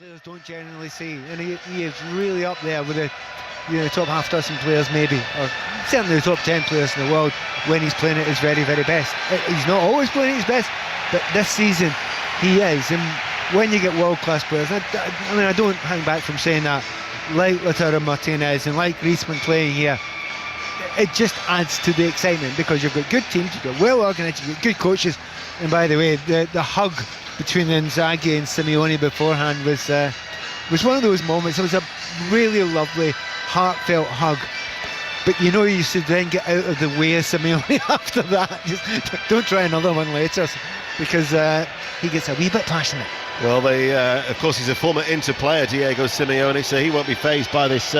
players don't generally say, and he is really up there with the top half dozen players maybe, or certainly the top 10 players in the world when he's playing at his very, very best. He's not always playing at his best, but this season he is. And when you get world-class players, I don't hang back from saying that, like Lautaro Martinez and like Griezmann playing here, it just adds to the excitement because you've got good teams, you've got well organised, you've got good coaches. And by the way, the hug between Inzaghi and Simeone beforehand was one of those moments. It was a really lovely, heartfelt hug. But you should then get out of the way of Simeone after that. Just don't try another one later, because he gets a wee bit passionate. Well, of course, he's a former Inter player, Diego Simeone, so he won't be fazed by this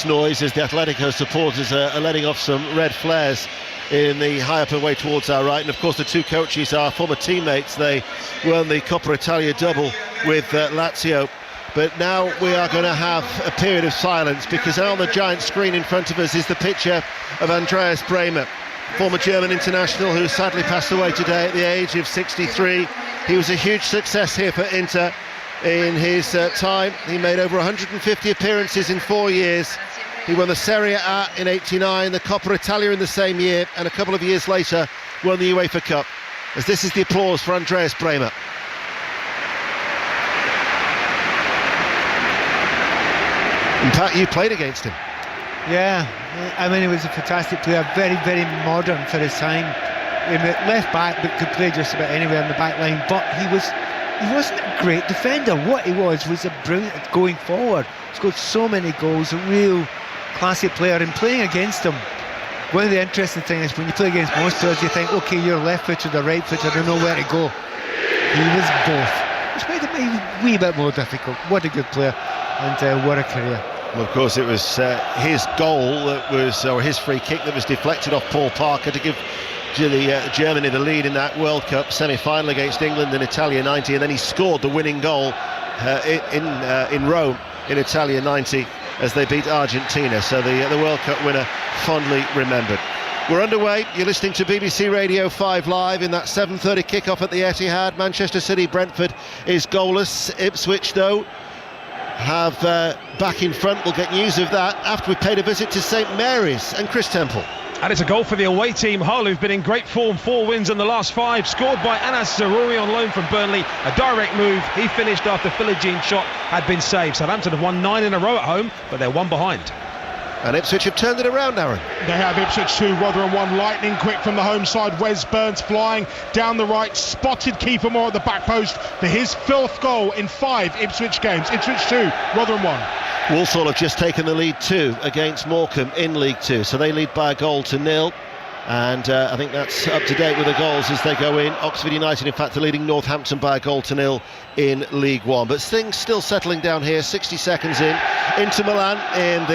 noise as the Atletico supporters are letting off some red flares in the high up and way towards our right. And of course the two coaches are former teammates. They won the Coppa Italia double with Lazio. But now we are going to have a period of silence, because on the giant screen in front of us is the picture of Andreas Bremer, former German international who sadly passed away today at the age of 63. He was a huge success here for Inter in his time. He made over 150 appearances in 4 years. He won the Serie A in '89, the Coppa Italia in the same year, and a couple of years later won the UEFA Cup. As this is the applause for Andreas Bremer. And Pat, you played against him. Yeah, he was a fantastic player, very, very modern for his time. Left back, but could play just about anywhere in the back line. But he wasn't a great defender. What he was a brilliant going forward. He scored so many goals, a real classy player. And playing against him, one of the interesting things is when you play against most players, you think, okay, you're left-footed or right-footed, I don't know where to go. He was both, which made it a wee bit more difficult. What a good player, and what a career. Well, of course, it was his goal or his free kick that was deflected off Paul Parker to give Germany the lead in that World Cup semi-final against England in Italia 90, and then he scored the winning goal in Rome in Italia 90 as they beat Argentina. So the World Cup winner fondly remembered. We're underway. You're listening to BBC Radio 5 Live in that 7:30 kickoff at the Etihad. Manchester City Brentford is goalless. Ipswich, though, have back in front. We'll get news of that after we paid a visit to St Mary's and Chris Temple. And it's a goal for the away team. Hull, who've been in great form, 4 wins in the last 5, scored by Anas Zaroury on loan from Burnley. A direct move. He finished after Philigine's shot had been saved. Southampton have won 9 in a row at home, but they're 1 behind. And Ipswich have turned it around, Aaron. They have. Ipswich 2, Rotherham 1. Lightning quick from the home side. Wes Burns flying down the right, spotted Kiefer Moore at the back post for his 4th goal in 5 Ipswich games. Ipswich 2, Rotherham 1. Walsall have just taken the lead 2 against Morecambe in League 2, so they lead by a goal to 0. And I think that's up to date with the goals as they go in. Oxford United, in fact, are leading Northampton by a goal to 0 in League 1. But things still settling down here. 60 seconds in. Inter Milan in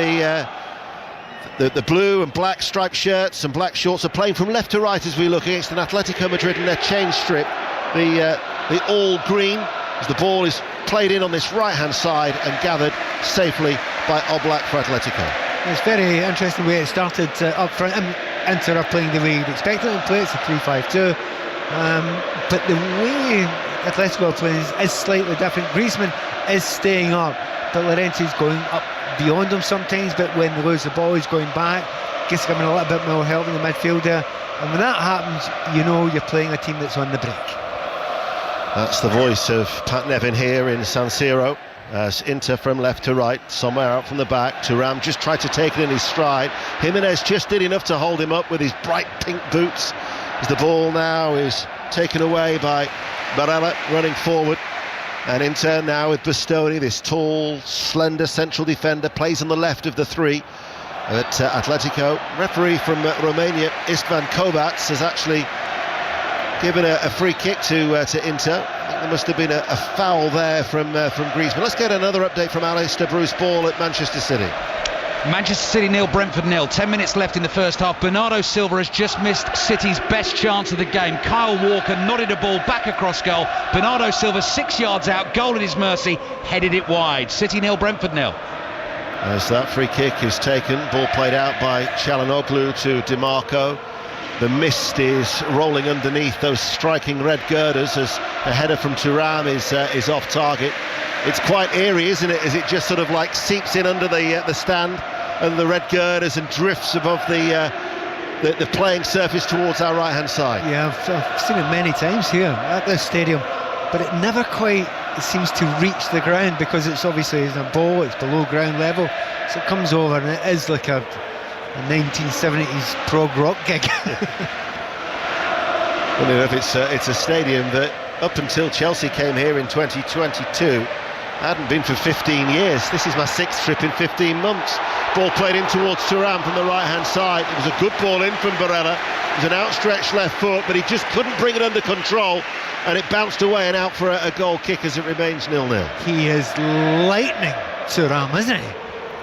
the blue and black striped shirts and black shorts are playing from left to right as we look against an Atletico Madrid in their change strip. The all green as the ball is played in on this right-hand side and gathered safely by Oblak for Atletico. It's very interesting the way it started up front. Inter are playing the way you'd expect them to play. It's a 3-5-2. But the way Atletico are playing is slightly different. Griezmann is staying up, but Llorente's going up beyond him sometimes. But when they lose the ball, he's going back. Gets given a little bit more help in the midfield there. And when that happens, you're playing a team that's on the break. That's the voice of Pat Nevin here in San Siro. As Inter from left to right, somewhere out from the back. Thuram just tried to take it in his stride. Jimenez just did enough to hold him up with his bright pink boots. As the ball now is taken away by Barella running forward. And Inter now with Bastoni, this tall, slender central defender, plays on the left of the 3 at Atletico. Referee from Romania, Istvan Kovac, has actually given a free kick to Inter. I think there must have been a foul there from Griezmann. Let's get another update from Alistair Bruce Ball at Manchester City. Manchester City 0, Brentford 0. 10 minutes left in the first half. Bernardo Silva has just missed City's best chance of the game. Kyle Walker nodded a ball back across goal. Bernardo Silva 6 yards out, goal at his mercy, headed it wide. City 0, Brentford 0. As that free kick is taken, ball played out by Çalhanoğlu to Di Marco. The mist is rolling underneath those striking red girders as the header from Thuram is off target. It's quite eerie, isn't it, as it just sort of like seeps in under the stand and the red girders and drifts above the playing surface towards our right-hand side. Yeah, I've seen it many times here at this stadium, but it never quite seems to reach the ground because it's obviously in a bowl, it's below ground level, so it comes over and it is like a 1970s prog rock gig. Well, you know, if it's a stadium that up until Chelsea came here in 2022 hadn't been for 15 years. This is my 6th trip in 15 months. Ball played in towards Thuram from the right-hand side. It was a good ball in from Barella. It was an outstretched left foot, but he just couldn't bring it under control, and it bounced away and out for a goal kick as it remains 0-0. He is lightning Thuram, isn't he?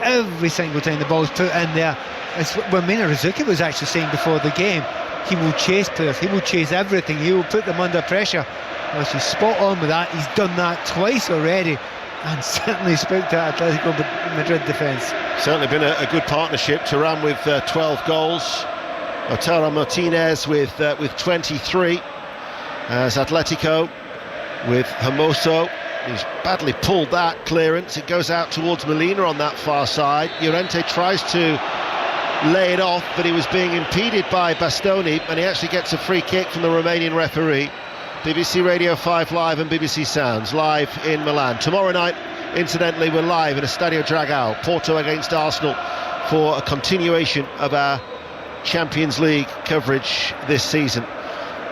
Every single time the ball's put in there. It's what Mina Rizuki was actually saying before the game. He will chase players, he will chase everything, he will put them under pressure. Well, she's spot on with that. He's done that twice already, and certainly spoke to Atletico Madrid defence. Certainly been a good partnership. Thuram with 12 goals, Otara Martinez with 23, as Atletico with Hermoso. He's badly pulled that clearance. It goes out towards Molina on that far side. Llorente tries to lay it off, but he was being impeded by Bastoni, and he actually gets a free kick from the Romanian referee. BBC Radio 5 Live and BBC Sounds live in Milan. Tomorrow night, incidentally, we're live in a Stadio Dragao, Porto against Arsenal, for a continuation of our Champions League coverage this season.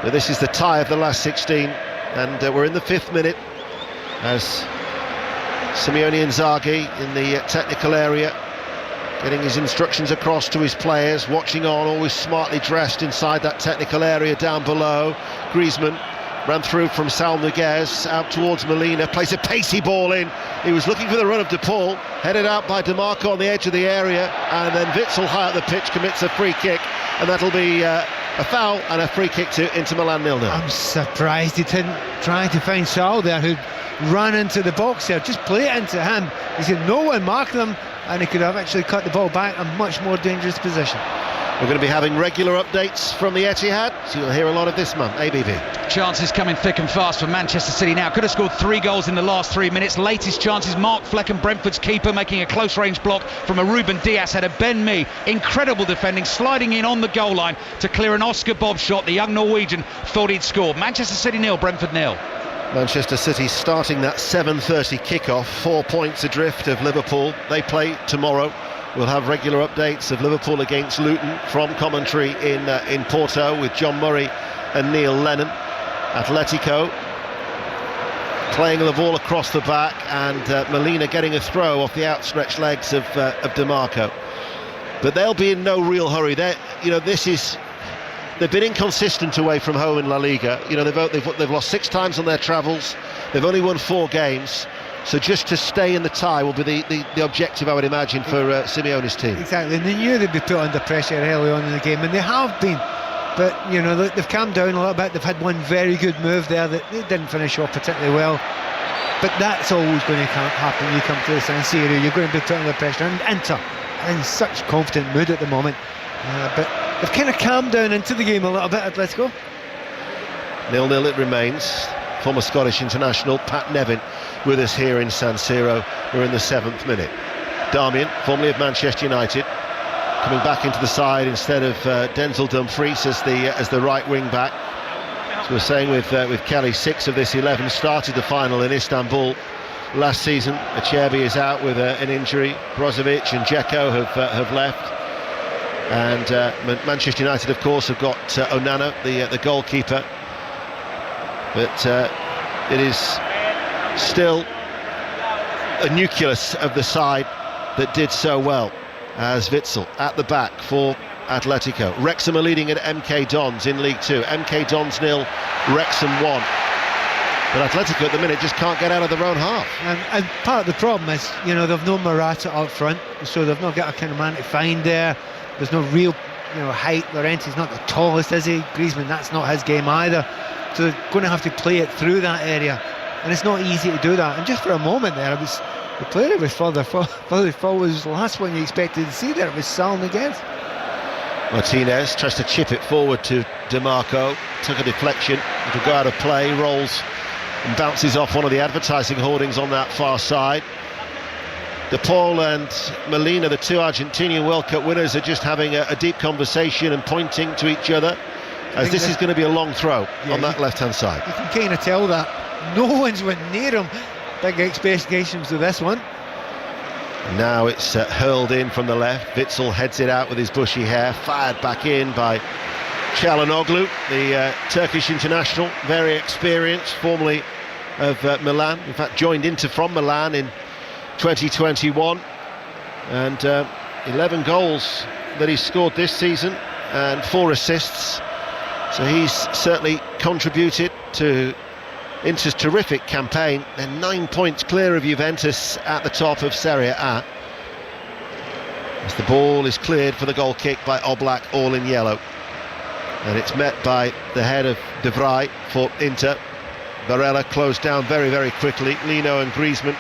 But this is the tie of the last 16, and we're in the 5th minute as Simeone Inzaghi in the technical area, getting his instructions across to his players, watching on, always smartly dressed inside that technical area down below. Griezmann ran through from Saul Niguez out towards Molina, plays a pacey ball in. He was looking for the run of De Paul, headed out by DeMarco on the edge of the area, and then Witsel high up the pitch commits a free kick, and that'll be a foul and a free kick to Inter Milan 0-0. I'm surprised he didn't try to find Saul there, who ran into the box there. Just play it into him. He said no one marked them, and he could have actually cut the ball back, a much more dangerous position. We're going to be having regular updates from the Etihad, so you'll hear a lot of this month. ABB. Chances coming thick and fast for Manchester City now. Could have scored 3 goals in the last 3 minutes. Latest chances, Mark Flecken, Brentford's keeper, making a close range block from a Ruben Dias header. Ben Mee, incredible defending, sliding in on the goal line to clear an Oscar Bob shot. The young Norwegian thought he'd scored. Manchester City 0, Brentford 0. Manchester City starting that 7:30 kickoff, 4 points adrift of Liverpool. They play tomorrow. We'll have regular updates of Liverpool against Luton from commentary in Porto with John Murray and Neil Lennon. Atletico playing the ball across the back, and Molina getting a throw off the outstretched legs of DeMarco. But they'll be in no real hurry. They've been inconsistent away from home in La Liga. You know, they've lost 6 times on their travels. They've only won 4 games. So just to stay in the tie will be the objective, I would imagine, for Simeone's team. Exactly, and they knew they'd be put under pressure early on in the game, and they have been. But, you know, they've calmed down a little bit. They've had one very good move there that they didn't finish off particularly well. But that's always going to happen. You come to the San Siro, you're going to be put under pressure. And Inter in such confident mood at the moment. But they've kind of calmed down into the game a little bit, Atletico. 0-0 it remains. Former Scottish international Pat Nevin with us here in San Siro. We're in the 7th minute. Darmian, formerly of Manchester United, coming back into the side instead of Denzel Dumfries as the right wing back. So we're saying with Kelly, 6 of this 11 started the final in Istanbul last season. Acerbi is out with an injury. Brozovic and Dzeko have left. And Manchester United, of course, have got Onana, the goalkeeper. But it is still a nucleus of the side that did so well, as Witsel at the back for Atletico. Wrexham are leading at MK Dons in League 2. MK Dons 0, Wrexham 1. But Atletico at the minute just can't get out of their own half. And part of the problem is, you know, they've no Morata up front, so they've not got a kind of man to find there. There's no real, height. Llorente's not the tallest, is he? Griezmann, that's not his game either. So they're going to have to play it through that area, and it's not easy to do that. And just for a moment there, the player that was further forward was the last one you expected to see there. It was Saul Niguez. Martinez tries to chip it forward to DeMarco, took a deflection, it'll go out of play, rolls and bounces off one of the advertising hoardings on that far side. De Paul and Molina, the two Argentinian World Cup winners, are just having a deep conversation and pointing to each other, as this is going to be a long throw on that left-hand side. You can kind of tell that no one's went near him. Big expectations with this one. Now it's hurled in from the left. Witsel heads it out with his bushy hair, fired back in by Çalhanoğlu, the Turkish international, very experienced, formerly of Milan, in fact joined Inter from Milan in 2021, and 11 goals that he's scored this season and 4 assists, so he's certainly contributed to Inter's terrific campaign. They're 9 points clear of Juventus at the top of Serie A, as the ball is cleared for the goal kick by Oblak, all in yellow, and it's met by the head of De Vrij for Inter. Barella closed down very, very quickly, Lino and Griezmann,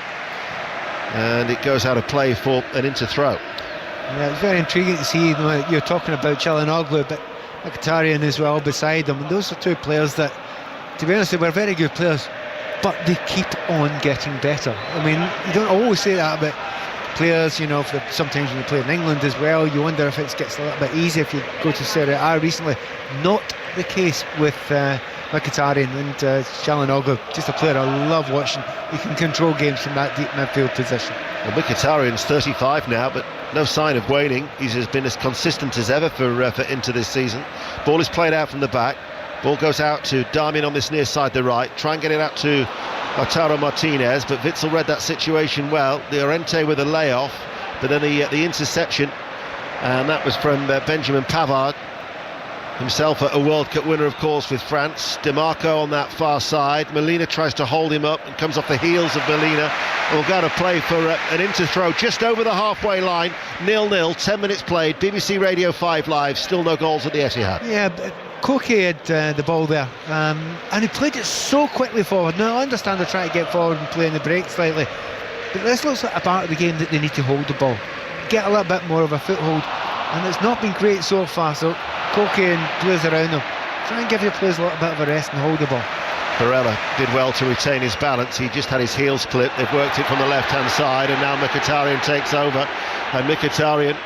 and it goes out of play for an Inter throw. Yeah, it's very intriguing to see. You're talking about Çalhanoğlu, but Mkhitaryan as well beside them, and those are two players that, to be honest, they were very good players, but they keep on getting better. I mean, you don't always say that about players, you know, sometimes when you play in England as well, you wonder if it gets a little bit easier if you go to Serie A recently. Not the case with Mkhitaryan and Çalhanoğlu, just a player I love watching. He can control games from that deep midfield position. Well, Mkhitaryan's 35 now, but no sign of waning. He's been as consistent as ever for Inter this season. Ball is played out from the back. Ball goes out to Darmian on this near side, the right. Try and get it out to Lautaro Martinez, but Witsel read that situation well. Llorente with a layoff, but then the interception, and that was from Benjamin Pavard, himself a World Cup winner, of course, with France. DeMarco on that far side. Molina tries to hold him up and comes off the heels of Molina. We'll go to play for an Inter throw just over the halfway line. 0-0, 10 minutes played. BBC Radio 5 Live, still no goals at the Etihad. Yeah, but Koke had the ball there, and he played it so quickly forward. Now I understand they're trying to get forward and play in the break slightly, but this looks like a part of the game that they need to hold the ball, get a little bit more of a foothold, and it's not been great so far. So Koke and players around them, try and give your players a little bit of a rest and hold the ball. Barella did well to retain his balance. He just had his heels clipped. They've worked it from the left-hand side, and now Mkhitaryan takes over. And Mkhitaryan,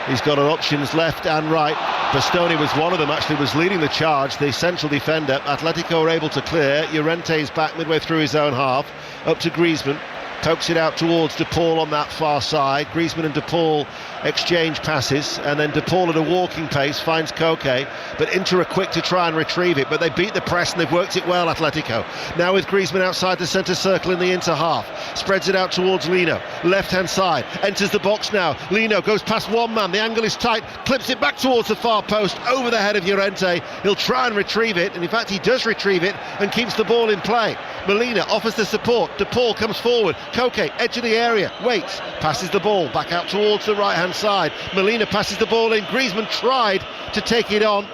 he's got options left and right. Bastoni was one of them, actually was leading the charge, the central defender. Atletico are able to clear. Llorente is back midway through his own half. Up to Griezmann. Pokes it out towards De Paul on that far side. Griezmann and De Paul exchange passes, and then De Paul at a walking pace finds Koke, but Inter are quick to try and retrieve it, but they beat the press and they've worked it well, Atletico. Now with Griezmann outside the centre circle in the Inter half, spreads it out towards Lino, left hand side, enters the box now. Lino goes past one man, the angle is tight, clips it back towards the far post, over the head of Llorente. He'll try and retrieve it, and in fact he does retrieve it and keeps the ball in play. Molina offers the support, De Paul comes forward, Koke, edge of the area, waits, passes the ball back out towards the right hand side. Molina passes the ball in, Griezmann tried to take it on,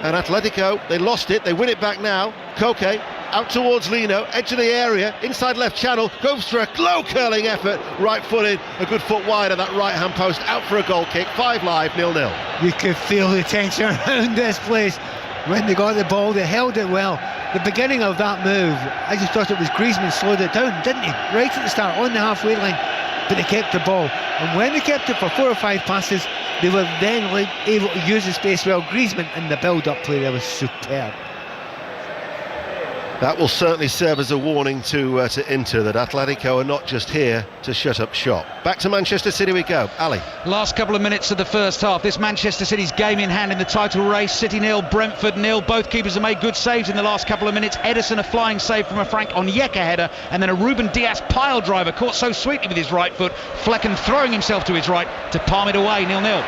and Atletico, they lost it, they win it back now. Koke out towards Lino, edge of the area, inside left channel, goes for a low curling effort, right footed, a good foot wide of that right hand post, out for a goal kick. 5 Live, 0-0. You could feel the tension around this place when they got the ball. They held it well. The beginning of that move, I just thought it was Griezmann slowed it down, didn't he? Right at the start, on the halfway line, but they kept the ball. And when they kept it for 4 or 5 passes, they were then able to use the space well. Griezmann and the build-up play there was superb. That will certainly serve as a warning to Inter that Atletico are not just here to shut up shop. Back to Manchester City we go. Ali. Last couple of minutes of the first half. This Manchester City's game in hand in the title race. City 0, Brentford 0. Both keepers have made good saves in the last couple of minutes. Ederson a flying save from a Frank Onyeka header, and then a Ruben Dias pile driver caught so sweetly with his right foot. Flecken throwing himself to his right to palm it away. 0-0.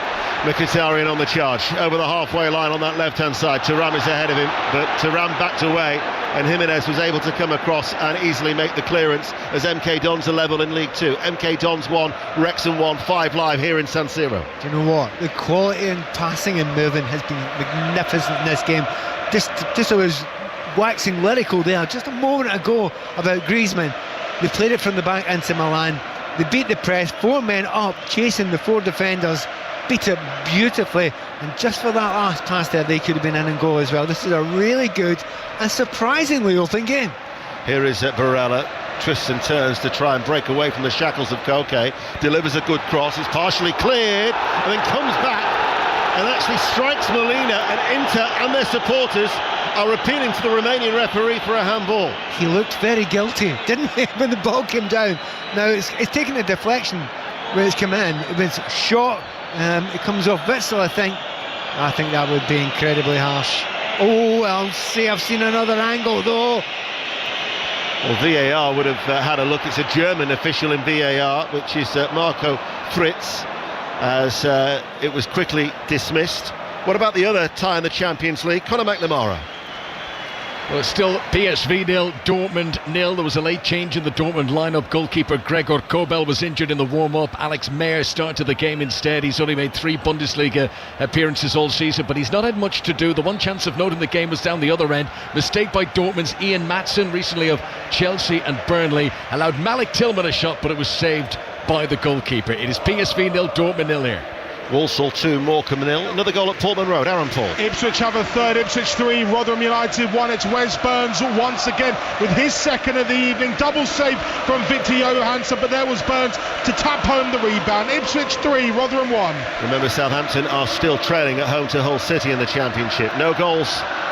Mkhitaryan on the charge over the halfway line on that left-hand side. Thuram is ahead of him, but Thuram backed away, and Jimenez was able to come across and easily make the clearance as MK Dons are level in League 2. MK Dons 1, Wrexham 1, 5 Live here in San Siro. Do you know what? The quality in passing and moving has been magnificent in this game. Just I was waxing lyrical there just a moment ago about Griezmann. They played it from the back into Milan. They beat the press, 4 men up, chasing the 4 defenders. beat it beautifully, and just for that last pass there, they could have been in and goal as well. This is a really good and surprisingly open game. Here is Barella, twists and turns to try and break away from the shackles of Koke, delivers a good cross, it's partially cleared, and then comes back and actually strikes Molina, and Inter and their supporters are appealing to the Romanian referee for a handball. He looked very guilty, didn't he, when the ball came down. Now it's taken a deflection where it's come in. It was short, it comes off Witsel, I think. I think that would be incredibly harsh. Oh, I've seen another angle though. Well, VAR would have had a look. It's a German official in VAR, which is Marco Fritz, as it was quickly dismissed. What about the other tie in the Champions League? Conor McNamara. Well, it's still PSV 0, Dortmund 0. There was a late change in the Dortmund lineup. Goalkeeper Gregor Kobel was injured in the warm-up. Alex Meyer started the game instead. He's only made 3 Bundesliga appearances all season, but he's not had much to do. The one chance of note in the game was down the other end. Mistake by Dortmund's Ian Maatsen, recently of Chelsea and Burnley, allowed Malik Tillman a shot, but it was saved by the goalkeeper. It is PSV 0, Dortmund 0 here. Walsall 2, Morecambe 0. Another goal at Portman Road. Aaron Paul. Ipswich have a third, Ipswich 3, Rotherham United 1. It's Wes Burns once again with his second of the evening. Double save from Victor Johansson, but there was Burns to tap home the rebound. Ipswich 3, Rotherham 1. Remember, Southampton are still trailing at home to Hull City in the Championship. No goals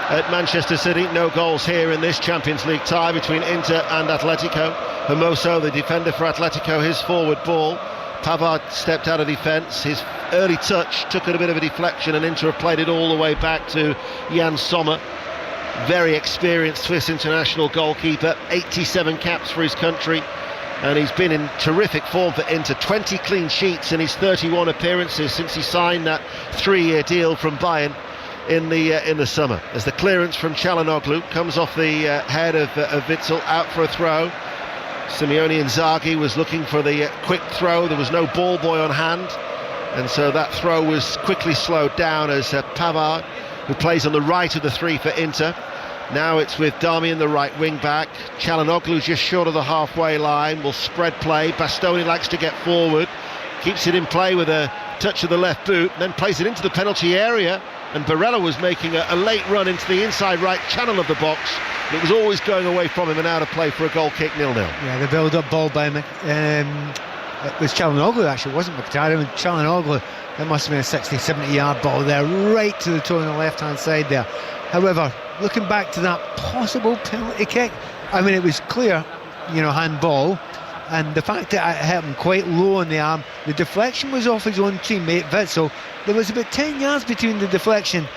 at Manchester City, no goals here in this Champions League tie between Inter and Atletico. Hermoso, the defender for Atletico, his forward ball. Pavard stepped out of defence. His early touch took a bit of a deflection, and Inter have played it all the way back to Jan Sommer. Very experienced Swiss international goalkeeper, 87 caps for his country, and he's been in terrific form for Inter. 20 clean sheets in his 31 appearances since he signed that 3-year deal from Bayern in the summer. As the clearance from Çalhanoğlu comes off the head of Witsel, out for a throw. Simeone Inzaghi was looking for the quick throw. There was no ball boy on hand, and so that throw was quickly slowed down as Pavard, who plays on the right of the 3 for Inter. Now it's with Darmian, the right wing back. Çalhanoğlu just short of the halfway line, will spread play. Bastoni likes to get forward, keeps it in play with a touch of the left boot, then plays it into the penalty area, and Barella was making a late run into the inside right channel of the box. It was always going away from him, and out of play for a goal kick, 0-0. Yeah, the build-up ball by it was Çalhanoğlu, actually, wasn't Mkhitaryan. Çalhanoğlu, that must have been a 60-70 yard ball there, right to the toe on the left-hand side there. However, looking back to that possible penalty kick, I mean, it was clear, handball, and the fact that it hit him quite low on the arm, the deflection was off his own teammate Witsel. There was about 10 yards between the deflection.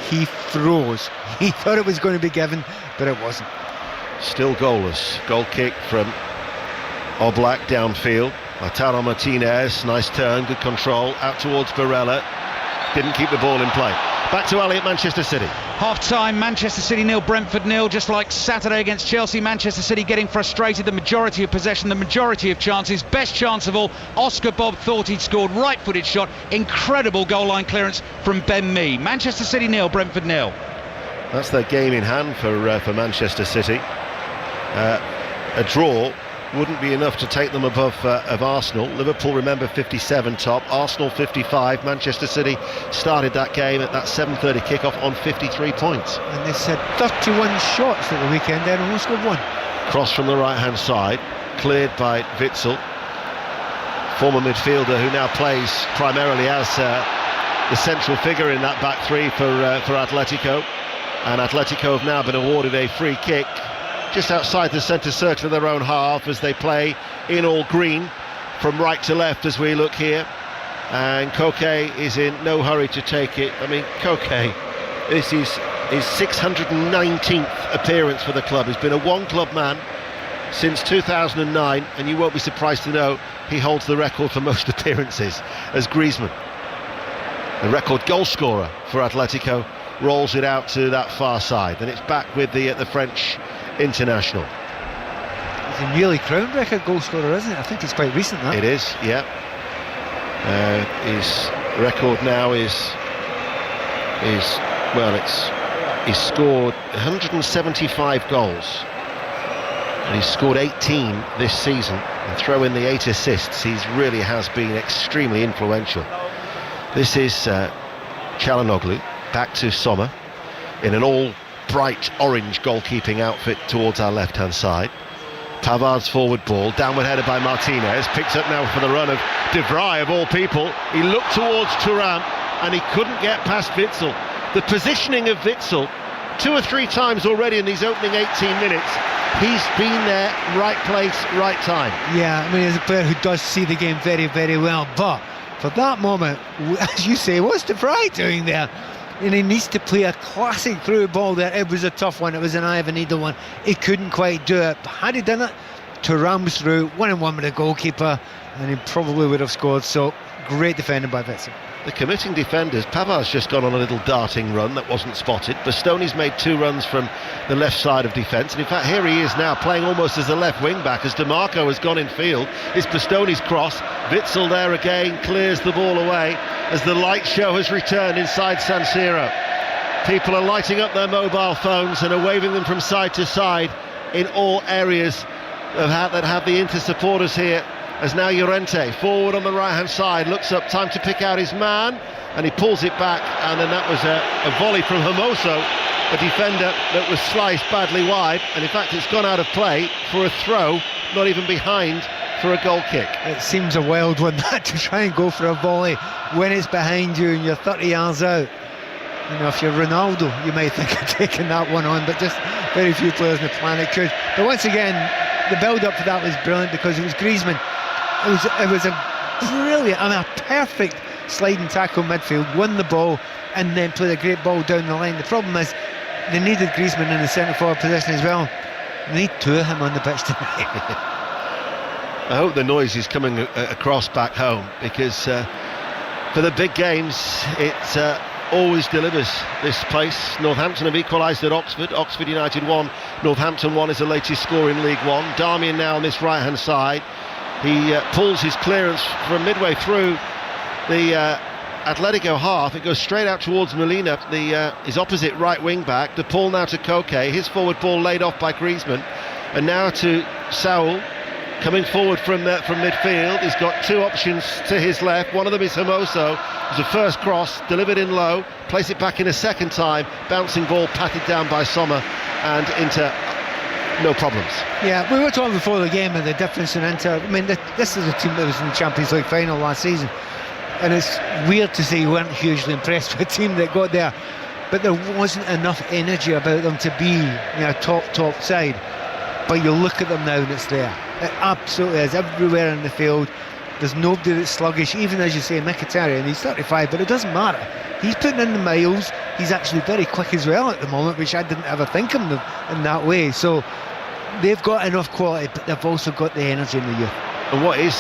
He froze. He thought it was going to be given, but it wasn't. Still goalless. Goal kick from Oblak downfield. Lautaro Martinez, nice turn, good control, out towards Barella. Didn't keep the ball in play. Back to Ali at Manchester City. Half-time, Manchester City 0, Brentford 0. Just like Saturday against Chelsea, Manchester City getting frustrated. The majority of possession, the majority of chances. Best chance of all, Oscar Bob thought he'd scored. Right-footed shot, incredible goal line clearance from Ben Mee. Manchester City 0, Brentford 0. That's their game in hand for Manchester City. A draw wouldn't be enough to take them above of Arsenal. Liverpool, remember, 57 top, Arsenal 55. Manchester City started that game at that 7:30 kickoff on 53 points. And they said 31 shots at the weekend, then almost got one. Cross from the right hand side, cleared by Witsel, former midfielder who now plays primarily as the central figure in that back 3 for Atletico. And Atletico have now been awarded a free kick just outside the centre circle of their own half, as they play in all green from right to left as we look here. And Koke is in no hurry to take it. I mean, Koke, this is his 619th appearance for the club. He's been a one-club man since 2009, and you won't be surprised to know he holds the record for most appearances as Griezmann. The record goal scorer for Atletico rolls it out to that far side, and it's back with the French international. He's a newly crowned record goal scorer, isn't it? I think it's quite recent, that. It is, yeah. His record now is he's scored 175 goals, and he's scored 18 this season, and throw in the 8 assists. He really has been extremely influential. This is Çalhanoğlu back to Sommer in an all bright orange goalkeeping outfit towards our left-hand side. Pavard's forward ball, downward headed by Martinez, picked up now for the run of De Vrij of all people. He looked towards Thuram and he couldn't get past Witsel. The positioning of Witsel, 2 or 3 times already in these opening 18 minutes, he's been there, right place, right time. Yeah, I mean, he's a player who does see the game very, very well, but for that moment, as you say, what's De Vrij doing there? And he needs to play a classic through ball there. It was a tough one, it was an eye of a needle one. He couldn't quite do it, but had he done it, Thuram was through, 1-on-1 with the goalkeeper, and he probably would have scored. So great defending by Witsel. The committing defenders, Pavard's just gone on a little darting run that wasn't spotted. Bastoni's made 2 runs from the left side of defence, and in fact here he is now playing almost as a left wing back as DeMarco has gone in field. It's Bastoni's cross, Witsel there again, clears the ball away as the light show has returned inside San Siro. People are lighting up their mobile phones and are waving them from side to side in all areas that have the Inter supporters here. As now Llorente, forward on the right-hand side, looks up, time to pick out his man, and he pulls it back, and then that was a volley from Hermoso, a defender that was sliced badly wide, and in fact it's gone out of play for a throw, not even behind for a goal kick. It seems a wild one, that, to try and go for a volley when it's behind you and you're 30 yards out. You know, if you're Ronaldo, you might think of taking that one on, but just very few players on the planet could. But once again, the build-up for that was brilliant because it was Griezmann. It was a brilliant, I mean, a perfect sliding tackle midfield, won the ball and then played a great ball down the line. The problem is they needed Griezmann in the centre forward position as well. They need 2 of him on the pitch tonight. I hope the noise is coming across back home, because for the big games it always delivers, this place. Northampton have equalised at Oxford United 1, Northampton 1 is the latest score in League One. Darmian now on this right hand side. He pulls his clearance from midway through the Atletico half. It goes straight out towards Molina, his opposite right wing back. The ball now to Koke, his forward ball laid off by Griezmann, and now to Saul coming forward from midfield. He's got 2 options to his left. One of them is Hermoso. It was a first cross delivered in low, place it back in a second time, bouncing ball patted down by Sommer, and Inter no problems. Yeah, we were talking before the game of the difference in Inter. I mean, this is a team that was in the Champions League final last season, and it's weird to say you weren't hugely impressed with a team that got there, but there wasn't enough energy about them to be, you know, top side. But you look at them now and it's there. It absolutely is, everywhere in the field. There's nobody that's sluggish, even as you say, Mkhitaryan, he's 35, but it doesn't matter. He's putting in the miles. He's actually very quick as well at the moment, which I didn't ever think of him in that way. So they've got enough quality, but they've also got the energy in the youth. And what is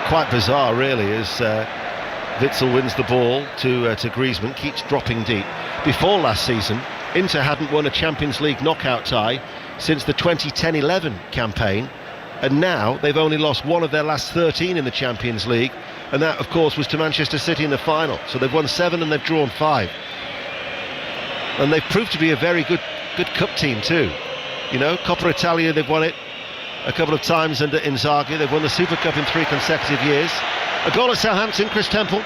quite bizarre, really, is Witsel wins the ball to Griezmann, keeps dropping deep. Before last season, Inter hadn't won a Champions League knockout tie since the 2010-11 campaign, and now they've only lost 1 of their last 13 in the Champions League, and that of course was to Manchester City in the final. So they've won 7 and they've drawn 5, and they've proved to be a very good cup team too. You know, Coppa Italia, they've won it a couple of times under Inzaghi. They've won the Super Cup in 3 consecutive years. A goal at Southampton, Chris Temple.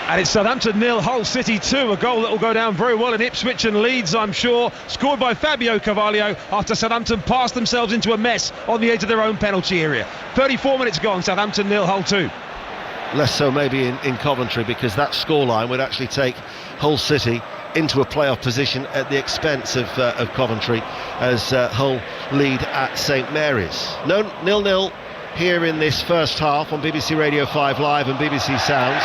And it's Southampton 0, Hull City 2, a goal that will go down very well in Ipswich and Leeds, I'm sure. Scored by Fabio Carvalho after Southampton passed themselves into a mess on the edge of their own penalty area. 34 minutes gone, Southampton 0, Hull 2. Less so maybe in Coventry, because that scoreline would actually take Hull City into a playoff position at the expense of Coventry, as Hull lead at St Mary's. No, 0-0 here in this first half on BBC Radio 5 Live and BBC Sounds.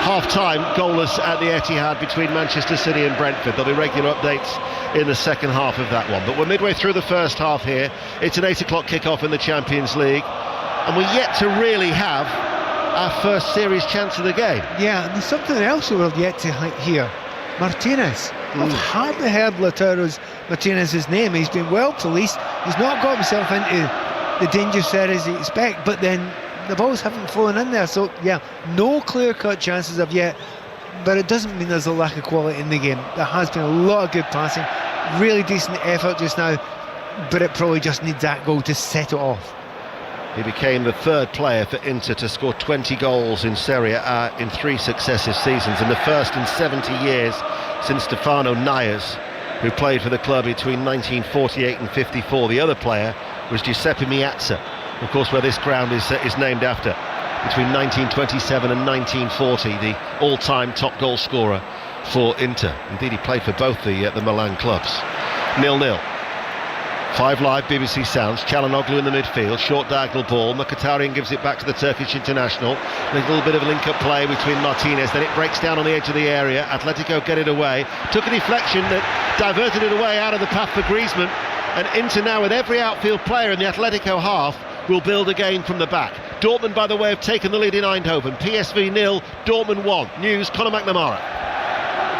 Half-time goalless at the Etihad between Manchester City and Brentford. There'll be regular updates in the second half of that one. But we're midway through the first half here. It's an 8 o'clock kick-off in the Champions League, and we're yet to really have our first series chance of the game. Yeah, and there's something else we're yet to hear. Martinez. I've hardly heard Martinez's name. He's been well policed. He's not got himself into the dangerous areas you expect, but then the balls haven't flown in there. So yeah, no clear-cut chances of yet, but it doesn't mean there's a lack of quality in the game. There has been a lot of good passing, really decent effort just now, but it probably just needs that goal to set it off. He became the third player for Inter to score 20 goals in Serie A in 3 successive seasons, and the first in 70 years since Stefano Naias, who played for the club between 1948 and 54. The other player was Giuseppe Meazza, of course, where this ground is named after, between 1927 and 1940, the all-time top goal scorer for Inter. Indeed, he played for both the Milan clubs. 0-0. 5 Live BBC Sounds. Çalhanoğlu in the midfield, short diagonal ball. Mkhitaryan gives it back to the Turkish international. There's a little bit of a link-up play between Martinez, then it breaks down on the edge of the area. Atletico get it away, took a deflection that diverted it away out of the path for Griezmann, and Inter now, with every outfield player in the Atletico half, will build again from the back. Dortmund, by the way, have taken the lead in Eindhoven. PSV 0, Dortmund 1. News, Conor McNamara.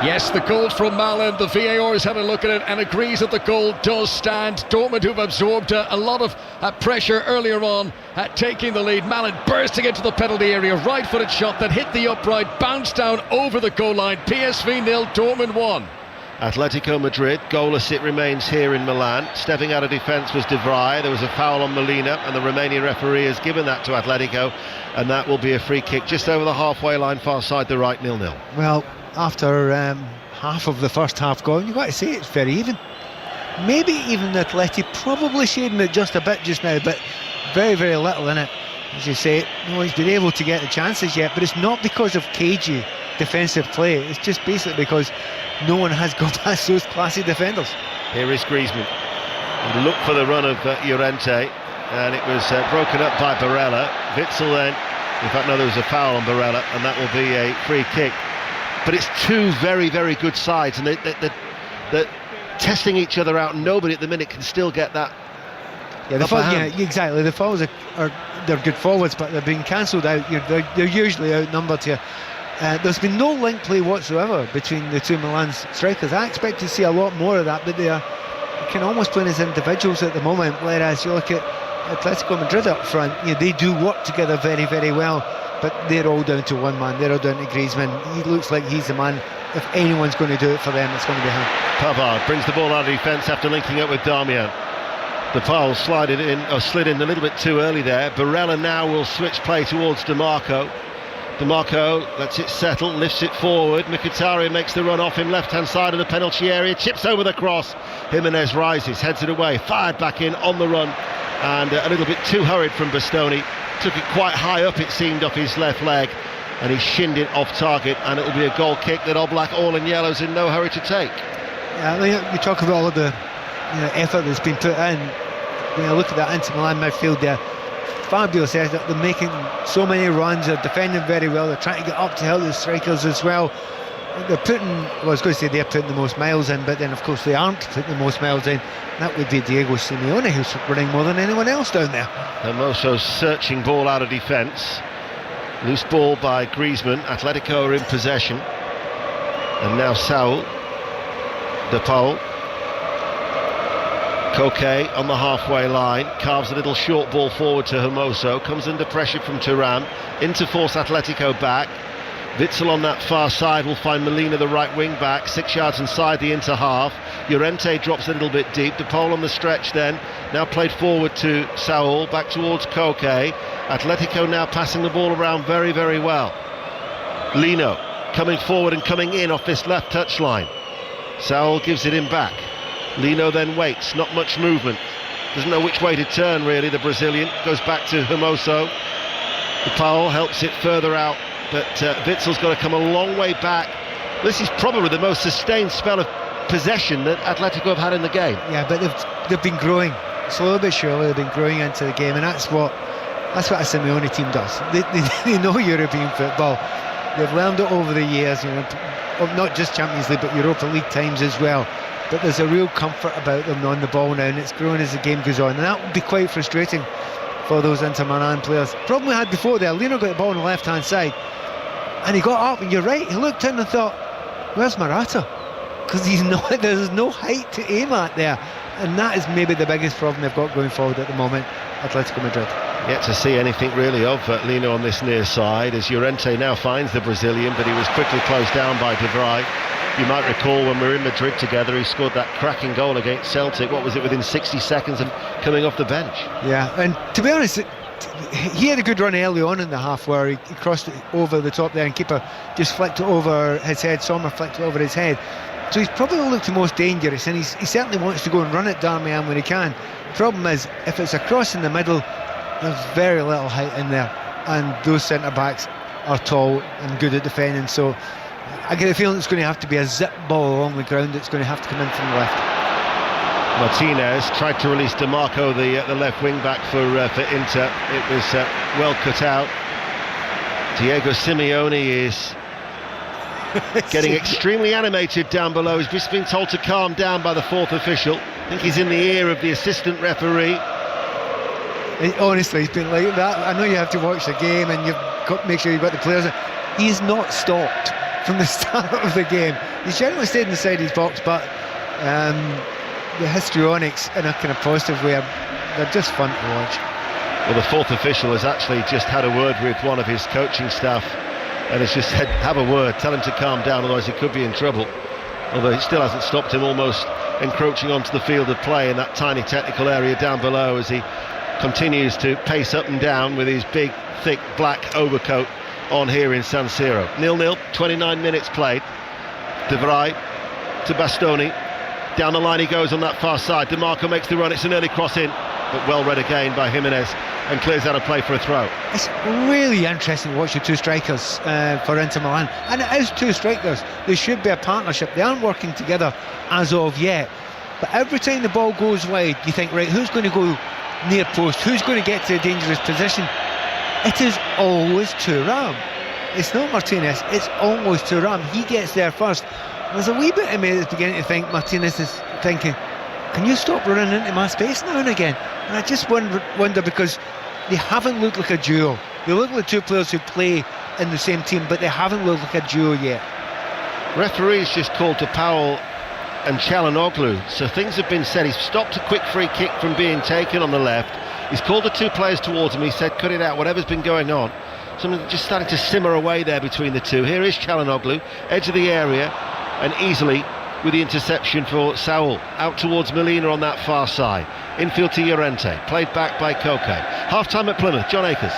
Yes, the goal from Milan. The VAR has had a look at it and agrees that the goal does stand. Dortmund, who've absorbed a lot of pressure earlier on, taking the lead. Milan bursting into the penalty area, right-footed shot that hit the upright, bounced down over the goal line. PSV 0, Dortmund 1. Atletico Madrid, goalless it remains here in Milan. Stepping out of defence was De Vrij. There was a foul on Molina, and the Romanian referee has given that to Atletico, and that will be a free kick just over the halfway line, far side the right, 0-0. Well, after half of the first half gone, you've got to say it's very even. Maybe even Atleti probably shading it just a bit just now, but very, very little in it. As you say, no one's been able to get the chances yet, but it's not because of cagey defensive play. It's just basically because no one has got past those classy defenders. Here is Griezmann. He looked for the run of Llorente, and it was broken up by Barella. Witsel then, in fact no, there was a foul on Barella, and that will be a free kick. But it's two very, very good sides, and they're testing each other out. Nobody at the minute can still get that. Yeah, exactly. The fouls they're good forwards, but they're being cancelled out. They're usually outnumbered here. There's been no link play whatsoever between the two Milan strikers. I expect to see a lot more of that, but they can almost play as individuals at the moment. Whereas you look at Atletico Madrid up front, they do work together very, very well. But they're all down to one man. They're all down to Griezmann. He looks like he's the man. If anyone's going to do it for them, it's going to be him. Pavard brings the ball out of defence after linking up with Darmian. The foul slid in a little bit too early there. Barella now will switch play towards DiMarco. DiMarco lets it settle, lifts it forward. Mkhitaryan makes the run off him, left-hand side of the penalty area, chips over the cross. Jimenez rises, heads it away, fired back in on the run, and a little bit too hurried from Bastoni. Took it quite high up, it seemed, off his left leg, and he shinned it off target, and it will be a goal kick that Oblak, all in yellow's in no hurry to take. Yeah, you talk about all of the effort that's been put in. When you look at that Inter Milan midfield there, fabulous effort. They're making so many runs, they're defending very well, they're trying to get up to help the strikers as well. They're putting, well, I was going to say they're putting the most miles in, but then of course they aren't putting the most miles in. That would be Diego Simeone, who's running more than anyone else down there. Hermoso searching ball out of defence. Loose ball by Griezmann. Atletico are in possession. And now Saul. De Paul. Koke on the halfway line. Carves a little short ball forward to Hermoso. Comes under pressure from Thuram. In to force Atletico back. Witsel on that far side will find Molina, the right wing back, 6 yards inside the Inter half. Llorente drops a little bit deep. De Paul on the stretch then, now played forward to Saul, back towards Koke. Atletico now passing the ball around very, very well. Lino coming forward and coming in off this left touchline. Saul gives it in back. Lino then waits, not much movement. Doesn't know which way to turn really, the Brazilian. Goes back to Hermoso. De Paul helps it further out. But Witzel's got to come a long way back. This is probably the most sustained spell of possession that Atletico have had in the game. Yeah, but they've been growing slowly but surely. They've been growing into the game, and that's what a Simeone team does. They know European football. They've learned it over the years, not just Champions League but Europa League times as well. But there's a real comfort about them on the ball now, and it's growing as the game goes on, and that would be quite frustrating for those Inter Milan players. Problem we had before there, Lino got the ball on the left hand side, and he got up, and you're right, he looked in and thought, where's Morata? Because there's no height to aim at there, and that is maybe the biggest problem they've got going forward at the moment, Atletico Madrid. Yet to see anything really of Lino on this near side, as Llorente now finds the Brazilian, but he was quickly closed down by De Vrij. You might recall when we were in Madrid together, he scored that cracking goal against Celtic. What was it, within 60 seconds of coming off the bench? Yeah, and to be honest, he had a good run early on in the half where he crossed it over the top there and keeper just flicked it over his head. Sommer flicked it over his head. So he's probably looked the most dangerous, and he certainly wants to go and run at Darmian when he can. The problem is, if it's a cross in the middle, there's very little height in there, and those centre-backs are tall and good at defending, so I get a feeling it's going to have to be a zip ball along the ground. It's going to have to come in from the left. Martinez tried to release DeMarco, the left wing back for Inter. It was well cut out. Diego Simeone is getting extremely animated down below. He's just been told to calm down by the fourth official. I think he's in the ear of the assistant referee. Honestly, he's been like that. I know you have to watch the game and you've got to make sure you've got the players. He's not stopped from the start of the game. He's generally stayed inside his box, but the histrionics in a kind of positive way, they're just fun to watch. Well, the fourth official has actually just had a word with one of his coaching staff and has just said, have a word, tell him to calm down, otherwise he could be in trouble. Although it still hasn't stopped him almost encroaching onto the field of play in that tiny technical area down below as he continues to pace up and down with his big, thick black overcoat on here in San Siro. 0-0, 29 minutes played. De Vrij to Bastoni. Down the line he goes on that far side. DeMarco makes the run, it's an early cross in, but well read again by Jimenez and clears out a play for a throw. It's really interesting to watch the two strikers for Inter Milan, and it is two strikers. They should be a partnership. They aren't working together as of yet, but every time the ball goes wide you think, right, who's going to go near post, who's going to get to a dangerous position? It is always Thuram. It's not Martinez, it's always Thuram. He gets there first. There's a wee bit of me that's beginning to think Martinez is thinking, can you stop running into my space now and again? And I just wonder because they haven't looked like a duo. They look like two players who play in the same team, but they haven't looked like a duo yet. Referee's just called to Powell and Çalhanoğlu, so things have been said. He's stopped a quick free kick from being taken on the left. He's called the two players towards him. He said, cut it out, whatever's been going on. Something just starting to simmer away there between the two. Here is Çalhanoğlu, edge of the area, and easily with the interception for Saul. Out towards Molina on that far side. Infield to Llorente, played back by Koke. Half-time at Plymouth, John Akers.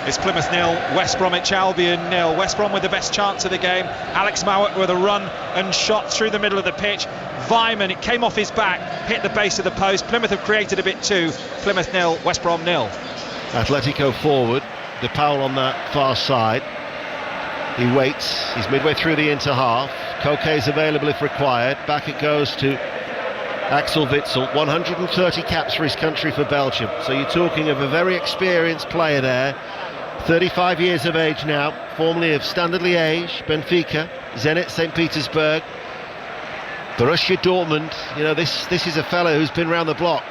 It's Plymouth 0, West Bromwich Albion 0. West Brom with the best chance of the game. Alex Mowat with a run and shot through the middle of the pitch. Vyman, it came off his back, hit the base of the post. Plymouth have created a bit too. Plymouth 0, West Brom 0. Atletico forward, De Paul on that far side. He waits, he's midway through the Inter half. Koke is available if required. Back it goes to Axel Witsel. 130 caps for his country for Belgium. So you're talking of a very experienced player there. 35 years of age now, formerly of Standard Liège, Benfica, Zenit St. Petersburg, Borussia Dortmund. You know, this is a fellow who's been around the block.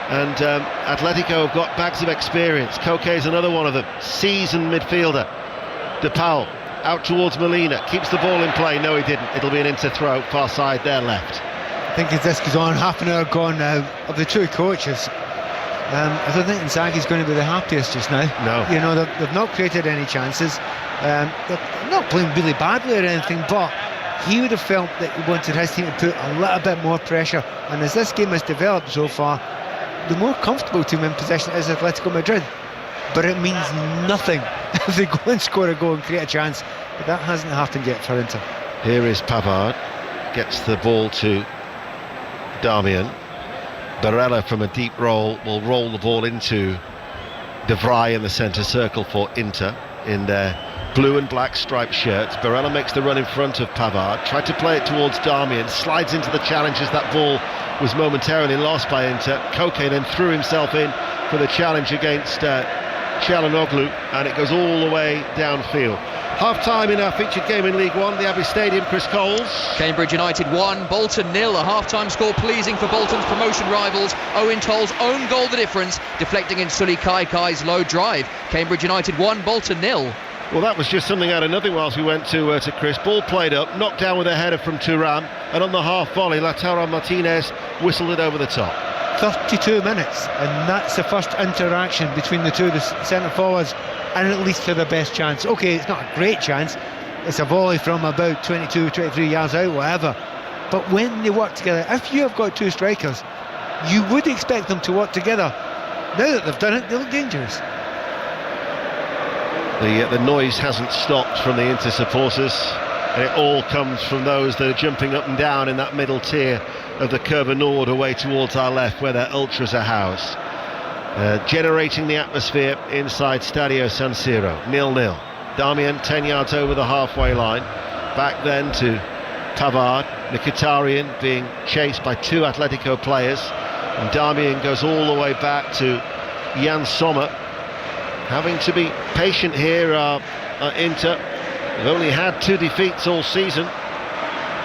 And Atletico have got bags of experience. Koke is another one of them. Seasoned midfielder. De Paul out towards Molina, keeps the ball in play. No, he didn't. It'll be an Inter throw, far side there left. I think as this goes on, half an hour gone now of the two coaches. I don't think Inzaghi's going to be the happiest just now. No. You know, they've not created any chances. They're not playing really badly or anything, but he would have felt that he wanted his team to put a little bit more pressure. And as this game has developed so far, the more comfortable team in possession is Atletico Madrid. But it means nothing if they go and score a goal and create a chance. But that hasn't happened yet for Inter. Here is Pavard, gets the ball to Darmian. Barella from a deep roll will roll the ball into De Vrij in the centre circle for Inter in their blue and black striped shirts. Barella makes the run in front of Pavard, tried to play it towards Darmian, slides into the challenge as that ball was momentarily lost by Inter. Koke then threw himself in for the challenge against Çalhanoğlu, and it goes all the way downfield. Half-time in our featured game in League One, the Abbey Stadium. Chris Coles. Cambridge United 1, Bolton 0. A half-time score pleasing for Bolton's promotion rivals. Owen Toll's own goal the difference, deflecting in Sully Kaikai's low drive. Cambridge United 1, Bolton 0. Well, that was just something out of nothing whilst we went to Chris. Ball played up, knocked down with a header from Thuram, and on the half volley, Lautaro Martinez whistled it over the top. 32 minutes, and that's the first interaction between the two, the centre forwards, and it leads to the best chance. Okay, it's not a great chance, it's a volley from about 22, 23 yards out, whatever, but when they work together, if you have got two strikers, you would expect them to work together. Now that they've done it, they look dangerous. The noise hasn't stopped from the Inter supporters, and it all comes from those that are jumping up and down in that middle tier of the Curva Nord away towards our left, where their ultras are housed, generating the atmosphere inside Stadio San Siro. 0-0. Darmian 10 yards over the halfway line, back then to Pavard. Mkhitaryan being chased by two Atletico players, and Darmian goes all the way back to Jan Sommer. Having to be patient here are Inter. They've only had 2 defeats all season.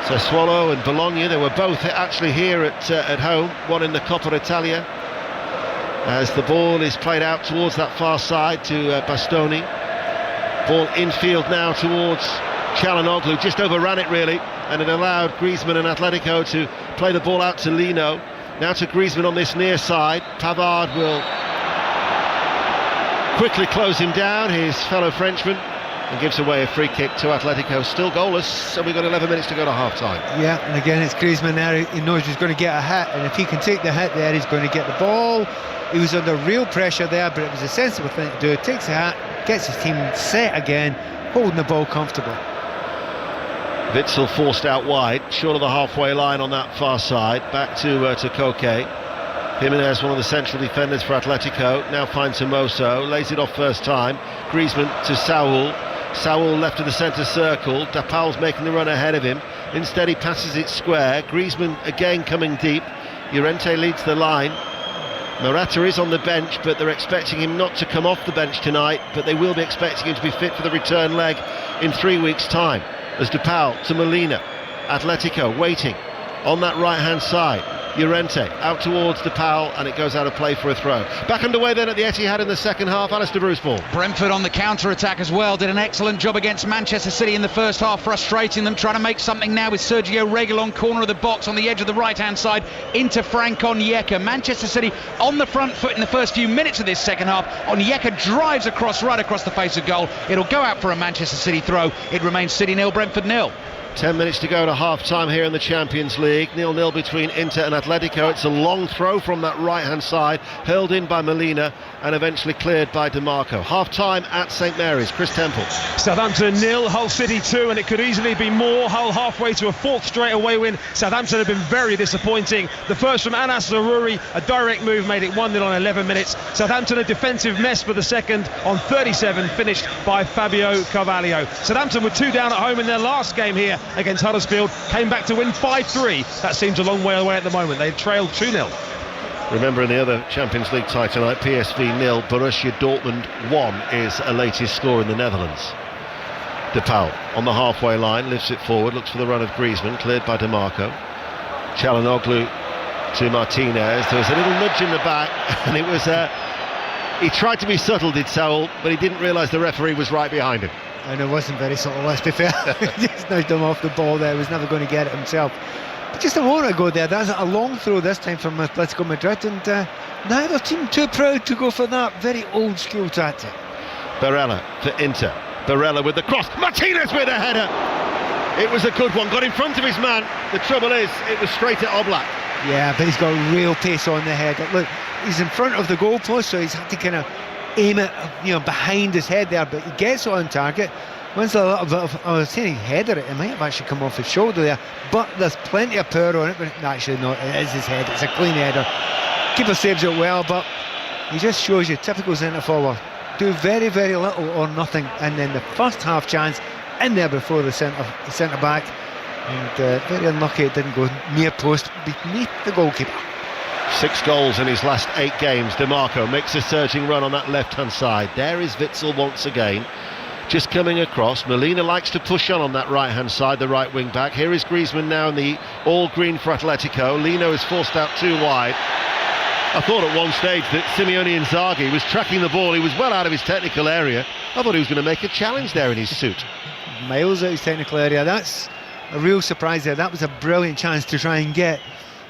Sassuolo and Bologna, they were both actually here at home, one in the Coppa Italia. As the ball is played out towards that far side to Bastoni. Ball infield now towards Çalhanoğlu, just overran it really, and it allowed Griezmann and Atletico to play the ball out to Lino. Now to Griezmann on this near side. Pavard will quickly close him down, his fellow Frenchman, and gives away a free kick to Atletico. Still goalless, so we've got 11 minutes to go to half-time. Yeah, and again it's Griezmann there. He knows he's going to get a hit, and if he can take the hit there, he's going to get the ball. He was under real pressure there, but it was a sensible thing to do. Takes the hit, gets his team set again, holding the ball comfortably. Witsel forced out wide, short of the halfway line on that far side. Back to Koke. Jimenez, one of the central defenders for Atletico, now finds Hermoso, lays it off first time. Griezmann to Saul. Saul left of the centre circle. Depal's making the run ahead of him. Instead he passes it square. Griezmann again coming deep. Llorente leads the line. Morata is on the bench, but they're expecting him not to come off the bench tonight, but they will be expecting him to be fit for the return leg in 3 weeks' time. As Depal to Molina. Atletico waiting on that right-hand side. Llorente out towards Depal, and it goes out of play for a throw. Back underway then at the Etihad in the second half. Alistair Bruce ball. Brentford on the counter-attack as well. Did an excellent job against Manchester City in the first half, frustrating them, trying to make something now with Sergio Reguilón, corner of the box on the edge of the right-hand side into Frank Onyeka. Manchester City on the front foot in the first few minutes of this second half. Onyeka drives right across the face of goal. It'll go out for a Manchester City throw. It remains City 0, Brentford 0. 10 minutes to go to half-time here in the Champions League. 0-0 between Inter and Atletico. It's a long throw from that right-hand side, hurled in by Molina and eventually cleared by DeMarco. Half-time at St Mary's. Chris Temple. Southampton 0, Hull City 2, and it could easily be more. Hull halfway to a 4th straight away win. Southampton have been very disappointing. The first from Anas Zaroury, a direct move, made it 1-0 on 11 minutes. Southampton a defensive mess for the second on 37, finished by Fabio Carvalho. Southampton were 2 down at home in their last game here against Huddersfield, came back to win 5-3. That seems a long way away at the moment. They've trailed 2-0. Remember, in the other Champions League tie tonight, PSV 0, Borussia Dortmund 1 is a latest score in the Netherlands. Depal on the halfway line, lifts it forward, looks for the run of Griezmann, cleared by DeMarco. Çalhanoğlu to Martinez. There was a little nudge in the back, and it was he tried to be subtle, did Saul, but he didn't realise the referee was right behind him. And it wasn't very subtle, let's be fair. Just nudged him off the ball there. He was never going to get it himself. But just a moment ago there, that's a long throw this time from Atletico Madrid, and neither team too proud to go for that very old school tactic. Barella for Inter. Barella with the cross. Martinez with a header. It was a good one. Got in front of his man. The trouble is, it was straight at Oblak. Yeah, but he's got real pace on the head. Look, he's in front of the goalpost, so he's had to kind of aim it, behind his head there, but he gets on target. Wins a little bit of, I was saying header, it might have actually come off his shoulder there, but there's plenty of power on it. But actually no, it is his head. It's a clean header. Keeper saves it well, but he just shows you typical centre forward, do very, very little or nothing, and then the first half chance in there before the centre back, and very unlucky it didn't go near post beneath the goalkeeper. 6 goals in his last 8 games. DeMarco makes a surging run on that left-hand side. There is Witsel once again, just coming across. Molina likes to push on that right-hand side, the right wing-back. Here is Griezmann now in the all-green for Atletico. Lino is forced out too wide. I thought at one stage that Simeone Inzaghi was tracking the ball. He was well out of his technical area. I thought he was going to make a challenge there in his suit. Miles out of his technical area. That's a real surprise there. That was a brilliant chance to try and get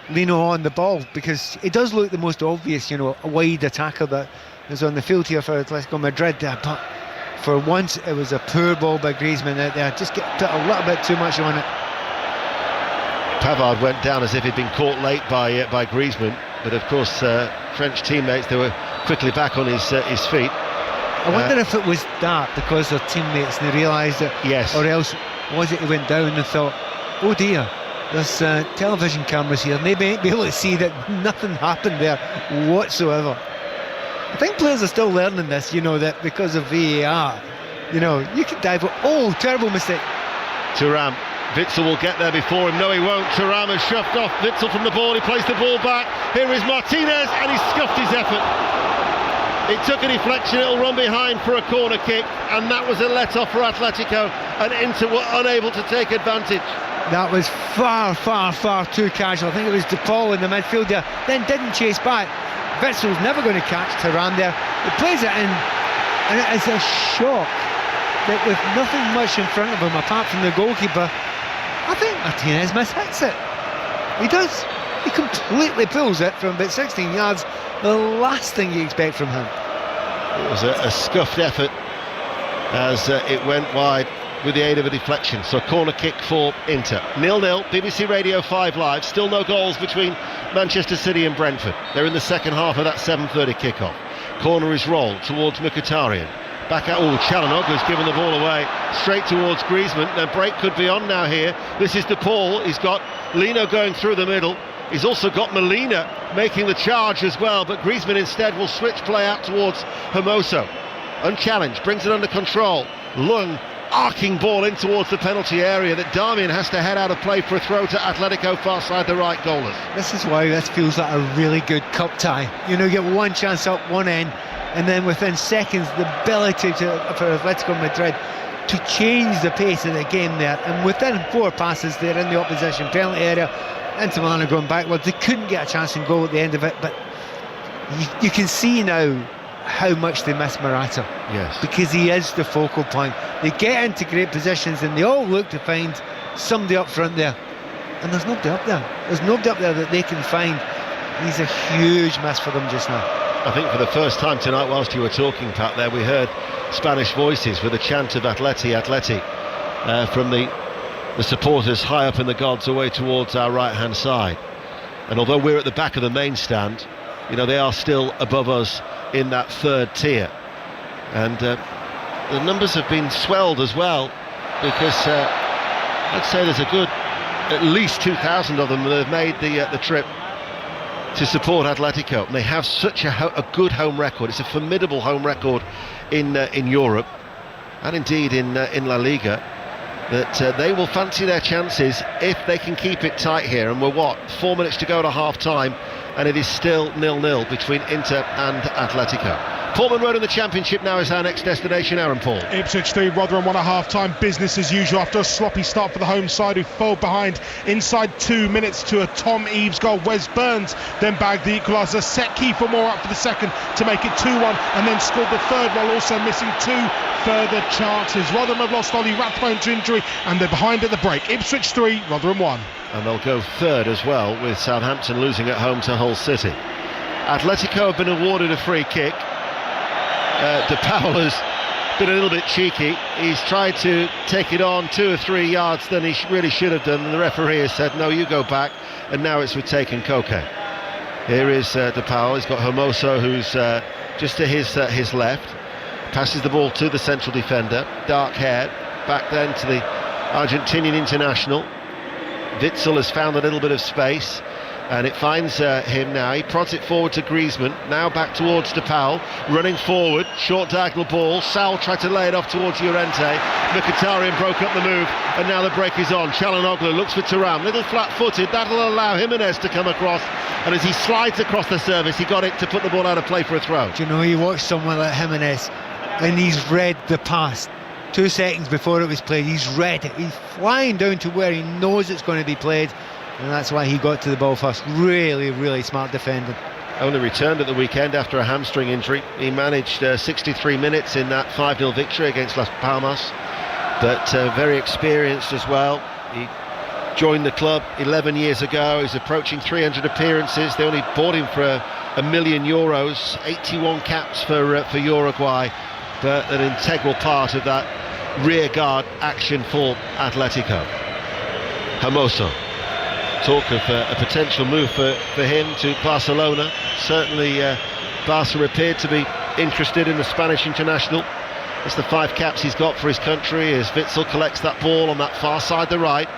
Lino on the ball, because it does look the most obvious, a wide attacker that is on the field here for Atletico Madrid there, but for once it was a poor ball by Griezmann out there. Just put a little bit too much on it. Pavard went down as if he'd been caught late by Griezmann, but of course French teammates, they were quickly back on his feet. I wonder if it was that because their teammates, they realised it. Yes. Or else was it he went down and thought, oh dear, there's television cameras here, and they may be able to see that nothing happened there whatsoever. I think players are still learning this, that because of VAR, you can dive. Oh, terrible mistake. Thuram. Witsel will get there before him. No, he won't. Thuram has shoved off Witsel from the ball. He plays the ball back. Here is Martinez, and he scuffed his effort. It took a deflection. It'll run behind for a corner kick, and that was a let-off for Atletico, and Inter were unable to take advantage. That was far, far, far too casual. I think it was De Paul in the midfield there, then didn't chase back. Witsel's never going to catch Thuram there. He plays it in, and it is a shock that with nothing much in front of him apart from the goalkeeper, I think Martinez mishits it. He does. He completely pulls it from about 16 yards. The last thing you expect from him. It was a scuffed effort as it went wide with the aid of a deflection. So corner kick for Inter. 0-0, BBC Radio 5 Live. Still no goals between Manchester City and Brentford. They're in the second half of that 7:30 kickoff. Corner is rolled towards Mkhitaryan. Back out, Çalhanoğlu's given the ball away straight towards Griezmann. The break could be on now here. This is De Paul. He's got Lino going through the middle. He's also got Molina making the charge as well, but Griezmann instead will switch play out towards Hermoso. Unchallenged, brings it under control. Lung, arcing ball in towards the penalty area that Darmian has to head out of play for a throw to Atletico far side the right goalers. This is why this feels like a really good cup tie. You get one chance up one end, and then within seconds the ability for Atletico Madrid to change the pace of the game there, and within 4 passes they're in the opposition penalty area. Inter Milan are going backwards. They couldn't get a chance and goal at the end of it, but you can see now how much they miss Morata. Yes. Because he is the focal point. They get into great positions and they all look to find somebody up front there, and there's nobody up there. There's nobody up there that they can find. He's a huge miss for them just now. I think for the first time tonight, whilst you were talking, Pat, there we heard Spanish voices with a chant of Atleti, Atleti from the supporters high up in the gods away towards our right hand side. And although we're at the back of the main stand, they are still above us in that third tier, and the numbers have been swelled as well, because I'd say there's a good at least 2,000 of them that have made the trip to support Atletico. And they have such a good home record. It's a formidable home record in Europe, and indeed in La Liga, that they will fancy their chances if they can keep it tight here. And we're 4 minutes to go to half time, and it is still 0-0 between Inter and Atletico. Portman Road in the Championship now is our next destination. Aaron Paul. Ipswich 3, Rotherham 1 at half-time. Business as usual after a sloppy start for the home side, who fell behind inside 2 minutes to a Tom Eaves goal. Wes Burns then bagged the equaliser. Set Kiefer Moore up for the second to make it 2-1, and then scored the third while also missing 2 further chances. Rotherham have lost Ollie Rathbone to injury, and they're behind at the break. Ipswich 3, Rotherham 1. And they'll go third as well, with Southampton losing at home to Hull City. Atletico have been awarded a free kick. De Paul has been a little bit cheeky. He's tried to take it on 2 or 3 yards than he really should have done, and the referee has said no, you go back, and now it's with Taken Koke. Here is De Paul. He's got Hermoso, who's just to his left, passes the ball to the central defender, dark haired, back then to the Argentinian international. Witsel has found a little bit of space, and it finds him now. He prods it forward to Griezmann, now back towards De Paul, running forward, short diagonal ball. Sal tried to lay it off towards Llorente. Mkhitaryan broke up the move, and now the break is on. Çalhanoğlu looks for Thuram, little flat-footed, that'll allow Jimenez to come across, and as he slides across the surface, he got it to put the ball out of play for a throw. Do you know, you watch someone like Jimenez, and he's read the pass 2 seconds before it was played. He's read it, he's flying down to where he knows it's going to be played, and that's why he got to the ball first. Really, really smart defending. Only returned at the weekend after a hamstring injury. He managed 63 minutes in that 5-0 victory against Las Palmas, but very experienced as well. He joined the club 11 years ago. He's approaching 300 appearances. They only bought him for €1 million, 81 caps for Uruguay, but an integral part of that rear guard action for Atletico. Hermoso. Talk of a potential move for him to Barcelona. Certainly Barca appeared to be interested in the Spanish international. It's the 5 caps he's got for his country as Witsel collects that ball on that far side, the right.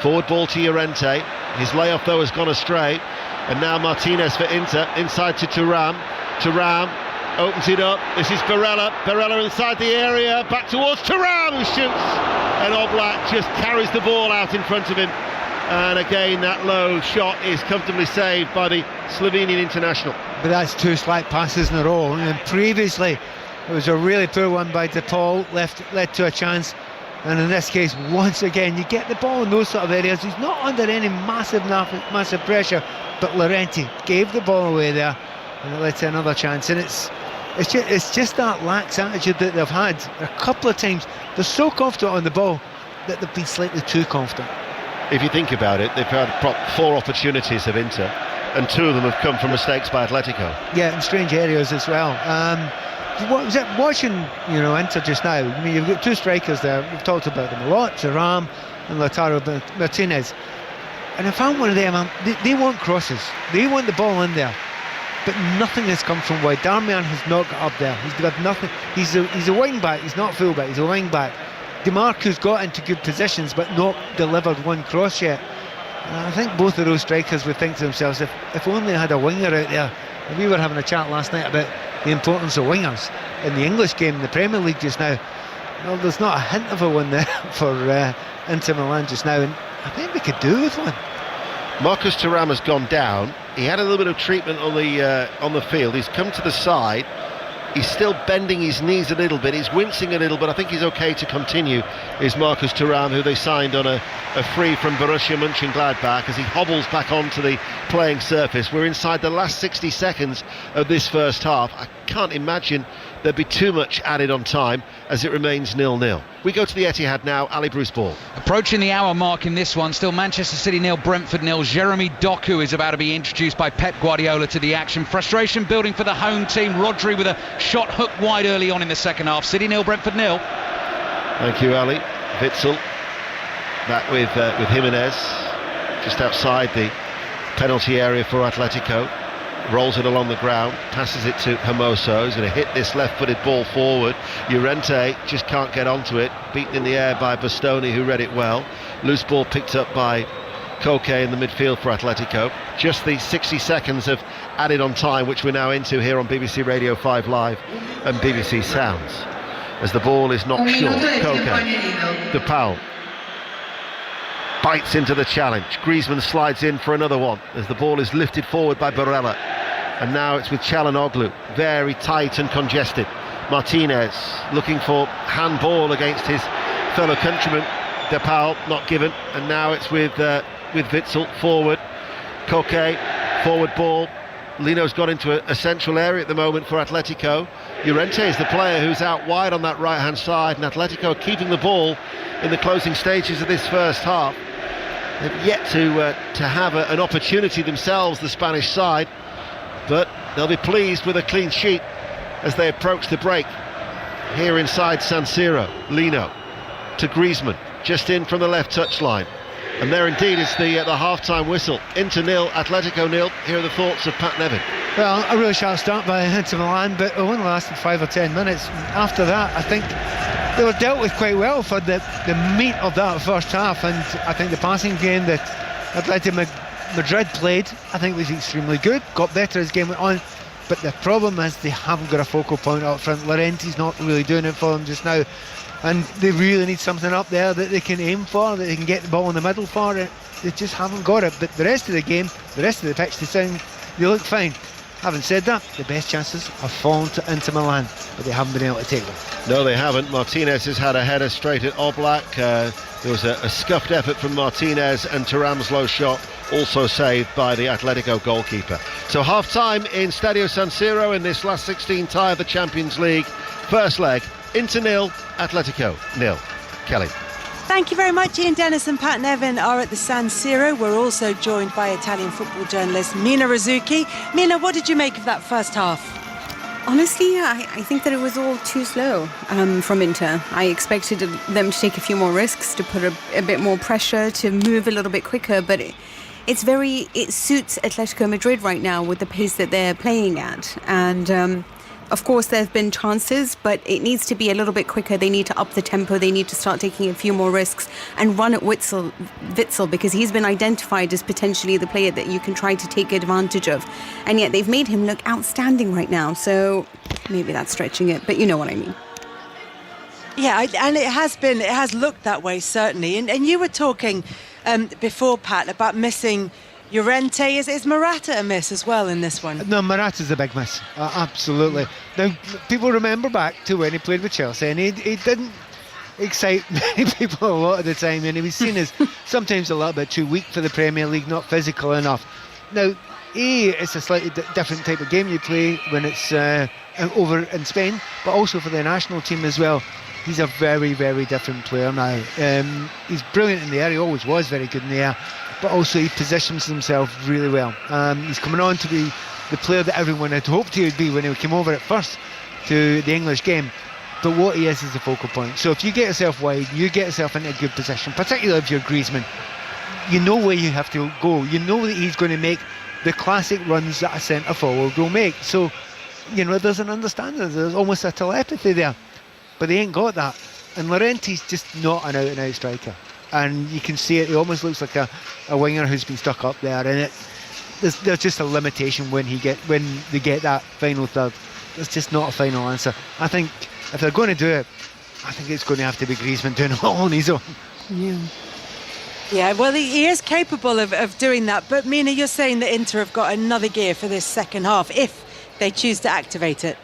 Forward ball to Llorente. His layoff though has gone astray. And now Martinez for Inter, inside to Thuram. Thuram opens it up. This is Barella. Barella inside the area, back towards Thuram, who shoots. And Oblak just carries the ball out in front of him. And again, that low shot is comfortably saved by the Slovenian international. But that's 2 slack passes in a row. And previously, it was a really poor one by De Paul, led to a chance. And in this case, once again, you get the ball in those sort of areas. He's not under any massive pressure, but Llorente gave the ball away there, and it led to another chance. And it's just that lax attitude that they've had a couple of times. They're so confident on the ball that they've been slightly too confident. If you think about it, they've had 4 opportunities of Inter, and 2 of them have come from mistakes by Atletico. Yeah, in strange areas as well. What was it? Watching, Inter just now, I mean, you've got 2 strikers there. We've talked about them a lot, Thuram and Lautaro Martinez. And if I'm one of them, they want crosses. They want the ball in there. But nothing has come from wide. Darmian has not got up there. He's got nothing. He's a wing back. He's not full back. He's a wing back. DeMarco's got into good positions, but not delivered one cross yet. And I think both of those strikers would think to themselves, if only I had a winger out there. And we were having a chat last night about the importance of wingers in the English game, in the Premier League just now. Well, there's not a hint of a one there for Inter Milan just now, and I think we could do with one. Marcus Thuram has gone down. He had a little bit of treatment on the field. He's come to the side. He's still bending his knees a little bit. He's wincing a little, but I think he's okay to continue. Is Marcus Thuram, who they signed on a free from Borussia Mönchengladbach, as he hobbles back onto the playing surface. We're inside the last 60 seconds of this first half. I can't imagine there'd be too much added on time as it remains 0-0. We go to the Etihad now. Ali Bruce Ball. Approaching the hour mark in this one. Still Manchester City 0, Brentford 0. Jeremy Doku is about to be introduced by Pep Guardiola to the action. Frustration building for the home team. Rodri with a shot hooked wide early on in the second half. City 0, Brentford 0. Thank you, Ali. Witsel back with Jimenez just outside the penalty area for Atletico. Rolls it along the ground, passes it to Hermoso. He's going to hit this left-footed ball forward. Llorente just can't get onto it. Beaten in the air by Bastoni, who read it well. Loose ball picked up by Koke in the midfield for Atletico. Just the 60 seconds of added on time, which we're now into here on BBC Radio 5 Live and BBC Sounds. As the ball is knocked short, Koke, De Paul bites into the challenge. Griezmann slides in for another one as the ball is lifted forward by Barella. And now it's with Çalhanoğlu, very tight and congested. Martinez looking for handball against his fellow countryman. De Paul not given, and now it's with Witsel forward. Koke, forward ball. Lino's got into a central area at the moment for Atletico. Llorente is the player who's out wide on that right hand side, and Atletico keeping the ball in the closing stages of this first half. They've yet to have an opportunity themselves, the Spanish side, but they'll be pleased with a clean sheet as they approach the break here inside San Siro. Lino to Griezmann, just in from the left touchline, and there indeed is the half-time whistle. Inter 0, Atletico 0. Here are the thoughts of Pat Nevin. Well, a really sharp start by Inter Milan, but it only lasted 5 or 10 minutes. After that, I think they were dealt with quite well for the meat of that first half, and I think the passing game that Atletico Madrid played, I think, was extremely good. Got better as the game went on, but the problem is they haven't got a focal point up front. Llorente's not really doing it for them just now, and they really need something up there that they can aim for, that they can get the ball in the middle for. They just haven't got it. But the rest of the game, the rest of the pitch, they look fine. Having said that, the best chances have fallen to Inter Milan, but they haven't been able to take them. No, they haven't. Martinez has had a header straight at Oblak. There was a scuffed effort from Martinez, and Thuram's low shot also saved by the Atletico goalkeeper. So half-time in Stadio San Siro in this last 16 tie of the Champions League. First leg, Inter 0, Atletico 0. Kelly. Thank you very much. Ian Dennis and Pat Nevin are at the San Siro. We're also joined by Italian football journalist Mina Rzouki. Mina, what did you make of that first half? Honestly, I think that it was all too slow from Inter. I expected them to take a few more risks, to put a bit more pressure, to move a little bit quicker, but it suits Atletico Madrid right now with the pace that they're playing at. And Of course, there have been chances, but it needs to be a little bit quicker. They need to up the tempo. They need to start taking a few more risks and run at Witsel, because he's been identified as potentially the player that you can try to take advantage of. And yet they've made him look outstanding right now. So maybe that's stretching it, but you know what I mean. Yeah, and it has looked that way, certainly. And you were talking before, Pat, about missing Llorente. Is Morata a miss as well in this one? No, Morata's a big miss, absolutely. Now, people remember back to when he played with Chelsea, and he didn't excite many people a lot of the time, and he was seen as sometimes a little bit too weak for the Premier League, not physical enough. Now, it's a slightly different type of game you play when it's over in Spain, but also for the national team as well. He's a very, very different player now. He's brilliant in the air. He always was very good in the air, but also he positions himself really well. He's coming on to be the player that everyone had hoped he would be when he came over at first to the English game. But what he is a focal point. So if you get yourself wide, you get yourself into a good position, particularly if you're Griezmann, you know where you have to go. You know that he's going to make the classic runs that a centre forward will make. So, you know, there's an understanding. There's almost a telepathy there. But they ain't got that. And Llorente's just not an out-and-out striker. And you can see it. He almost looks like a winger who's been stuck up there. And there's just a limitation when they get that final third. It's just not a final answer. I think if they're going to do it, I think it's going to have to be Griezmann doing it all on his own. Yeah, well, he is capable of doing that. But Mina, you're saying that Inter have got another gear for this second half if they choose to activate it.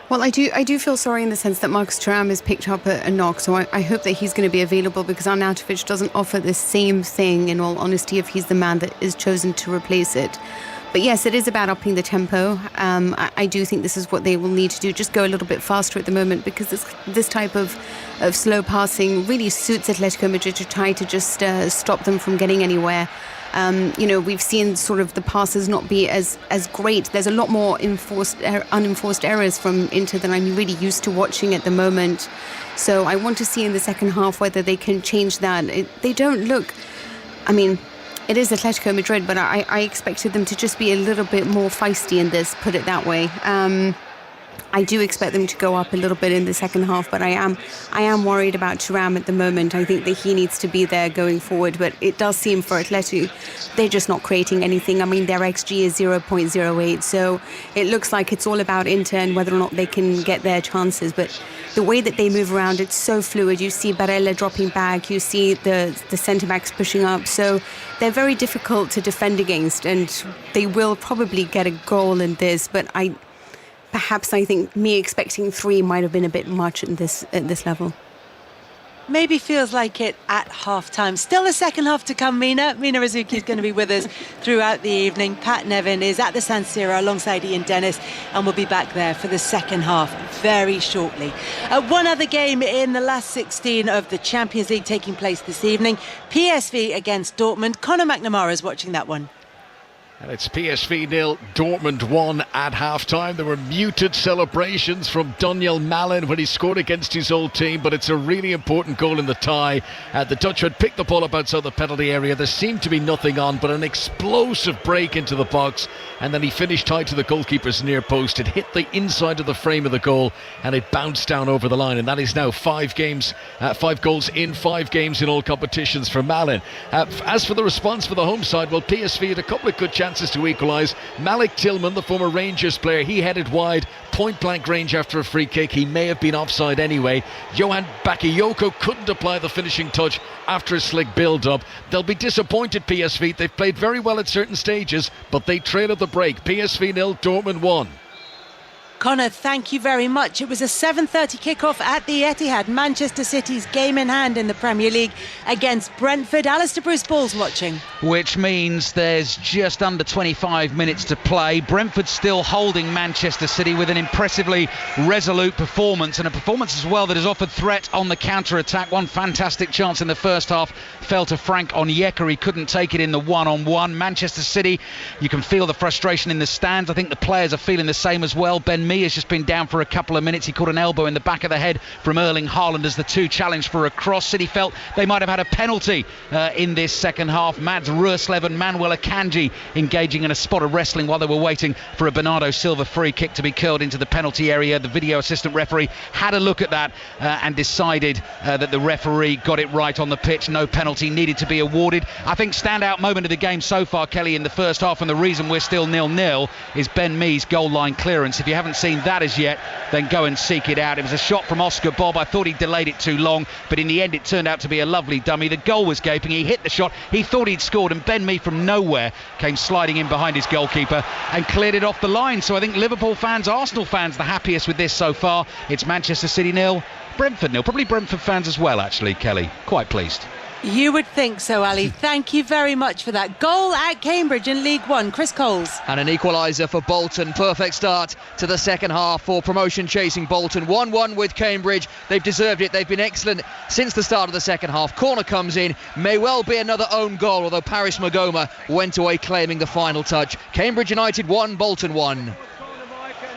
Well, I do feel sorry in the sense that Marcus Thuram has picked up a knock, so I hope that he's going to be available, because Arnautovic doesn't offer the same thing, in all honesty, if he's the man that is chosen to replace it. But yes, it is about upping the tempo. I do think this is what they will need to do, just go a little bit faster at the moment, because this type of slow passing really suits Atletico Madrid to try to just stop them from getting anywhere. We've seen sort of the passes not be as great. There's a lot more unenforced errors from Inter than I'm really used to watching at the moment. So I want to see in the second half whether they can change that. They don't look... I mean, it is Atletico Madrid, but I expected them to just be a little bit more feisty in this, put it that way. I do expect them to go up a little bit in the second half, but I am worried about Thuram at the moment. I think that he needs to be there going forward, but it does seem for Atletico, they're just not creating anything. I mean, their XG is 0.08, so it looks like it's all about Inter and whether or not they can get their chances. But the way that they move around, it's so fluid. You see Barella dropping back, you see the centre-backs pushing up, so they're very difficult to defend against, and they will probably get a goal in this, but Perhaps I think me expecting 3 might have been a bit much at this level. Maybe feels like it at half-time. Still a second half to come, Mina. Mina Rzouki is going to be with us throughout the evening. Pat Nevin is at the San Siro alongside Ian Dennis, and we'll be back there for the second half very shortly. One other game in the last 16 of the Champions League taking place this evening. PSV against Dortmund. Conor McNamara is watching that one. And it's PSV 0, Dortmund 1 at half-time. There were muted celebrations from Daniel Milan when he scored against his old team, but it's a really important goal in the tie. The Dutch had picked the ball up outside the penalty area. There seemed to be nothing on, but an explosive break into the box, and then he finished tied to the goalkeeper's near post. It hit the inside of the frame of the goal, and it bounced down over the line, and that is now 5 goals in 5 games in all competitions for Milan. As for the response for the home side, well, PSV had a couple of good chances to equalise. Malik Tillman, the former Rangers player, he headed wide, point blank range after a free kick. He may have been offside anyway. Johan Bakayoko couldn't apply the finishing touch after a slick build-up. They'll be disappointed, PSV. They've played very well at certain stages, but they trail at the break. PSV 0, Dortmund 1. Conor, thank you very much. It was a 7:30 kickoff at the Etihad. Manchester City's game in hand in the Premier League against Brentford. Alistair Bruce Ball's watching. Which means there's just under 25 minutes to play. Brentford still holding Manchester City with an impressively resolute performance, and a performance as well that has offered threat on the counter-attack. One fantastic chance in the first half fell to Frank Onyeka. He couldn't take it in the one-on-one. Manchester City, you can feel the frustration in the stands. I think the players are feeling the same as well. Ben Ben Mee has just been down for a couple of minutes. He caught an elbow in the back of the head from Erling Haaland as the two challenged for a cross. City felt they might have had a penalty in this second half. Mads Roerslev and Manuel Akanji engaging in a spot of wrestling while they were waiting for a Bernardo Silva free kick to be curled into the penalty area. The video assistant referee had a look at that and decided that the referee got it right on the pitch. No penalty needed to be awarded. I think standout moment of the game so far, Kelly, in the first half, and the reason we're still 0-0 is Ben Mee's goal line clearance. If you haven't seen that as yet, then go and seek it out. It was a shot from Oscar Bob. I thought he delayed it too long, but in the end it turned out to be a lovely dummy. The goal was gaping. He hit the shot. He thought he'd scored, and Ben Mee from nowhere came sliding in behind his goalkeeper and cleared it off the line. So I think Liverpool fans, Arsenal fans, the happiest with this so far. It's Manchester City 0, Brentford 0. Probably Brentford fans as well, actually, Kelly. Quite pleased. You would think so, Ali. Thank you very much for that. Goal at Cambridge in League One. Chris Coles. And an equaliser for Bolton. Perfect start to the second half for promotion chasing Bolton. 1-1 with Cambridge. They've deserved it. They've been excellent since the start of the second half. Corner comes in. May well be another own goal, although Paris Magoma went away claiming the final touch. Cambridge United 1, Bolton 1.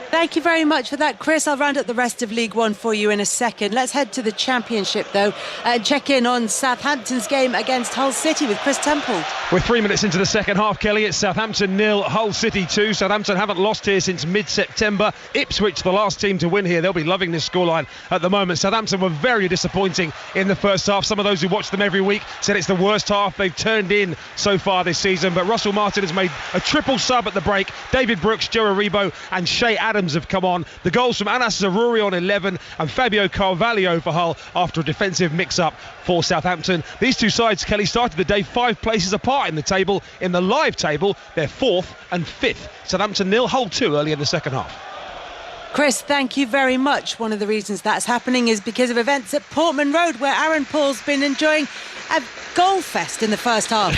Thank you very much for that, Chris. I'll round up the rest of League One for you in a second. Let's head to the Championship, though, and check in on Southampton's game against Hull City with Chris Temple. We're 3 minutes into the second half, Kelly. It's Southampton 0, Hull City 2. Southampton haven't lost here since mid-September. Ipswich, the last team to win here. They'll be loving this scoreline at the moment. Southampton were very disappointing in the first half. Some of those who watch them every week said it's the worst half they've turned in so far this season. But Russell Martin has made a triple sub at the break. David Brooks, Joe Aribo and Shea Adams have come on. The goals from Anas Zaroury on 11 and Fabio Carvalho for Hull after a defensive mix-up for Southampton. These two sides, Kelly, started the day 5 places apart in the table. In the live table, they're 4th and 5th. Southampton 0, Hull 2 early in the second half. Chris, thank you very much. One of the reasons that's happening is because of events at Portman Road, where Aaron Paul's been enjoying a goal fest in the first half.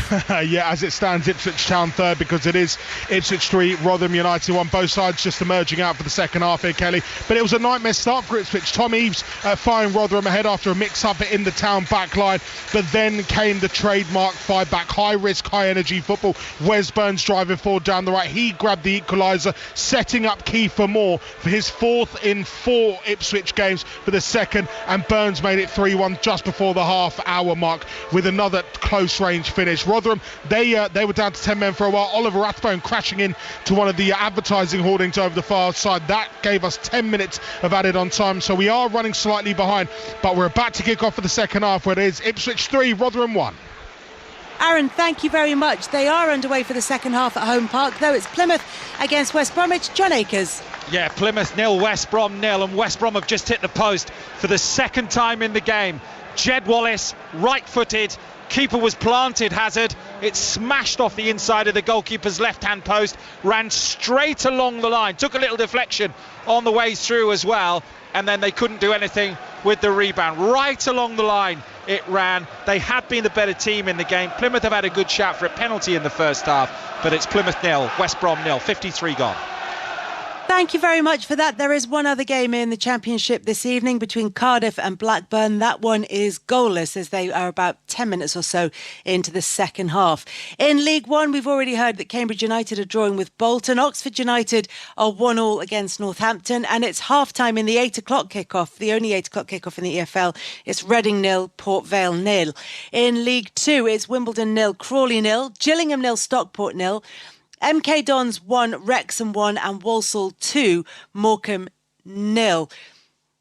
Yeah, as it stands, Ipswich Town third, because it is Ipswich 3, Rotherham United 1. Both sides just emerging out for the second half here, Kelly. But it was a nightmare start for Ipswich. Tom Eaves firing Rotherham ahead after a mix-up in the Town back line. But then came the trademark 5-back, high-risk, high-energy football. Wes Burns driving forward down the right. He grabbed the equaliser, setting up Kiefer Moore for his 4th in 4 Ipswich games for the second. And Burns made it 3-1 just before the half-hour mark with another close-range finish. Rotherham, they were down to 10 men for a while. Oliver Rathbone crashing in to one of the advertising hoardings over the far side. That gave us 10 minutes of added on time, so we are running slightly behind, but we're about to kick off for the second half, where it is Ipswich 3, Rotherham 1. Aaron, thank you very much. They are underway for the second half at Home Park, though. It's Plymouth against West Bromwich. John Akers. Yeah, Plymouth 0, West Brom 0, and West Brom have just hit the post for the second time in the game. Jed Wallace, right-footed, keeper was planted, Hazard. It smashed off the inside of the goalkeeper's left-hand post, ran straight along the line, took a little deflection on the way through as well, and then they couldn't do anything with the rebound. Right along the line it ran. They had been the better team in the game. Plymouth have had a good shout for a penalty in the first half, but it's Plymouth 0, West Brom 0, 53 gone. Thank you very much for that. There is one other game in the Championship this evening between Cardiff and Blackburn. That one is goalless, as they are about 10 minutes or so into the second half. In League One, we've already heard that Cambridge United are drawing with Bolton. Oxford United are 1-1 against Northampton, and it's half-time in the 8 o'clock kickoff, the only 8 o'clock kickoff in the EFL. It's Reading 0, Port Vale 0. In League Two, it's Wimbledon 0, Crawley 0, Gillingham 0, Stockport 0. MK Dons 1, Wrexham 1 and Walsall 2, Morecambe 0.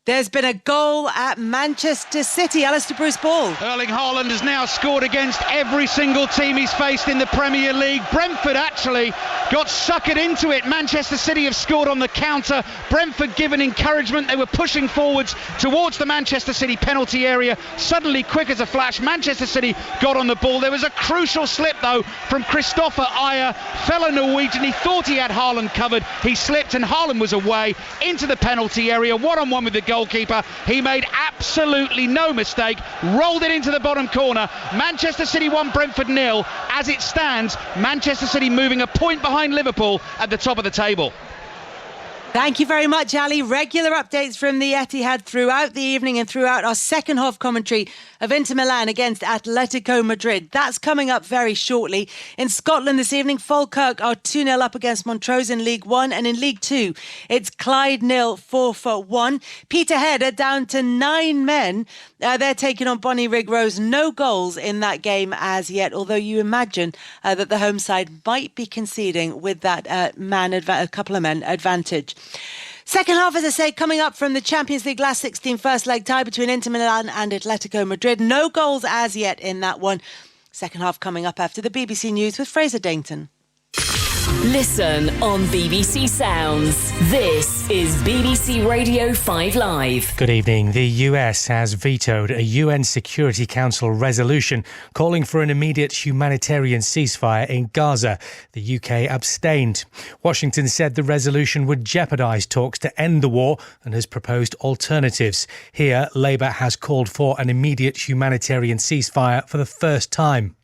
There's been a goal at Manchester City. Alistair Bruce Ball. Erling Haaland has now scored against every single team he's faced in the Premier League. Brentford actually got suckered into it. Manchester City have scored on the counter. Brentford given encouragement. They were pushing forwards towards the Manchester City penalty area. Suddenly, quick as a flash, Manchester City got on the ball. There was a crucial slip, though, from Christopher Ayer, fellow Norwegian. He thought he had Haaland covered. He slipped and Haaland was away into the penalty area. One-on-one with the goalkeeper. He made absolutely no mistake, rolled it into the bottom corner. Manchester City 1, Brentford 0. As it stands, Manchester City moving a point behind Liverpool at the top of the table. Thank you very much, Ali. Regular updates from the Etihad throughout the evening and throughout our second half commentary of Inter Milan against Atletico Madrid. That's coming up very shortly. In Scotland this evening, Falkirk are 2-0 up against Montrose in League 1, and in League 2, it's Clyde 0, Forfar 1. Peterhead are down to 9 men. They're taking on Bonnyrigg Rose. No goals in that game as yet, although you imagine that the home side might be conceding with that a couple of men advantage. Second half, as I say, coming up from the Champions League last 16 first leg tie between Inter Milan and Atletico Madrid. No goals as yet in that one. Second half coming up after the BBC News with Fraser Dainton. Listen on BBC Sounds. This is BBC Radio 5 Live. Good evening. The US has vetoed a UN Security Council resolution calling for an immediate humanitarian ceasefire in Gaza. The UK abstained. Washington said the resolution would jeopardise talks to end the war and has proposed alternatives. Here, Labour has called for an immediate humanitarian ceasefire for the first time.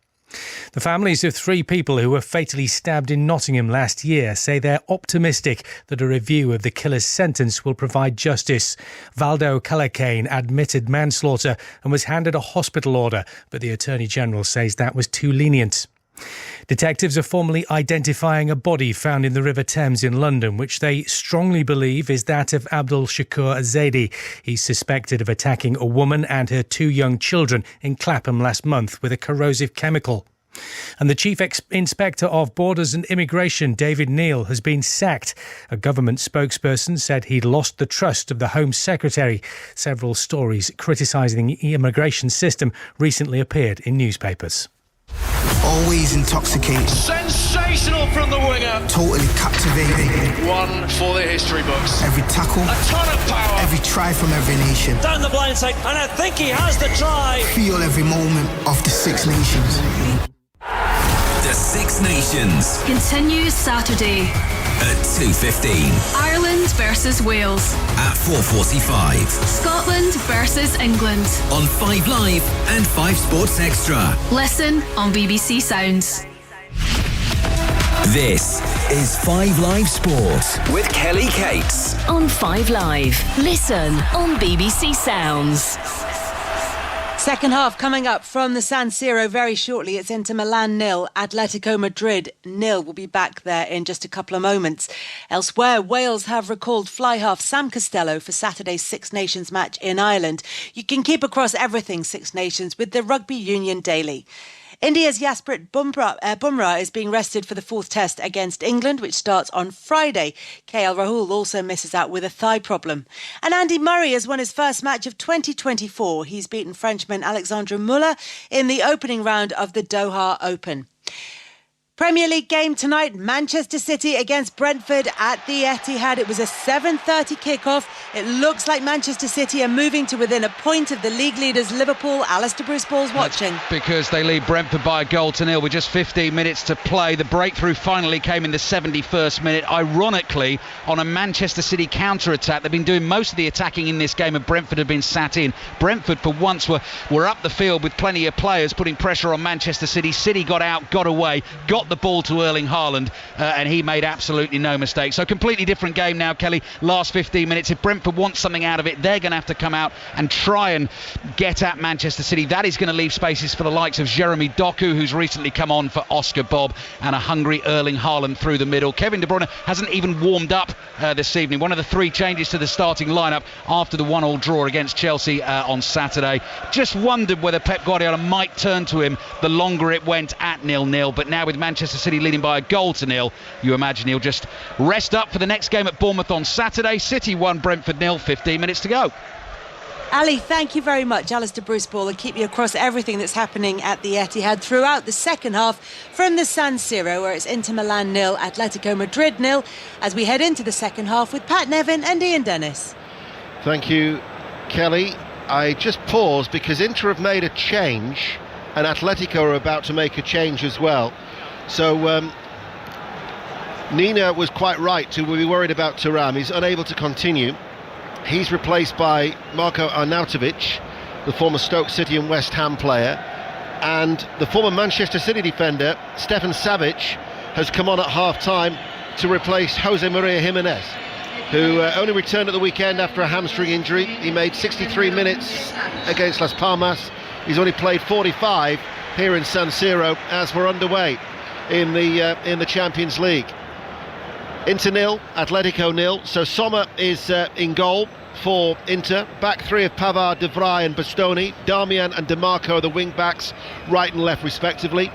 The families of 3 people who were fatally stabbed in Nottingham last year say they're optimistic that a review of the killer's sentence will provide justice. Valdo Calacane admitted manslaughter and was handed a hospital order, but the Attorney General says that was too lenient. Detectives are formally identifying a body found in the River Thames in London, which they strongly believe is that of Abdul Shakur Zaidi. He's suspected of attacking a woman and her 2 young children in Clapham last month with a corrosive chemical. And the Chief Inspector of Borders and Immigration, David Neal, has been sacked. A government spokesperson said he'd lost the trust of the Home Secretary. Several stories criticising the immigration system recently appeared in newspapers. Always intoxicating. Sensational from the winger. Totally captivating. One for the history books. Every tackle. A ton of power. Every try from every nation. Down the blind side, and I think he has the try. Feel every moment of the Six Nations. The Six Nations continues Saturday at 2:15. Ireland versus Wales at 4:45. Scotland versus England on 5 Live and 5 Sports Extra. Listen on BBC Sounds. This is 5 Live Sports with Kelly Cates on 5 Live. Listen on BBC Sounds. Second half coming up from the San Siro very shortly. It's Inter Milan 0, Atletico Madrid 0. We'll be back there in just a couple of moments. Elsewhere, Wales have recalled fly half Sam Costello for Saturday's Six Nations match in Ireland. You can keep across everything Six Nations with the Rugby Union Daily. India's Jasprit Bumrah is being rested for the 4th test against England, which starts on Friday. KL Rahul also misses out with a thigh problem. And Andy Murray has won his first match of 2024. He's beaten Frenchman Alexandre Muller in the opening round of the Doha Open. Premier League game tonight, Manchester City against Brentford at the Etihad. It was a 7:30 kickoff. It looks like Manchester City are moving to within a point of the league leaders Liverpool. Alistair Bruce-Ball's watching. That's because they lead Brentford by a goal to 0 with just 15 minutes to play. The breakthrough finally came in the 71st minute, ironically on a Manchester City counter-attack. They've been doing most of the attacking in this game and Brentford have been sat in. Brentford for once were up the field with plenty of players putting pressure on Manchester City. City got out, got away, got the ball to Erling Haaland and he made absolutely no mistake. So completely different game now, Kelly. Last 15 minutes. If Brentford wants something out of it, they're going to have to come out and try and get at Manchester City. That is going to leave spaces for the likes of Jeremy Doku, who's recently come on for Oscar Bob, and a hungry Erling Haaland through the middle. Kevin De Bruyne hasn't even warmed up this evening. One of the 3 changes to the starting lineup after the 1-1 draw against Chelsea on Saturday. Just wondered whether Pep Guardiola might turn to him the longer it went at 0-0, but now with Manchester City leading by a goal to 0, you imagine he'll just rest up for the next game at Bournemouth on Saturday. City 1, Brentford 0, 15 minutes to go. Ali, thank you very much. Alistair Bruce-Ball, and keep you across everything that's happening at the Etihad throughout the second half from the San Siro, where it's Inter Milan 0, Atletico Madrid 0, as we head into the second half with Pat Nevin and Ian Dennis. Thank you, Kelly. I just paused because Inter have made a change and Atletico are about to make a change as well. So Nina was quite right to be worried about Thuram. He's unable to continue. He's replaced by Marko Arnautovic, the former Stoke City and West Ham player, and the former Manchester City defender Stefan Savic has come on at half-time to replace Jose Maria Jimenez. who only returned at the weekend after a hamstring injury. He made 63 minutes against Las Palmas. He's only played 45 here in San Siro as we're underway in the Champions League. Inter 0, Atletico 0. So Sommer is in goal for Inter. Back three of Pavard, De Vrij and Bastoni. Darmian and DiMarco, the wing backs, right and left respectively.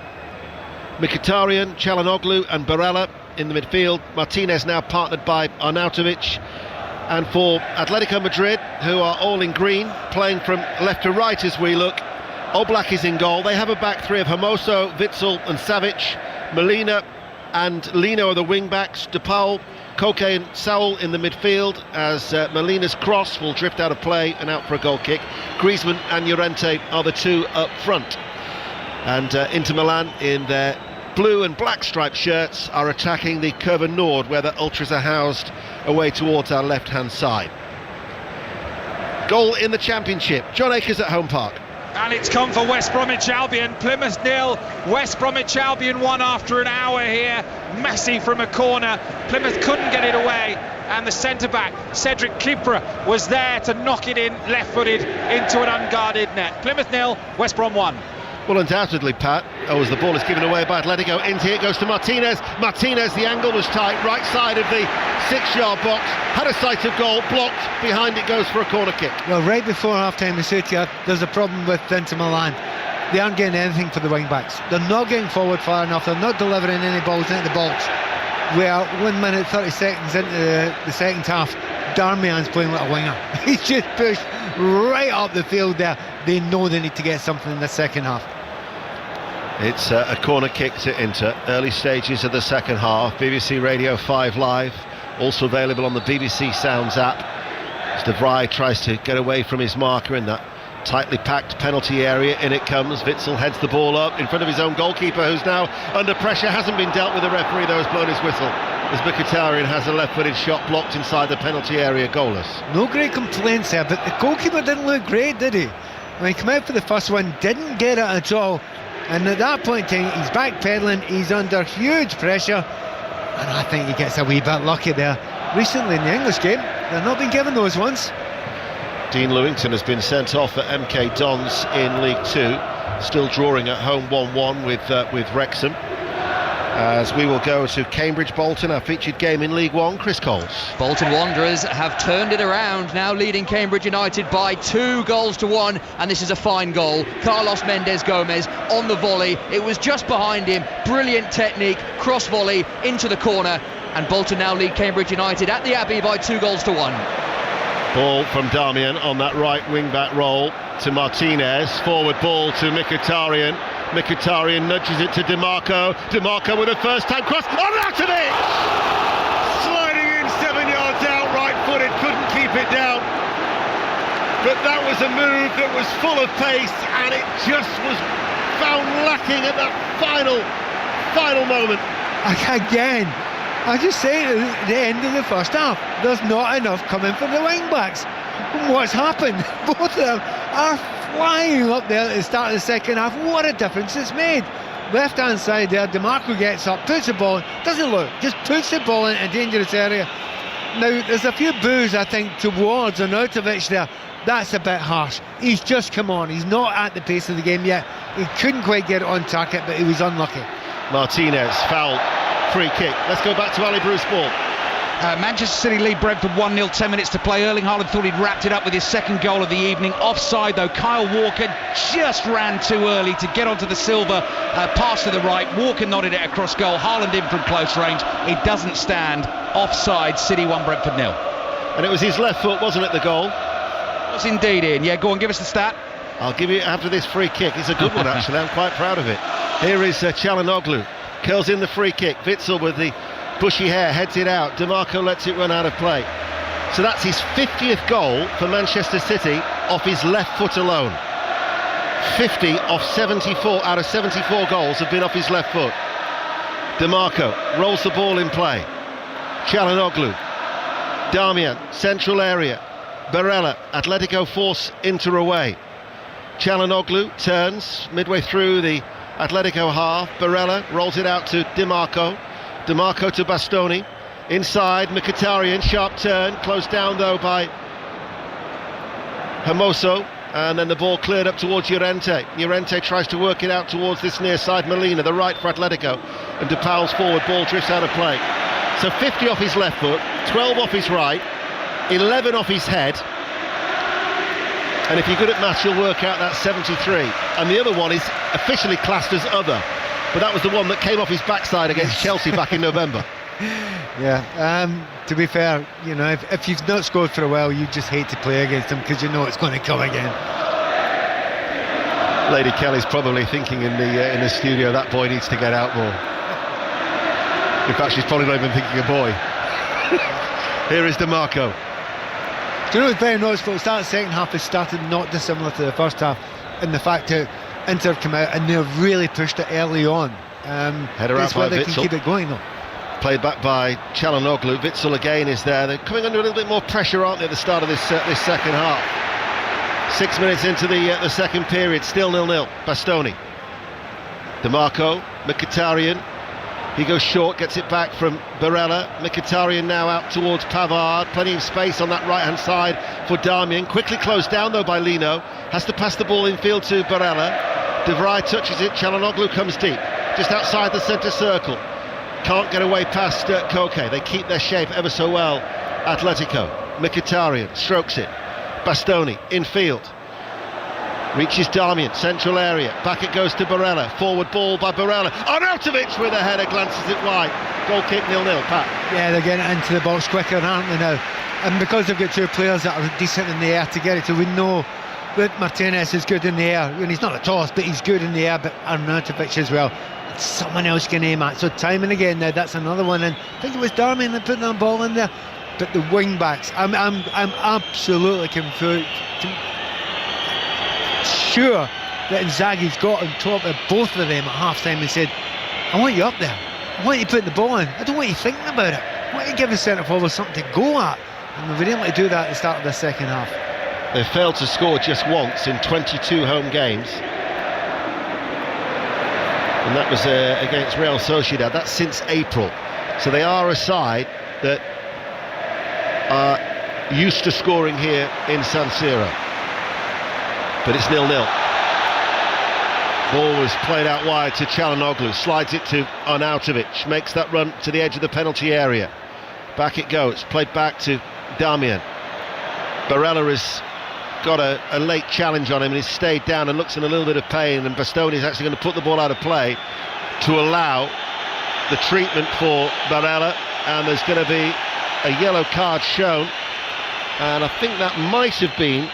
Mkhitaryan, Çalhanoğlu and Barella in the midfield. Martinez now partnered by Arnautovic. And for Atletico Madrid, who are all in green, playing from left to right as we look, Oblak is in goal. They have a back three of Hermoso, Witsel and Savic. Molina and Lino are the wing backs. De Paul, Koke and Saul in the midfield, as Molina's cross will drift out of play and out for a goal kick. Griezmann and Llorente are the two up front. And Inter Milan, in their blue and black striped shirts, are attacking the Curva Nord, where the ultras are housed away towards our left hand side. Goal in the Championship, John Akers at Home Park. And it's come for West Bromwich Albion. Plymouth 0, West Bromwich Albion 1 after an hour here. Messi from a corner. Plymouth couldn't get it away, and the centre-back, Cedric Kipra, was there to knock it in left-footed into an unguarded net. Plymouth 0, West Brom 1. Well, undoubtedly, Pat, as the ball is given away by Atletico, into it goes to Martinez. Martinez, the angle was tight, right side of the 6-yard box, had a sight of goal, blocked, behind it goes for a corner kick. Well, right before half-time, I said to you, there's a problem with Inter Milan. They aren't getting anything for the wing-backs. They're not getting forward far enough, they're not delivering any balls into the box. Where 1 minute 30 seconds into the second half, Darmian's playing like a winger. He's just pushed right up the field there. They know they need to get something in the second half. It's a corner kick to Inter, early stages of the second half. BBC Radio 5 Live, also available on the BBC Sounds app. As De Vrij tries to get away from his marker in that tightly packed penalty area, in it comes. Witsel heads the ball up in front of his own goalkeeper, who's now under pressure. Hasn't been dealt with. The referee, though, has blown his whistle as Mkhitaryan has a left-footed shot blocked inside the penalty area, goalless. No great complaints there, but the goalkeeper didn't look great, did he? When he came out for the first one, didn't get it at all, and at that point in time, he's backpedaling, he's under huge pressure, and I think he gets a wee bit lucky there. Recently in the English game, they've not been given those ones. Dean Lewington has been sent off at MK Dons in League 2, still drawing at home 1-1 with Wrexham. As we will go to Cambridge Bolton, our featured game in League 1, Chris Coles. Bolton Wanderers have turned it around, now leading Cambridge United by 2-1, and this is a fine goal. Carlos Mendes Gomez on the volley, it was just behind him, brilliant technique, cross volley into the corner, and Bolton now lead Cambridge United at the Abbey by 2-1. Ball from Darmian on that right wing-back roll to Martinez. Forward ball to Mkhitaryan. Mkhitaryan nudges it to DiMarco. DiMarco with a first-time cross. Arnautovic! Sliding in 7 yards out, right-footed, couldn't keep it down. But that was a move that was full of pace, and it just was found lacking at that final moment. Again, I just say at the end of the first half, there's not enough coming from the wing backs. What's happened? Both of them are flying up there at the start of the second half. What a difference it's made. Left hand side there, DiMarco gets up, puts the ball, doesn't look, just puts the ball in a dangerous area. Now there's a few boos I think towards Arnautovic there. That's a bit harsh. He's just come on, he's not at the pace of the game yet. He couldn't quite get it on target, but he was unlucky. Martinez fouled. Free kick. Let's go back to Ali Bruce ball. Manchester City lead Brentford 1-0, 10 minutes to play. Erling Haaland thought he'd wrapped it up with his second goal of the evening. Offside though, Kyle Walker just ran too early to get onto the silver. Pass to the right, Walker nodded it across goal. Haaland in from close range. It doesn't stand. Offside, City 1, Brentford 0. And it was his left foot, wasn't it, the goal? It was indeed, Ian. Yeah, go on, give us the stat. I'll give you it after this free kick. It's a good one, actually. I'm quite proud of it. Here is Çalhanoğlu. Curls in the free kick. Witsel with the bushy hair heads it out. DiMarco lets it run out of play. So that's his 50th goal for Manchester City off his left foot alone. 50 off 74 out of 74 goals have been off his left foot. DiMarco rolls the ball in play. Çalhanoğlu. Darmian, central area. Barella, Atletico force Inter away. Çalhanoğlu turns midway through the Atletico half. Barella rolls it out to DiMarco. DiMarco to Bastoni. Inside, Mkhitaryan, sharp turn, closed down though by Hermoso, and then the ball cleared up towards Llorente. Llorente tries to work it out towards this near side Molina, the right for Atletico, and DePaul's forward ball drifts out of play. So 50 off his left foot, 12 off his right, 11 off his head, and if you're good at maths you'll work out that's 73, and the other one is officially classed as other, but that was the one that came off his backside against Chelsea back in November. Yeah, to be fair, you know, if you've not scored for a while, you just hate to play against them because you know it's going to come again. Lady Kelly's probably thinking in the studio, that boy needs to get out more. In fact, she's probably not even thinking a boy. Here is DeMarco. Do you know what's very noticeable? That second half has started not dissimilar to the first half, in the fact that Inter come out and they've really pushed it early on. Header out by they Witsel. can keep it going though. Played back by Çalhanoğlu. Witsel again is there. They're coming under a little bit more pressure, aren't they, at the start of this second half. 6 minutes into the second period, still 0-0. Bastoni. DeMarco, Mkhitaryan. He goes short, gets it back from Barella. Mkhitaryan now out towards Pavard. Plenty of space on that right-hand side for Darmian. Quickly closed down though by Lino. Has to pass the ball infield to Barella. De Vrij touches it. Çalhanoğlu comes deep, just outside the centre circle. Can't get away past Koke. They keep their shape ever so well. Atletico. Mkhitaryan strokes it. Bastoni infield. Reaches Darmian, central area. Back it goes to Barella. Forward ball by Barella. Arnautovic with a header, glances it wide. Goal kick, 0-0. Pat. Yeah, they're getting into the box quicker, aren't they now? And because they've got two players that are decent in the air to get it, so we know that Martinez is good in the air. And he's not the tallest, but he's good in the air. But Arnautovic as well. Someone else can aim at. So time and again now, that's another one. And I think it was Darmian that put that ball in there. But the wing backs, I'm absolutely confused. Sure that Inzaghi's got on top of both of them at half time and said, I want you up there, I want you putting the ball in, I don't want you thinking about it, I want you to give the centre forward something to go at. And they've been able to do that at the start of the second half. They've failed to score just once in 22 home games, and that was against Real Sociedad. That's since April. So they are a side that are used to scoring here in San Siro. But it's 0-0. Ball was played out wide to Çalhanoğlu, slides it to Arnautovic, makes that run to the edge of the penalty area. Back it goes, played back to Darmian. Barella has got a late challenge on him and he's stayed down and looks in a little bit of pain, and Bastoni is actually going to put the ball out of play to allow the treatment for Barella, and there's going to be a yellow card shown, and I think that might have been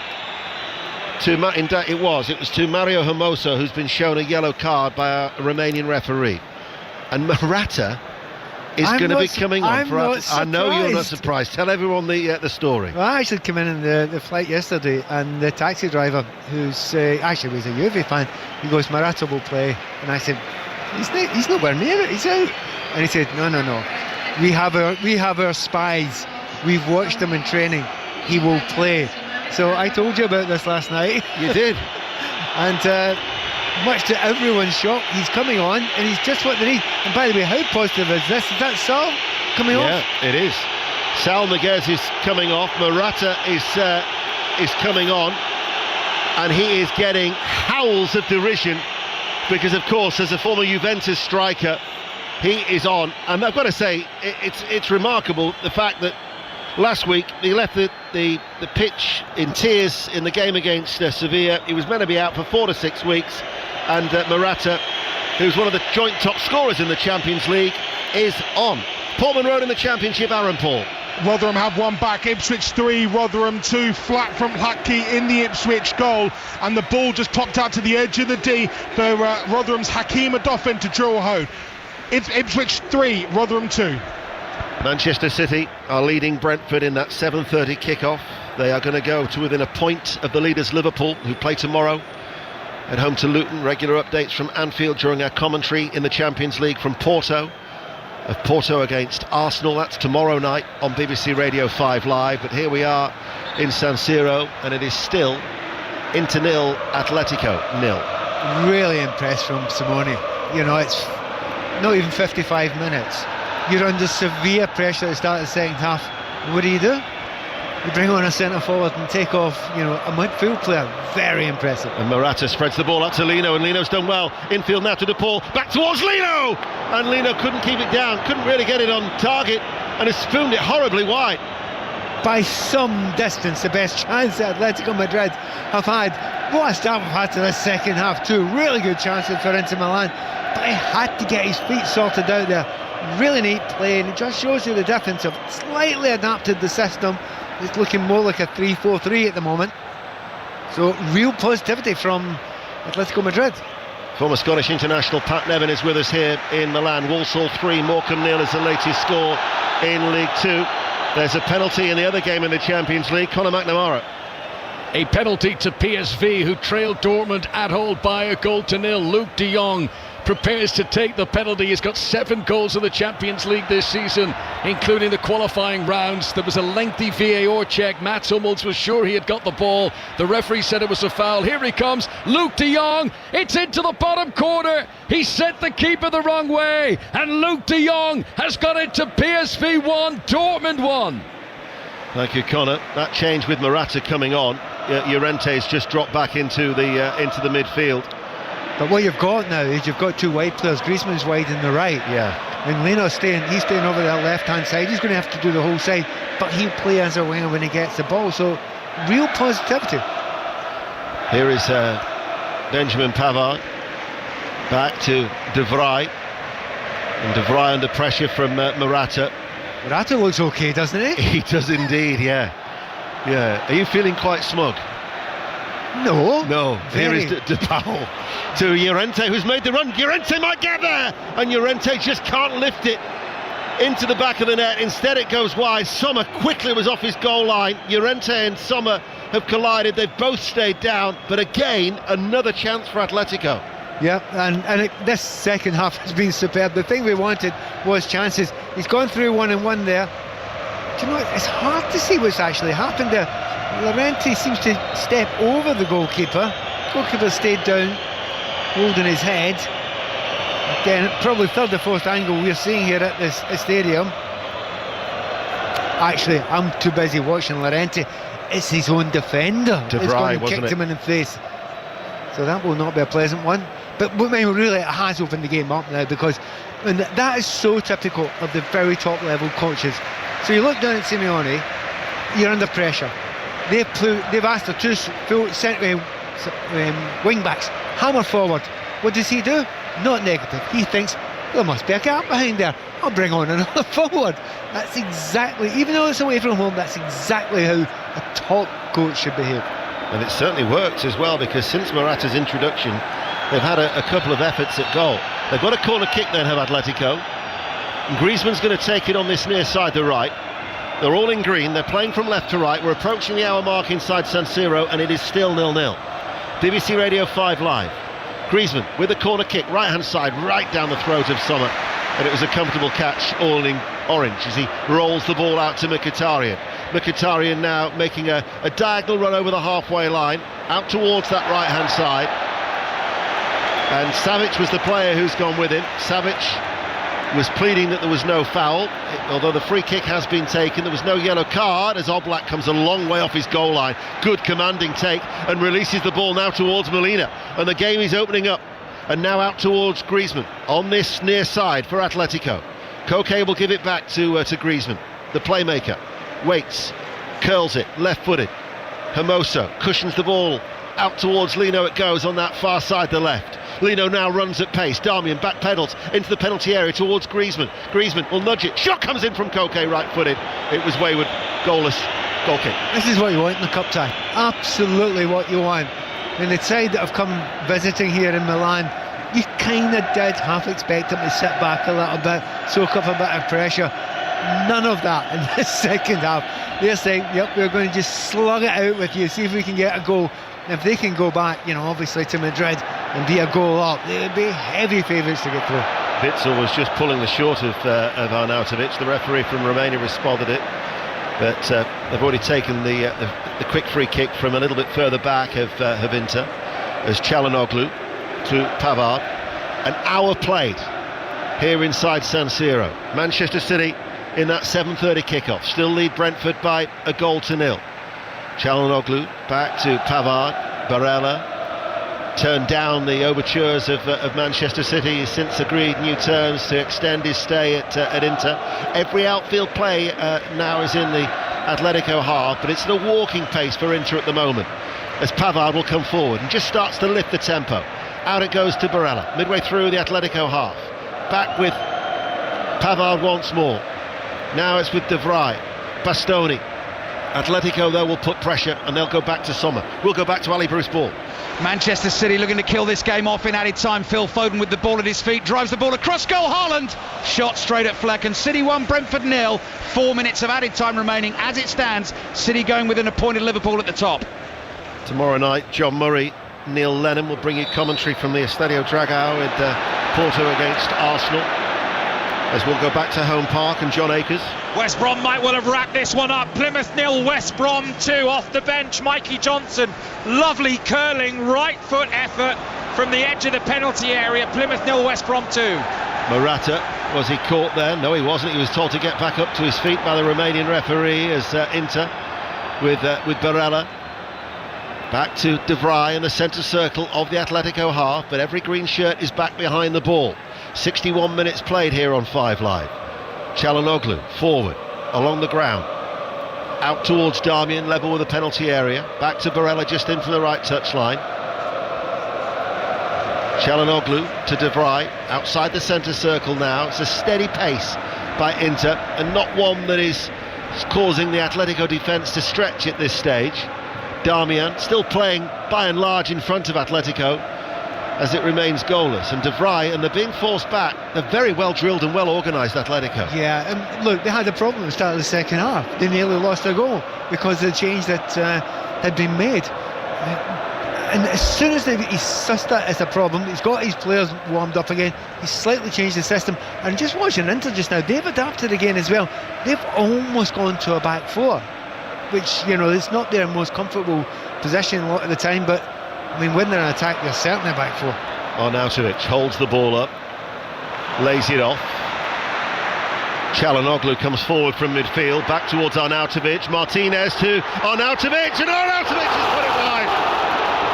it was to Mario Hermoso, who's been shown a yellow card by a Romanian referee. And Morata is going to be coming on for us. I know you're not surprised. Tell everyone the story. Well, I actually came in the flight yesterday, and the taxi driver, who's actually was a Juve fan, he goes, Morata will play. And I said, he's nowhere near it, he's out. And he said, no, we have our spies, we've watched him in training, he will play. So I told you about this last night. You did. And much to everyone's shock, he's coming on, and he's just what they need. And by the way, how positive is this? Is that Sal coming off? Yeah, it is. Sal Niguez is coming off. Morata is coming on, and he is getting howls of derision because, of course, as a former Juventus striker, he is on. And I've got to say, it's remarkable the fact that last week he left the pitch in tears in the game against Sevilla. He was meant to be out for 4 to 6 weeks, and Morata, who's one of the joint top scorers in the Champions League, is on. Portman Road in the Championship, Aaron Paul. Rotherham have one back, Ipswich 3, Rotherham 2, flat from Haki in the Ipswich goal, and the ball just popped out to the edge of the D for Rotherham's Hakeem Adoffin to drill home. It's Ipswich 3, Rotherham 2. Manchester City are leading Brentford in that 7:30 kickoff. They are going to go to within a point of the leaders Liverpool, who play tomorrow at home to Luton. Regular updates from Anfield during our commentary in the Champions League from Porto. Of Porto against Arsenal, that's tomorrow night on BBC Radio 5 Live. But here we are in San Siro, and it is still Inter 0, Atletico 0. Really impressed from Simone. You know, it's not even 55 minutes. you're under severe pressure at the start of the second half. What do? You bring on a centre forward and take off, a midfield player. Very impressive. And Morata spreads the ball up to Lino, and Lino's done well. Infield now to De Paul, back towards Lino, and Lino couldn't keep it down, couldn't really get it on target, and has spooned it horribly wide. By some distance, the best chance that Atletico Madrid have had. What a start we've had to this second half too. Really good chances for Inter Milan, but he had to get his feet sorted out there. Really neat play, and it just shows you the difference of slightly adapted the system. It's looking more like a 3-4-3 at the moment. So real positivity from Atletico Madrid. Former Scottish international Pat Nevin is with us here in Milan. Walsall 3, Morecambe 0 is the latest score in League 2. There's a penalty in the other game in the Champions League. Conor McNamara. A penalty to PSV, who trailed Dortmund at Hull by 1-0. Luke de Jong prepares to take the penalty. He's got 7 goals in the Champions League this season, including the qualifying rounds. There was a lengthy VAR check. Mats Hummels was sure he had got the ball. The referee said it was a foul. Here he comes, Luke de Jong. It's into the bottom corner. He sent the keeper the wrong way, and Luke de Jong has got it to PSV 1, Dortmund 1. Thank you, Conor. That change with Morata coming on. Llorente's just dropped back into the midfield. But what you've got now is you've got 2 wide players. Griezmann's wide in the right. Yeah. And Leno's staying over that left-hand side. He's going to have to do the whole side, but he'll play as a winger when he gets the ball. So, real positivity. Here is Benjamin Pavard. Back to De Vrij. And De Vrij under pressure from Morata. Morata looks okay, doesn't he? He does indeed, yeah. Yeah. Are you feeling quite smug? No. Here is De Paul to Llorente, who's made the run. Llorente might get there, and Llorente just can't lift it into the back of the net. Instead it goes wide. Sommer quickly was off his goal line. Llorente and Sommer have collided. They've both stayed down, but again another chance for Atletico. Yeah, and this second half has been superb. The thing we wanted was chances. He's gone through 1-1 there. Do you know what? It's hard to see what's actually happened there. Llorente seems to step over the goalkeeper. Goalkeeper stayed down, holding his head. Again, probably third or fourth angle we're seeing here at this stadium. Actually, I'm too busy watching Llorente. It's his own defender De that's Vrij, going to kick him in the face. So that will not be a pleasant one. But really, it has opened the game up now, because that is so typical of the very top level coaches. So you look down at Simeone, you're under pressure. They've asked for 2 full wing backs, hammer forward. What does he do? Not negative. He thinks there must be a gap behind there. I'll bring on another forward. That's exactly, even though it's away from home, that's exactly how a top coach should behave. And it certainly works as well, because since Morata's introduction, they've had a couple of efforts at goal. They've got a corner kick then, have Atletico. And Griezmann's going to take it on this near side, the right. They're all in green, they're playing from left to right. We're approaching the hour mark inside San Siro, and it is still 0-0. BBC Radio 5 Live. Griezmann with a corner kick, right hand side, right down the throat of Sommer. And it was a comfortable catch, all in orange, as he rolls the ball out to Mkhitaryan. Mkhitaryan now making a diagonal run over the halfway line, out towards that right hand side. And Savic was the player who's gone with him. Savic was pleading that there was no foul, although the free kick has been taken. There was no yellow card, as Oblak comes a long way off his goal line. Good commanding take, and releases the ball now towards Molina, and the game is opening up. And now out towards Griezmann on this near side for Atletico. Koke will give it back to Griezmann, the playmaker. Waits, curls it, left-footed. Hermoso cushions the ball out towards Lino. It goes on that far side, the left. Lino now runs at pace. Darmian back pedals into the penalty area towards Griezmann. Griezmann will nudge it. Shot comes in from Koke, right-footed. It was wayward, goalless goal kick. This is what you want in the cup tie. Absolutely what you want. And the side that have come visiting here in Milan, you kind of did half expect them to sit back a little bit, soak up a bit of pressure. None of that in the second half. They're saying, yep, we're going to just slug it out with you, see if we can get a goal. And if they can go back, obviously to Madrid and be a goal up, they would be heavy favourites to get through. Witsel was just pulling the short of Arnautovic. The referee from Romania responded it, but they've already taken the quick free kick from a little bit further back of Inter, as Çalhanoğlu to Pavard. An hour played here inside San Siro. Manchester City in that 7:30 kickoff still lead Brentford by a 1-0. Çalhanoğlu back to Pavard. Barella turned down the overtures of Manchester City. He's since agreed new terms to extend his stay at Inter. Every outfield play now is in the Atletico half, but it's at a walking pace for Inter at the moment, as Pavard will come forward and just starts to lift the tempo. Out it goes to Barella, midway through the Atletico half. Back with Pavard once more. Now it's with De Vrij, Bastoni. Atletico, though, will put pressure and they'll go back to Sommer. We'll go back to Ali Bruce Ball. Manchester City looking to kill this game off in added time. Phil Foden with the ball at his feet, drives the ball across goal. Haaland shot straight at Fleck, and City 1, Brentford 0. 4 minutes of added time remaining. As it stands, City going with an appointed Liverpool at the top. Tomorrow night, John Murray, Neil Lennon will bring you commentary from the Estadio Dragao with Porto against Arsenal, as we'll go back to Home Park and John Akers. West Brom might well have racked this one up. Plymouth 0, West Brom 2. Off the bench, Mikey Johnson. Lovely curling right foot effort from the edge of the penalty area. Plymouth 0, West Brom 2. Morata, was he caught there? No, he wasn't. He was told to get back up to his feet by the Romanian referee, as Inter with Barella. Back to De Vrij in the centre circle of the Atletico half, but every green shirt is back behind the ball. 61 minutes played here on 5 Live. Çalhanoğlu forward along the ground, out towards Darmian, level with the penalty area. Back to Barella, just in from the right touchline. Çalhanoğlu to De Vrij outside the centre circle now. It's a steady pace by Inter, and not one that is causing the Atletico defence to stretch at this stage. Darmian still playing by and large in front of Atletico as it remains goalless, and De Vrij, and they're being forced back. They're very well drilled and well organised, Atletico. Yeah, and look, they had a problem at the start of the second half. They nearly lost their goal because of the change that had been made. And as soon as he sussed that as a problem, he's got his players warmed up again, he's slightly changed the system. And just watching Inter just now, they've adapted again as well. They've almost gone to a back four, which, you know, it's not their most comfortable position a lot of the time, but I mean, when they're in attack, they're certainly back four. Arnautovic holds the ball up, lays it off. Çalhanoğlu comes forward from midfield, back towards Arnautovic. Martinez to Arnautovic, and Arnautovic has put it wide.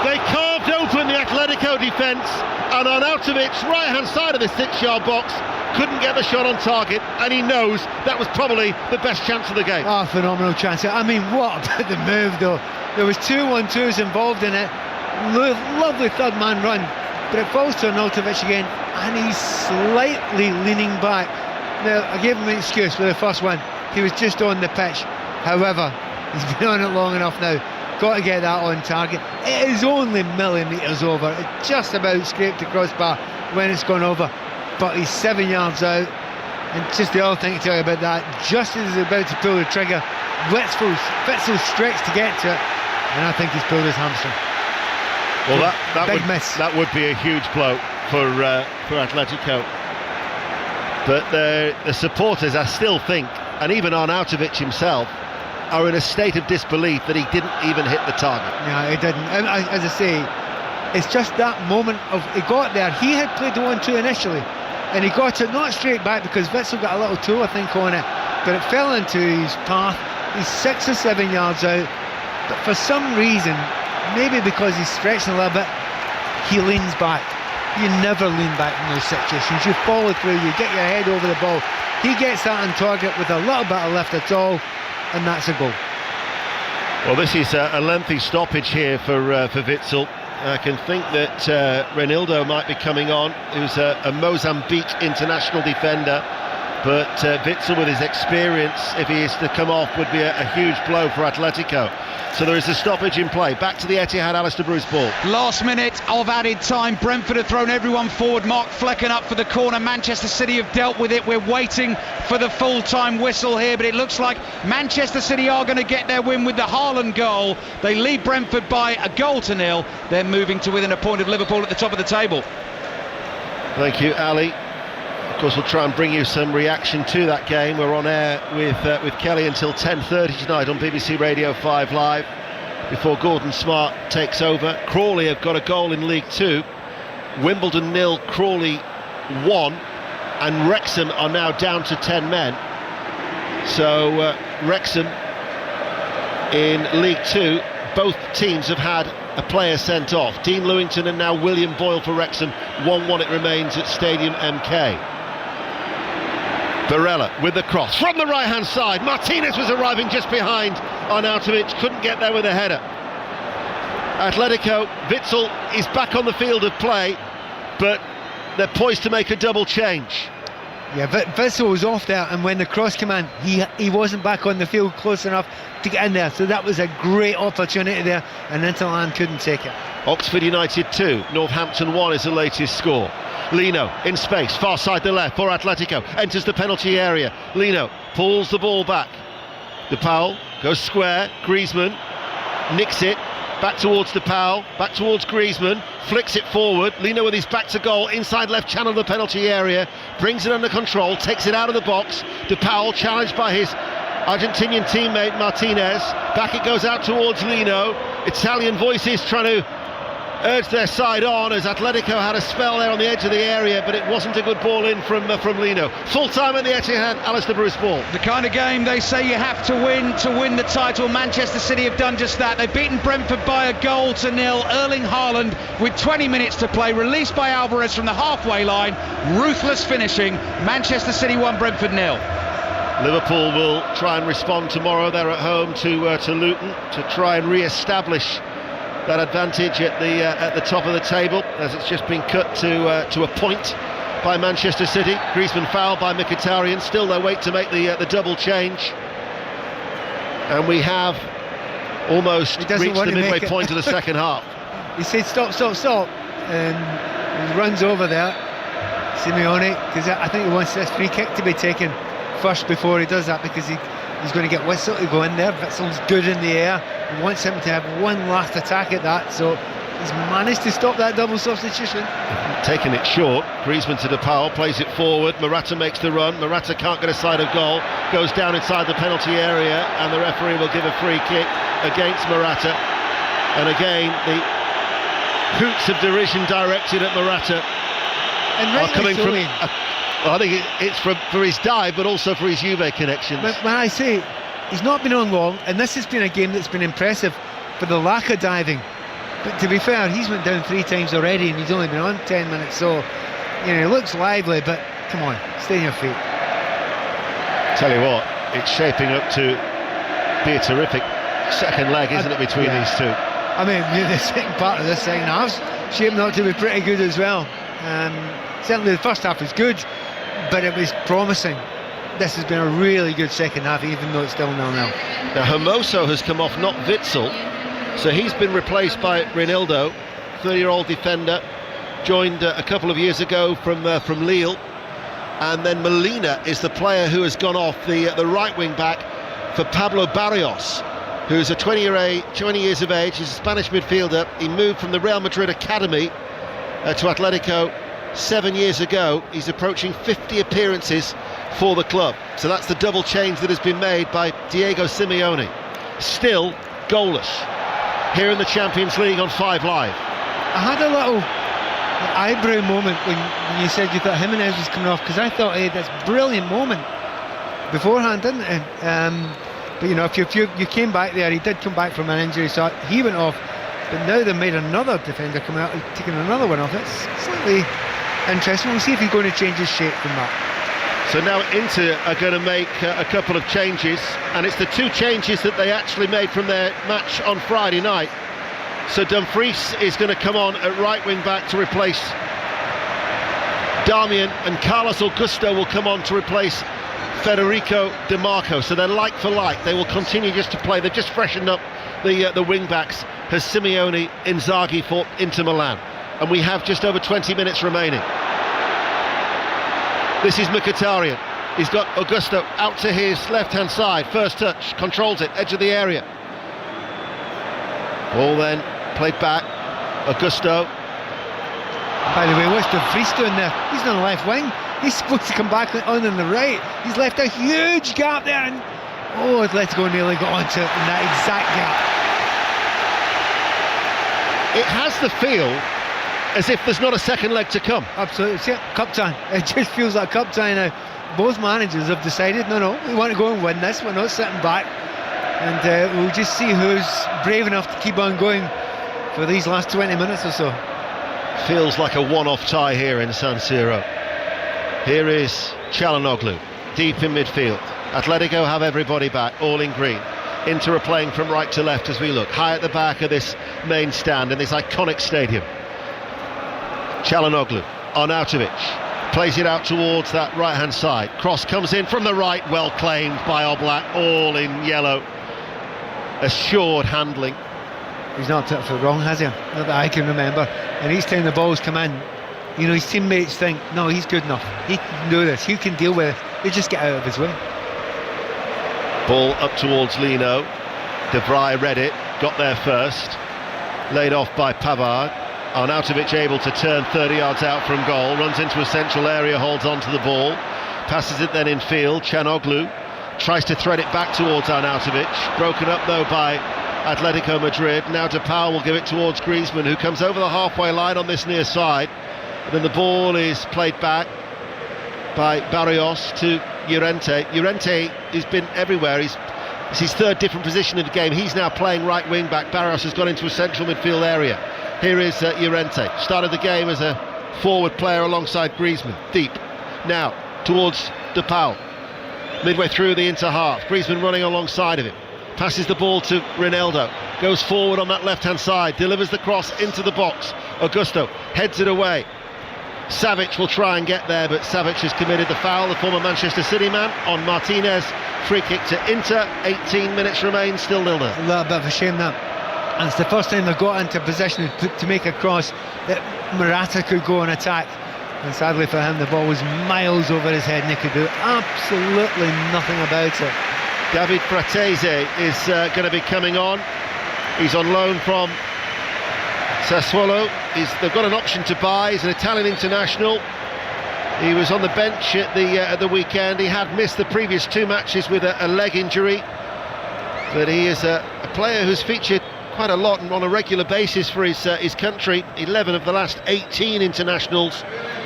They carved open the Atletico defence, and Arnautovic's right-hand side of the 6-yard box couldn't get the shot on target, and he knows that was probably the best chance of the game. Oh, phenomenal chance. I mean, what about the move, though? There was 2-1-2s involved in it. Lovely third man run, but it falls to Arnautovic again, and he's slightly leaning back. Now, I gave him an excuse for the first one. He was just on the pitch. However, he's been on it long enough now. Got to get that on target. It is only millimetres over. It just about scraped the crossbar when it's gone over, but he's 7 yards out. And just the other thing to tell you about that, just as he's about to pull the trigger, Witzel's stretched to get to it, and I think he's pulled his hamstring. Well, that would be a huge blow for Atletico. But the supporters, I still think, and even Arnautovic himself, are in a state of disbelief that he didn't even hit the target. No, he didn't. And as I say, it's just that moment of he got there. He had played the 1-2 initially, and he got it not straight back because Witzel got a little toe, I think, on it, but it fell into his path. He's 6 or 7 yards out, but for some reason, maybe because he's stretching a little bit, he leans back. You never lean back in those situations. You follow through, you get your head over the ball. He gets that on target with a little bit of lift at all, and that's a goal. Well, this is a lengthy stoppage here for Witzel. I can think that Reinildo might be coming on, who's a Mozambique international defender. But Witzel, with his experience, if he is to come off, would be a huge blow for Atletico. So there is a stoppage in play. Back to the Etihad, Alistair Bruce Ball. Last minute of added time. Brentford have thrown everyone forward. Mark Flecken up for the corner. Manchester City have dealt with it. We're waiting for the full-time whistle here, but it looks like Manchester City are going to get their win with the Haaland goal. They lead Brentford by 1-0. They're moving to within a point of Liverpool at the top of the table. Thank you, Ali. Of course, we'll try and bring you some reaction to that game. We're on air with Kelly until 10:30 tonight on BBC Radio 5 Live, before Gordon Smart takes over. Crawley have got a goal in League Two. Wimbledon 0, Crawley 1. and Wrexham are now down to 10 men. So Wrexham in League Two, both teams have had a player sent off. Dean Lewington and now William Boyle for Wrexham. 1-1 it remains at Stadium MK. Barella with the cross from the right hand side. Martinez was arriving just behind Arnautovic, couldn't get there with a header. Atletico, Witsel is back on the field of play, but they're poised to make a double change. Yeah, Witsel was off there, and when the cross came in, he wasn't back on the field close enough to get in there, so that was a great opportunity there, and Inter Milan couldn't take it. Oxford United 2, Northampton 1 is the latest score. Lino in space, far side the left for Atletico, enters the penalty area. Lino pulls the ball back. De Paul goes square, Griezmann nicks it, back towards De Paul, back towards Griezmann, flicks it forward. Lino with his back to goal, inside left channel of the penalty area, brings it under control, takes it out of the box. De Paul challenged by his Argentinian teammate Martinez. Back it goes out towards Lino. Italian voices trying to urge their side on as Atletico had a spell there on the edge of the area, but it wasn't a good ball in from Lino. Full time at the Etihad, Alistair Bruce ball. The kind of game they say you have to win the title. Manchester City have done just that. They've beaten Brentford by 1-0. Erling Haaland with 20 minutes to play, released by Alvarez from the halfway line. Ruthless finishing. Manchester City 1, Brentford 0. Liverpool will try and respond tomorrow. They're at home to Luton to try and re-establish that advantage at the top of the table, as it's just been cut to a point by Manchester City. Griezmann fouled by Mkhitaryan. Still they wait to make the double change, and we have almost reached the midway point of the second half. He said stop, and he runs over there, Simeone, because I think he wants this free kick to be taken first before he does that, because he's going to get Witsel to go in there. Witsel's good in the air. He wants him to have one last attack at that, so he's managed to stop that double substitution. Taking it short, Griezmann to De Paul, plays it forward. Morata makes the run. Morata can't get a side of goal, goes down inside the penalty area, and the referee will give a free kick against Morata. And again, the hoots of derision directed at Morata are coming from. Well, I think it's for his dive, but also for his Juve connections. When I say he's not been on long, and this has been a game that's been impressive for the lack of diving. But to be fair, he's went down 3 times already, and he's only been on 10 minutes. So, he looks lively, but come on, stay on your feet. Tell you what, it's shaping up to be a terrific second leg, isn't it, between these two? I mean, the second part of this second half's shaping up to be pretty good as well. Certainly the first half was good, but it was promising. This has been a really good second half, even though it's still 0-0. Now Hermoso has come off, not Witsel, so he's been replaced by Reinildo, 30-year-old defender, joined a couple of years ago from Lille. And then Molina is the player who has gone off, the right wing back for Pablo Barrios, who's 20 years of age. He's a Spanish midfielder. He moved from the Real Madrid academy to Atletico 7 years ago. He's approaching 50 appearances for the club, so that's the double change that has been made by Diego Simeone. Still goalless here in the Champions League on 5 Live. I had a little eyebrow moment when you said you thought Jimenez was coming off, because I thought he had this brilliant moment beforehand, didn't he? But if you came back there, he did come back from an injury, so he went off. But now they've made another defender come out and taken another one off. It's slightly interesting. We'll see if he's going to change his shape from that. So now Inter are going to make a couple of changes, and it's the 2 changes that they actually made from their match on Friday night. So Dumfries is going to come on at right wing back to replace Darmian, and Carlos Augusto will come on to replace Federico Di Marco. So they're like for like. They will continue just to play. They've just freshened up the wing backs. Has Simeone Inzaghi for Inter Milan, and we have just over 20 minutes remaining. This is Mkhitaryan. He's got Augusto out to his left-hand side. First touch, controls it, edge of the area. Ball then played back. Augusto. By the way, what's Dumfries doing there? He's on the left wing. He's supposed to come back on the right. He's left a huge gap there, and Atletico nearly got onto it in that exact gap. It has the feel as if there's not a second leg to come. Absolutely, it's cup time. It just feels like cup time now. Both managers have decided, no, we want to go and win this. We're not sitting back, and we'll just see who's brave enough to keep on going for these last 20 minutes or so. Feels like a one-off tie here in San Siro. Here is Çalhanoğlu, deep in midfield. Atletico have everybody back, all in green. Inter are playing from right to left as we look, high at the back of this main stand in this iconic stadium. Çalhanoğlu, Arnautovic, plays it out towards that right-hand side. Cross comes in from the right, well claimed by Oblak, all in yellow. Assured handling. He's not tipped for wrong, has he? Not that I can remember. And each time the balls come in, you know, his teammates think, no, he's good enough. He can do this. He can deal with it. They just get out of his way. Ball up towards Lino. De Vrij read it, got there first. Laid off by Pavard. Arnautovic able to turn 30 yards out from goal. Runs into a central area, holds on to the ball. Passes it then in field. Çalhanoğlu tries to thread it back towards Arnautovic. Broken up though by Atletico Madrid. Now DePaul will give it towards Griezmann, who comes over the halfway line on this near side. And then the ball is played back by Barrios to Llorente. Llorente has been everywhere. It's his third different position in the game. He's now playing right wing back. Barrios has gone into a central midfield area. Here is Llorente. Started the game as a forward player alongside Griezmann. Deep. Now towards DePaul. Midway through the Inter half. Griezmann running alongside of him. Passes the ball to Ronaldo. Goes forward on that left-hand side. Delivers the cross into the box. Augusto heads it away. Savic will try and get there, but Savic has committed the foul, the former Manchester City man, on Martinez. Free kick to Inter. 18 minutes remain, still 0-0. A little bit of a shame that. And it's the first time they got into possession to make a cross that Morata could go and attack. And sadly for him, the ball was miles over his head and he could do absolutely nothing about it. David Fratese is going to be coming on. He's on loan from Sassuolo. They've got an option to buy. He's an Italian international. He was on the bench at the weekend. He had missed the previous 2 matches with a leg injury, but he is a player who's featured quite a lot and on a regular basis for his country. 11 of the last 18 internationals.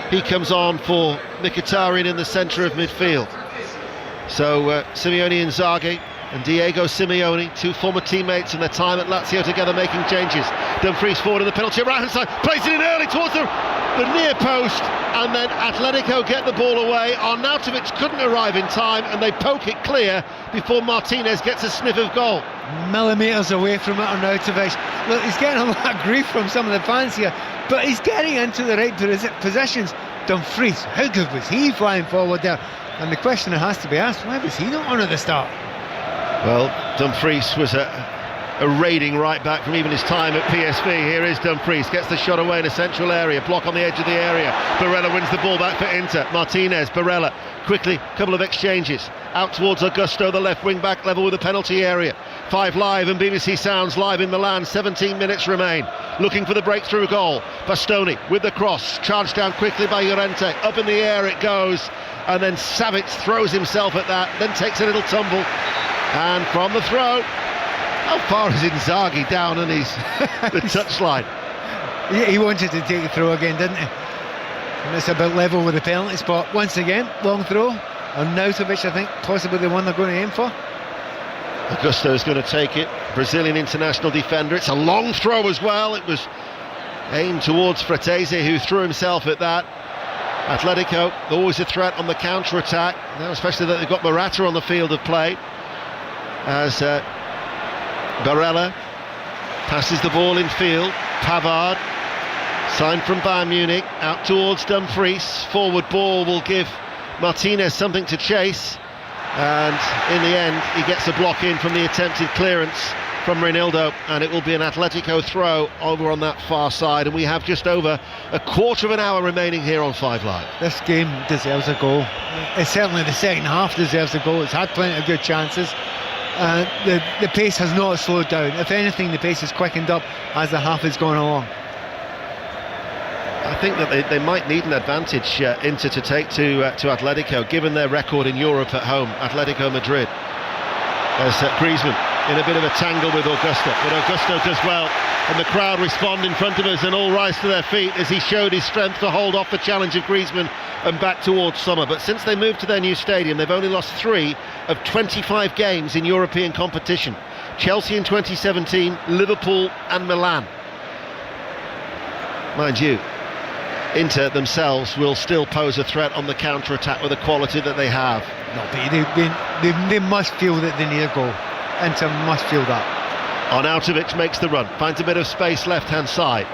He comes on for Mkhitaryan in the centre of midfield. So Simeone Inzaghi and Diego Simeone, 2 former teammates in their time at Lazio together, making changes. Dumfries forward in the penalty, right hand side, plays it in early towards the near post, and then Atletico get the ball away. Arnautovic couldn't arrive in time, and they poke it clear before Martinez gets a sniff of goal. Millimetres away from it, Arnautovic. Look, he's getting a lot of grief from some of the fans here, but he's getting into the right positions. Dumfries, how good was he flying forward there? And the question that has to be asked, why was he not on at the start? Well, Dumfries was a raiding right back from even his time at PSV. Here is Dumfries, gets the shot away in a central area, block on the edge of the area. Barella wins the ball back for Inter. Martinez, Barella, quickly, couple of exchanges. Out towards Augusto, the left wing back, level with the penalty area. 5 Live and BBC Sounds live in Milan. 17 minutes remain. Looking for the breakthrough goal. Bastoni with the cross, charged down quickly by Llorente. Up in the air it goes, and then Savic throws himself at that, then takes a little tumble. And from the throw, how far is Inzaghi down on his the touchline? Yeah, he wanted to take the throw again, didn't he? And it's about level with the penalty spot. Once again, long throw. Arnautovic, I think, possibly the one they're going to aim for. Augusto is going to take it. Brazilian international defender. It's a long throw as well. It was aimed towards Fratese, who threw himself at that. Atletico, always a threat on the counter-attack, now especially that they've got Morata on the field of play. As Barella passes the ball in field. Pavard, signed from Bayern Munich, out towards Dumfries. Forward ball will give Martinez something to chase, and in the end he gets a block in from the attempted clearance from Ronaldo, and it will be an Atletico throw over on that far side. And we have just over a quarter of an hour remaining here on 5 Live. This game deserves a goal. It's certainly the second half deserves a goal. It's had plenty of good chances. The pace has not slowed down. If anything, the pace has quickened up as the half has gone along. I think that they might need an advantage Inter to take to Atletico, given their record in Europe at home. Atletico Madrid. As Griezmann in a bit of a tangle with Augusto, but Augusto does well, and the crowd respond in front of us and all rise to their feet as he showed his strength to hold off the challenge of Griezmann and back towards Sommer. But since they moved to their new stadium, they've only lost 3 of 25 games in European competition. Chelsea in 2017, Liverpool and Milan. Mind you, Inter themselves will still pose a threat on the counter-attack with the quality that they have. No, but they must feel that they need a goal. Inter must feel that. Arnautovic makes the run, finds a bit of space left-hand side,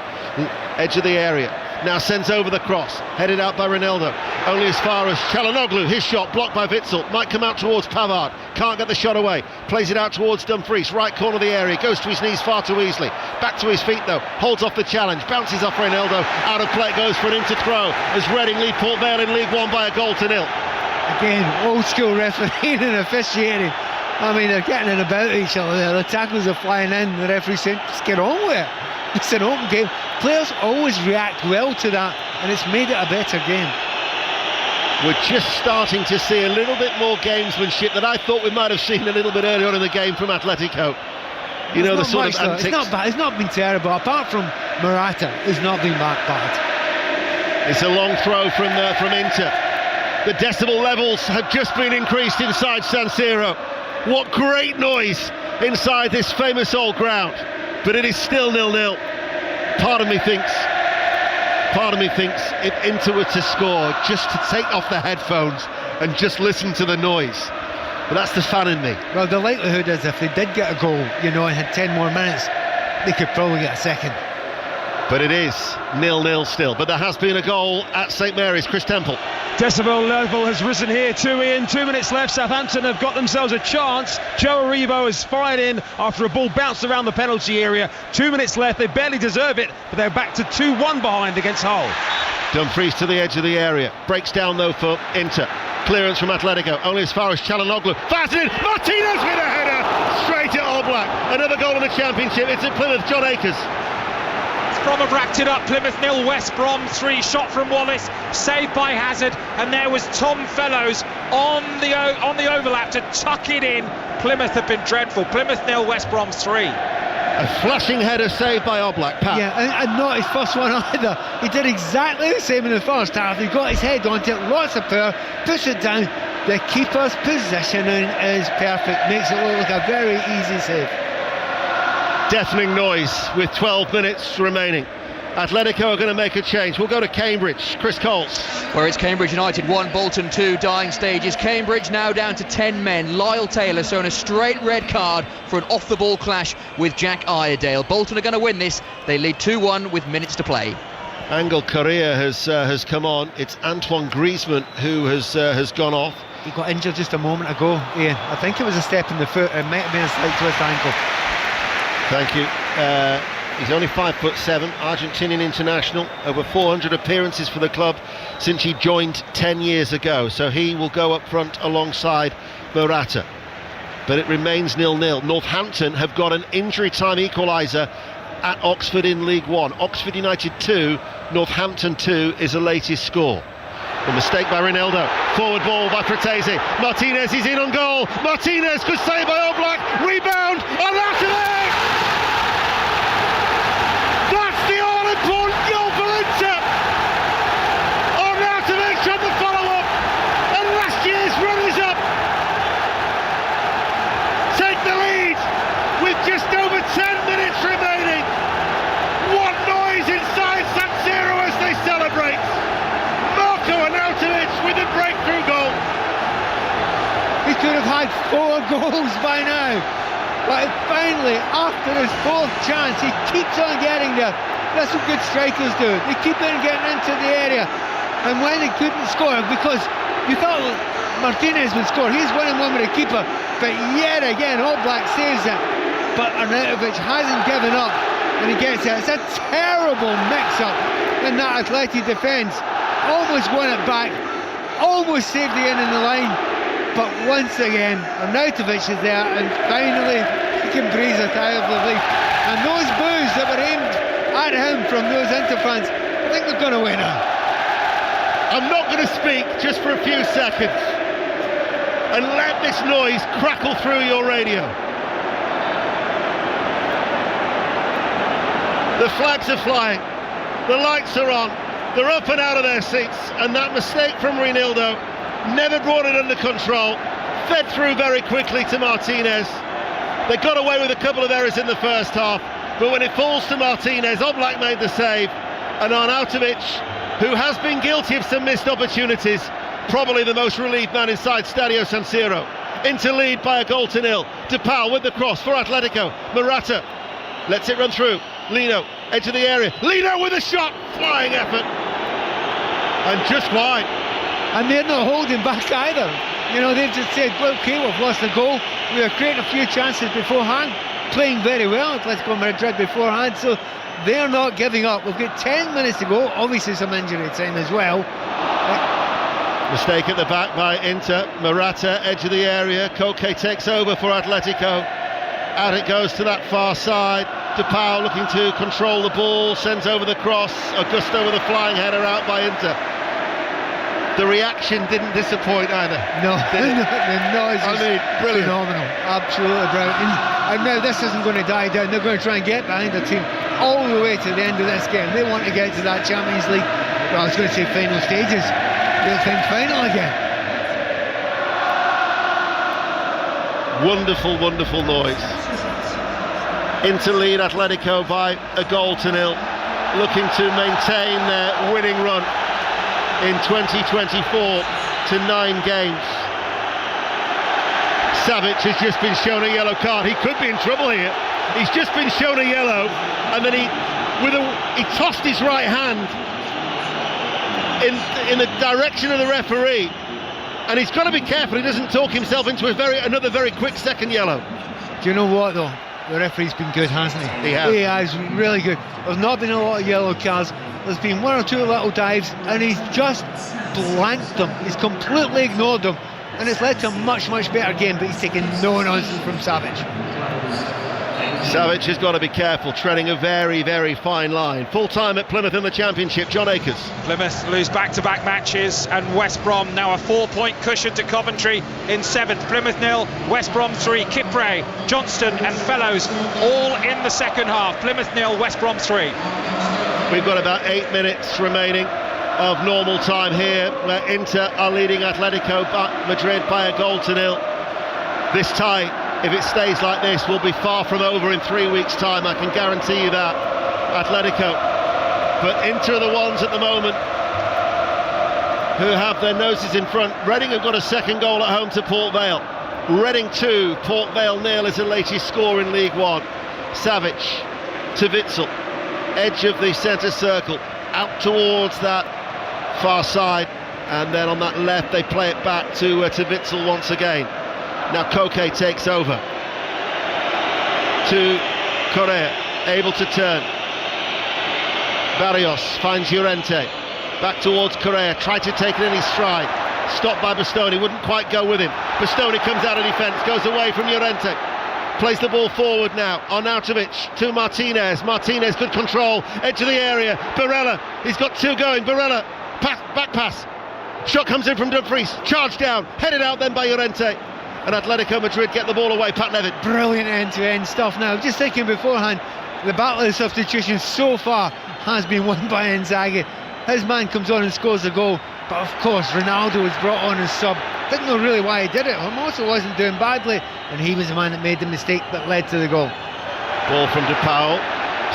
edge of the area, now sends over the cross, headed out by Ronaldo, only as far as Çalhanoğlu. His shot blocked by Witsel, might come out towards Pavard, can't get the shot away, plays it out towards Dumfries, right corner of the area, goes to his knees far too easily, back to his feet though, holds off the challenge, bounces off Ronaldo, out of play, goes for an Inter throw as Reading lead Port Vale in League One by a goal to nil. Again, old school refereeing and officiating. I mean, they're getting in about each other there. The tackles are flying in. The referee saying, just get on with it. It's an open game. Players always react well to that, and it's made it a better game. We're just starting to see a little bit more gamesmanship that I thought we might have seen a little bit earlier on in the game from Atletico. You know, the sort of antics. It's not bad. It's not been terrible. Apart from Morata, it's not been that bad. It's a long throw from Inter. The decibel levels have just been increased inside San Siro. What great noise inside this famous old ground, but it is still 0-0. Part of me thinks if Inter were to score, just to take off the headphones and just listen to the noise. But that's the fan in me. Well, the likelihood is if they did get a goal, you know, and had 10 more minutes, they could probably get a second. But it is 0-0 still. But there has been a goal at St Mary's. Chris Temple. Decibel level has risen here too, Ian. 2 minutes left. Southampton have got themselves a chance. Joe Aribo has fired in after a ball bounced around the penalty area. 2 minutes left. They barely deserve it, but they're back to 2-1 behind against Hull. Dumfries to the edge of the area. Breaks down though for Inter. Clearance from Atletico. Only as far as Çalhanoğlu. Fires it in. Martinez with a header. Straight at Oblak. Another goal in the Championship. It's at Plymouth. John Akers. Brom have racked it up. Plymouth 0, West Brom 3. Shot from Wallace, saved by Hazard, and there was Tom Fellows on the overlap to tuck it in. Plymouth have been dreadful. Plymouth 0, West Brom 3. A flashing header saved by Oblak. Pat. Yeah, and not his first one either. He did exactly the same in the first half. He got his head onto it, lots of power, pushed it down. The keeper's positioning is perfect. Makes it look like a very easy save. Deafening noise with 12 minutes remaining. Atletico are going to make a change. We'll go to Cambridge. Chris Coles. Where it's Cambridge United 1, Bolton 2, dying stages. Cambridge now down to 10 men. Lyle Taylor shown a straight red card for an off-the-ball clash with Jack Iredale. Bolton are going to win this. They lead 2-1 with minutes to play. Angel Correa has come on. It's Antoine Griezmann who has gone off. He got injured just a moment ago, Ian. I think it was a step in the foot. It might have been a slight twist ankle. Thank you. He's only 5'7", Argentinian international, over 400 appearances for the club since he joined 10 years ago. So he will go up front alongside Morata. But it remains 0-0. Northampton have got an injury time equaliser at Oxford in League One. Oxford United 2, Northampton 2 is the latest score. A mistake by Ronaldo. Forward ball by Fratesi. Martinez is in on goal. Martinez could save by Oblak. Rebound. Arnautovic! That's the all-important goal for Inter. Arnautovic on the follow-up. And last year's runners-up take the lead with just over 10 minutes remaining. What noise inside San Siro as they celebrate. Arnautovic with a breakthrough goal. He could have had 4 goals by now, but finally, after his 4th chance, he keeps on getting there. That's what good strikers do. They keep on getting into the area, and when they couldn't score, because you thought Martinez would score, he's 1-on-1 with the keeper, but yet again Oblak saves it, but Arnautovic hasn't given up, and he gets it. It's a terrible mix-up in that Atleti defence. Almost won it back, almost saved the end in the line, but once again Arnautovic is there, and finally he can breathe a sigh of relief. And those boos that were aimed at him from those Inter fans, I think they're going to win now. I'm not going to speak just for a few seconds and let this noise crackle through your radio. The flags are flying, the lights are on, they're up and out of their seats, and that mistake from Reinildo never brought it under control, fed through very quickly to Martinez. They got away with a couple of errors in the first half, but when it falls to Martinez, Oblak made the save, and Arnautovic, who has been guilty of some missed opportunities, probably the most relieved man inside Stadio San Siro. Into lead by a goal to nil. DePaul with the cross for Atletico. Morata lets it run through. Lino, edge of the area. Lino with a shot, flying effort, and just wide. And they're not holding back either. You know, they've just said, well, okay, we've lost the goal. We were creating a few chances beforehand, playing very well. Atletico Madrid beforehand, so they're not giving up. We've got 10 minutes to go. Obviously, some injury time as well. Mistake at the back by Inter. Morata, edge of the area. Koke takes over for Atletico. Out it goes to that far side. DePaul looking to control the ball, sends over the cross. Augusto with a flying header out by Inter. The reaction didn't disappoint either. No, the noise is brilliant. Phenomenal. Absolutely brilliant. And now this isn't going to die down. They're going to try and get behind the team all the way to the end of this game. They want to get to that Champions League, well, I was going to say final stages. They'll think final again. Wonderful, wonderful noise. Into lead Atletico by a goal to nil, looking to maintain their winning run in 2024 to 9 games. Savic has just been shown a yellow card. He could be in trouble here. He's just been shown a yellow, and then he tossed his right hand in the direction of the referee, and he's got to be careful he doesn't talk himself into another very quick second yellow. Do you know what though? The referee's been good, hasn't he? He has. He has, really good. There's not been a lot of yellow cards. There's been one or two little dives, and he's just blanked them. He's completely ignored them, and it's led to a much, much better game, but he's taken no nonsense from Savic. Savic has got to be careful, treading a very, very fine line. Full time at Plymouth in the Championship. John Akers. Plymouth lose back-to-back matches, and West Brom now a 4-point cushion to Coventry in 7th. Plymouth 0, West Brom 3. Kipre, Johnston and Fellows all in the second half. Plymouth 0, West Brom 3. We've got about 8 minutes remaining of normal time here, where Inter are leading Atletico Madrid by a goal to nil. This tie, if it stays like this, will be far from over in 3 weeks' time, I can guarantee you that. Atletico, but Inter are the ones at the moment who have their noses in front. Reading have got a second goal at home to Port Vale. Reading 2, Port Vale 0 is the latest score in League One. Savic to Witsel, edge of the centre circle, out towards that far side, and then on that left they play it back to Witsel once again. Now Koke takes over to Correa, able to turn. Barrios finds Llorente, back towards Correa, tried to take it in his stride, stopped by Bastoni, wouldn't quite go with him. Bastoni comes out of defence, goes away from Llorente, plays the ball forward now. Arnautovic to Martinez. Martinez, good control, edge of the area. Barella, he's got 2 going. Barella, back pass. Shot comes in from Dumfries, charged down, headed out then by Llorente. And Atletico Madrid get the ball away. Pat Nevin. Brilliant end-to-end stuff now. Just thinking beforehand, the battle of substitutions so far has been won by Inzaghi. His man comes on and scores the goal, but of course Ronaldo was brought on as sub. Didn't know really why he did it. Hermoso wasn't doing badly, and he was the man that made the mistake that led to the goal. Ball from DePaul.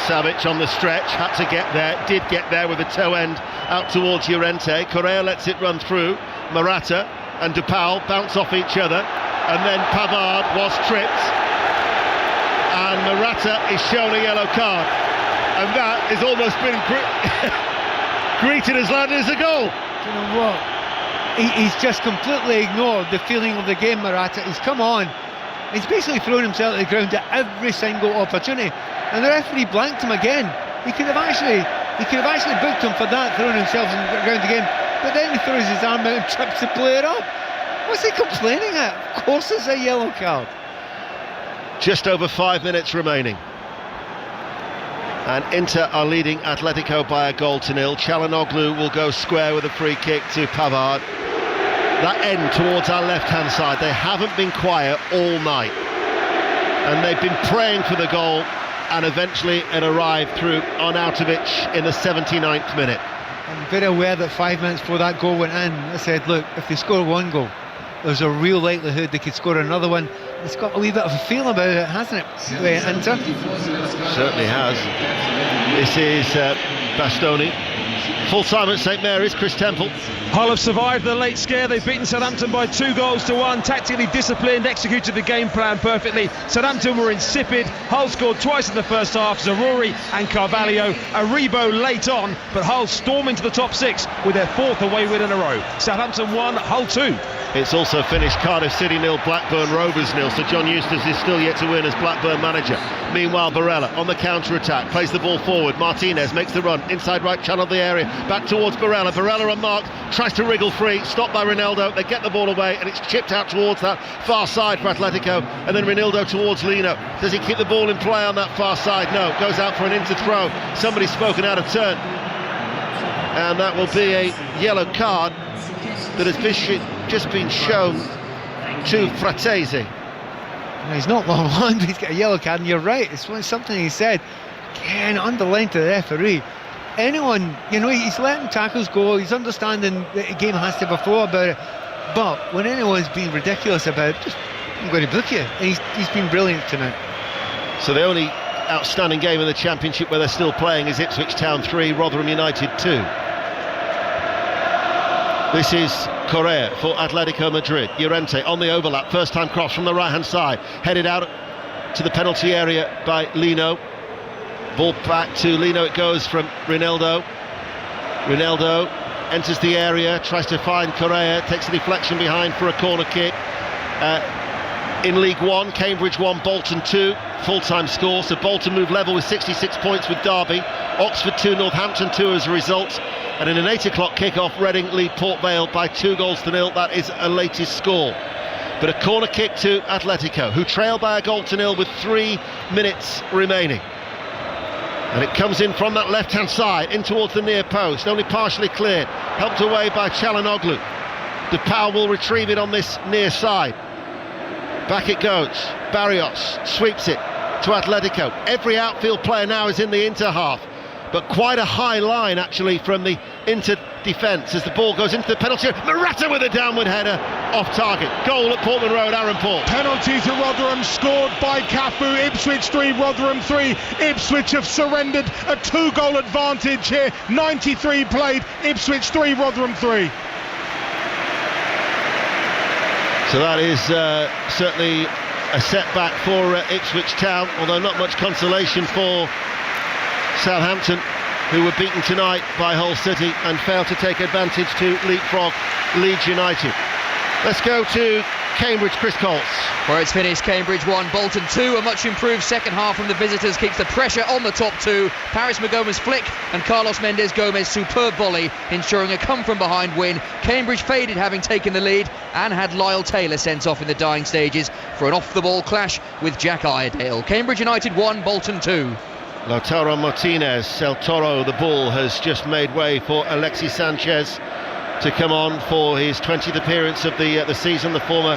Savic on the stretch, had to get there, did get there with the toe end out towards Llorente. Correa lets it run through. Morata and DePaul bounce off each other, and then Pavard was tripped, and Morata is shown a yellow card, and that has almost been greeted as loud as a goal. Do you know what? He's just completely ignored the feeling of the game, Morata. He's come on, he's basically thrown himself at the ground at every single opportunity, and the referee blanked him again. He could have actually booked him for that, throwing himself around the game, but then he throws his arm out and trips the player up. What's he complaining at? Of course it's a yellow card. Just over 5 minutes remaining, and Inter are leading Atletico by a goal to nil. Çalhanoğlu will go square with a free kick to Pavard. That end towards our left-hand side, they haven't been quiet all night, and they've been praying for the goal and eventually it arrived through Arnautovic in the 79th minute. I'm very aware that 5 minutes before that goal went in, I said, look, if they score one goal, there's a real likelihood they could score another one. It's got a wee bit of a feel about it, hasn't it, Inter? Certainly has. This is Bastoni. Full time at St Mary's, Chris Temple. Hull have survived the late scare. They've beaten Southampton by 2-1. Tactically disciplined, executed the game plan perfectly. Southampton were insipid. Hull scored twice in the first half. Zaroury and Carvalho. Aribo late on, but Hull storm into the top six with their fourth away win in a row. Southampton 1, Hull 2. It's also finished Cardiff City 0, Blackburn Rovers 0. So John Eustace is still yet to win as Blackburn manager. Meanwhile, Barella on the counter-attack, plays the ball forward. Martinez makes the run, inside right channel of the area, back towards Barella. Barella unmarked, tries to wriggle free, stopped by Ronaldo. They get the ball away, and it's chipped out towards that far side for Atletico. And then Ronaldo towards Lino. Does he keep the ball in play on that far side? No, goes out for an inter-throw. Somebody's spoken out of turn. And that will be a yellow card that has just been shown to Fratesi. He's not long on, but he's got a yellow card, and you're right, it's something he said. Again, underlined to the referee. Anyone, he's letting tackles go, he's understanding that the game has to be flow about it, but when anyone's being ridiculous about it, I'm going to book you. And he's been brilliant tonight. So the only outstanding game in the Championship where they're still playing is Ipswich Town 3, Rotherham United 2. This is Correa for Atletico Madrid. Llorente on the overlap, first time cross from the right hand side, headed out to the penalty area by Lino. Ball back to Lino, it goes from Ronaldo. Ronaldo enters the area, tries to find Correa, takes a deflection behind for a corner kick. In League One, Cambridge 1, Bolton 2, full-time score. So Bolton move level with 66 points with Derby. Oxford 2, Northampton 2 as a result. And in an 8 o'clock kick-off, Reading lead Port Vale by 2-0. That is a latest score. But a corner kick to Atletico, who trail by 1-0 with 3 minutes remaining. And it comes in from that left-hand side, in towards the near post, only partially cleared. Helped away by Çalhanoğlu. DePaul will retrieve it on this near side. Back it goes. Barrios sweeps it to Atletico. Every outfield player now is in the Inter half, but quite a high line actually from the Inter defence as the ball goes into the penalty area. Morata with a downward header off target. Goal at Portman Road, Aaron Paul. Penalty to Rotherham, scored by Cafu. Ipswich 3, Rotherham 3. Ipswich have surrendered a 2-goal advantage here. 93 played. Ipswich 3, Rotherham 3. So that is certainly a setback for Ipswich Town, although not much consolation for Southampton, who were beaten tonight by Hull City and failed to take advantage to leapfrog Leeds United. Let's go to Cambridge, Chris Colts. Where it's finished, Cambridge 1, Bolton 2. A much improved second half from the visitors keeps the pressure on the top two. Paris Magoma's flick and Carlos Mendes Gomez's superb volley ensuring a come-from-behind win. Cambridge faded, having taken the lead, and had Lyle Taylor sent off in the dying stages for an off-the-ball clash with Jack Iredale. Cambridge United 1, Bolton 2. Lautaro Martinez, El Toro, the ball has just made way for Alexis Sanchez to come on for his 20th appearance of the season. The former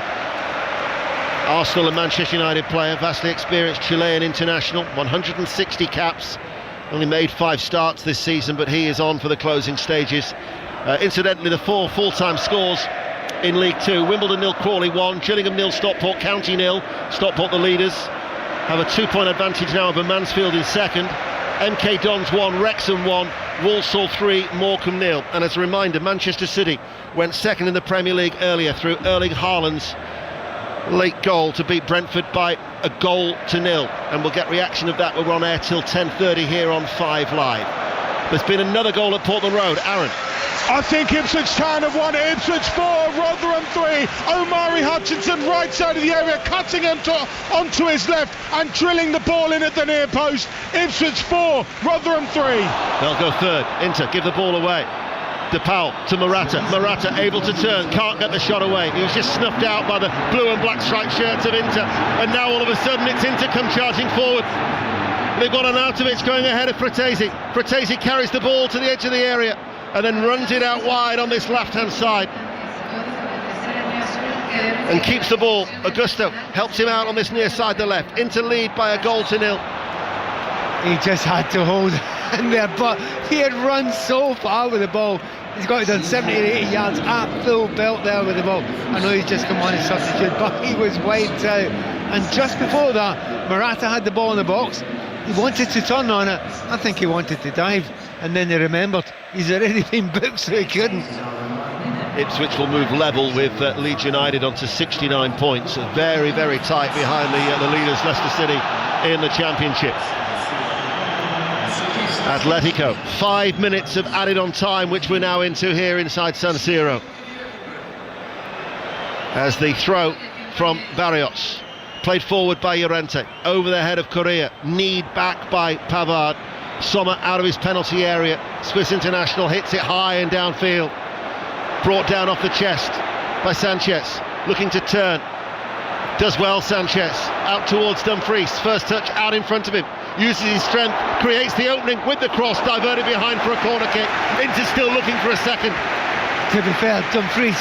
Arsenal and Manchester United player, vastly experienced Chilean international, 160 caps, only made 5 starts this season, but he is on for the closing stages. Incidentally, the 4 full-time scores in League 2. Wimbledon 0, Crawley 1, Gillingham 0, Stockport County 0. Stockport, the leaders, have a 2-point advantage now over Mansfield in second. MK Dons 1, Wrexham 1, Walsall 3, Morecambe 0. And as a reminder, Manchester City went second in the Premier League earlier through Erling Haaland's late goal to beat Brentford by 1-0. And we'll get reaction of that. We're on air till 10:30 here on 5 Live. There's been another goal at Portman Road. Aaron. I think Ipswich Town have won it. Ipswich 4, Rotherham 3. Omari Hutchinson, right side of the area, cutting him onto his left and drilling the ball in at the near post. Ipswich 4, Rotherham 3. They'll go third. Inter give the ball away. DePaul to Morata. Morata able to turn, can't get the shot away. He was just snuffed out by the blue and black striped shirts of Inter. And now all of a sudden it's Inter come charging forward. They've got Arnautovic going ahead of Fratesi. Fratesi carries the ball to the edge of the area and then runs it out wide on this left-hand side and keeps the ball. Augusto helps him out on this near side, the left. Inter lead by 1-0. He just had to hold in there, but he had run so far with the ball. He's got to done 70 or 80 yards at full belt there with the ball. I know he's just come on as substitute, but he was wiped out. And just before that, Morata had the ball in the box. He wanted to turn on it. I think he wanted to dive, and then he remembered he's already been booked, so he couldn't. Ipswich will move level with Leeds United onto 69 points. Very, very tight behind the leaders, Leicester City, in the Championship. Atletico, 5 minutes of added on time, which we're now into here inside San Siro. As the throw from Barrios, played forward by Llorente, over the head of Correa, kneed back by Pavard. Sommer out of his penalty area, Swiss international hits it high and downfield. Brought down off the chest by Sanchez, looking to turn. Does well, Sanchez, out towards Dumfries, first touch out in front of him, uses his strength, creates the opening with the cross, diverted behind for a corner kick. Inter still looking for a second. To be fair, Dumfries,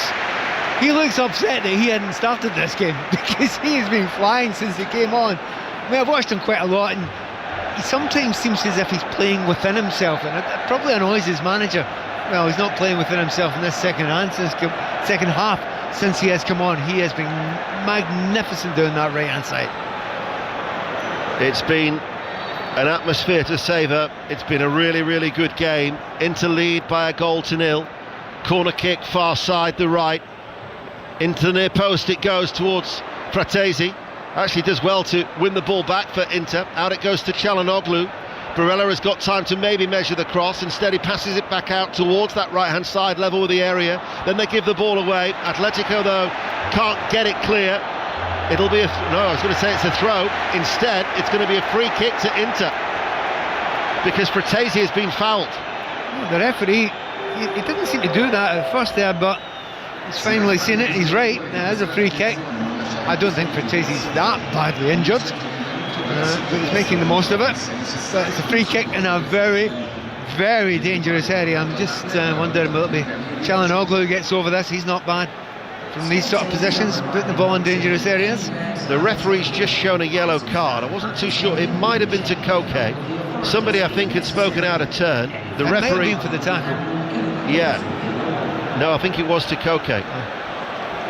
he looks upset that he hadn't started this game, because he has been flying since he came on. I mean, I've watched him quite a lot, and he sometimes seems as if he's playing within himself, and it probably annoys his manager. Well, he's not playing within himself in this second half since he has come on. He has been magnificent doing that right-hand side. It's been an atmosphere to savour. It's been a really, really good game. Inter lead by 1-0. Corner kick, far side, the right. Into the near post it goes towards Fratesi. Actually does well to win the ball back for Inter. Out it goes to Çalhanoğlu. Barella has got time to maybe measure the cross. Instead he passes it back out towards that right hand side, level with the area. Then they give the ball away. Atletico though can't get it clear. It'll be I was going to say it's a throw. Instead it's going to be a free kick to Inter, because Fratesi has been fouled. The referee, he didn't seem to do that at first there, but he's finally seen it. He's right, there's a free kick. I don't think Fratesi's that badly injured, but he's making the most of it. But it's a free kick in a very, very dangerous area. I'm just wondering, will it be Çalhanoğlu who gets over this? He's not bad from these sort of positions, putting the ball in dangerous areas. The referee's just shown a yellow card. I wasn't too sure. It might have been to Koke. Somebody I think had spoken out of turn. The referee might have been for the tackle. Yeah. No, I think it was to Koke.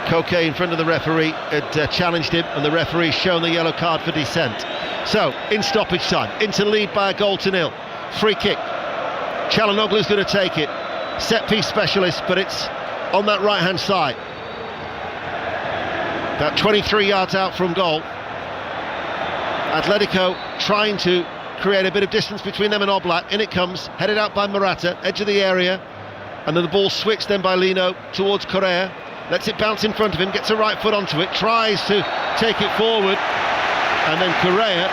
Koke in front of the referee had challenged him, and the referee's shown the yellow card for dissent. So, in stoppage time, Inter lead by 1-0. Free kick. Çalhanoğlu's going to take it. Set piece specialist, but it's on that right hand side. About 23 yards out from goal. Atletico trying to create a bit of distance between them and Oblak. In it comes, headed out by Morata, edge of the area, and then the ball switched then by Lino towards Correa. Lets it bounce in front of him, gets a right foot onto it, tries to take it forward, and then Correa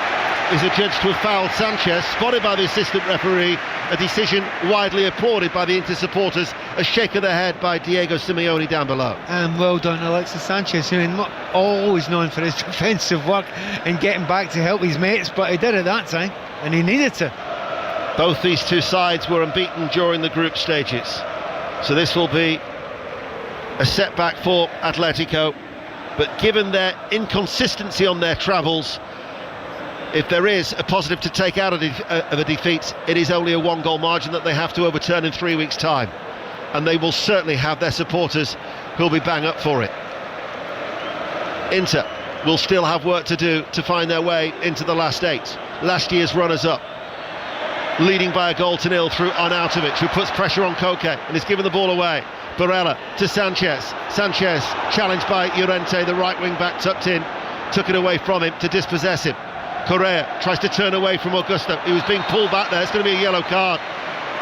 is adjudged to have fouled Sanchez, spotted by the assistant referee. A decision widely applauded by the Inter supporters. A shake of the head by Diego Simeone down below. And well done, Alexis Sanchez, who is not always known for his defensive work and getting back to help his mates, but he did it that time, and he needed to. Both these two sides were unbeaten during the group stages, so this will be a setback for Atletico. But given their inconsistency on their travels, if there is a positive to take out of a defeat, it is only a 1-goal margin that they have to overturn in 3 weeks' time, and they will certainly have their supporters who'll be bang up for it. Inter will still have work to do to find their way into the last 8. Last year's runners-up, leading by 1-0 through Arnautovic, who puts pressure on Koke and is giving the ball away. Barella to Sanchez. Sanchez challenged by Llorente, the right wing back tucked in, took it away from him to dispossess him. Correa tries to turn away from Augusto. He was being pulled back there. It's going to be a yellow card.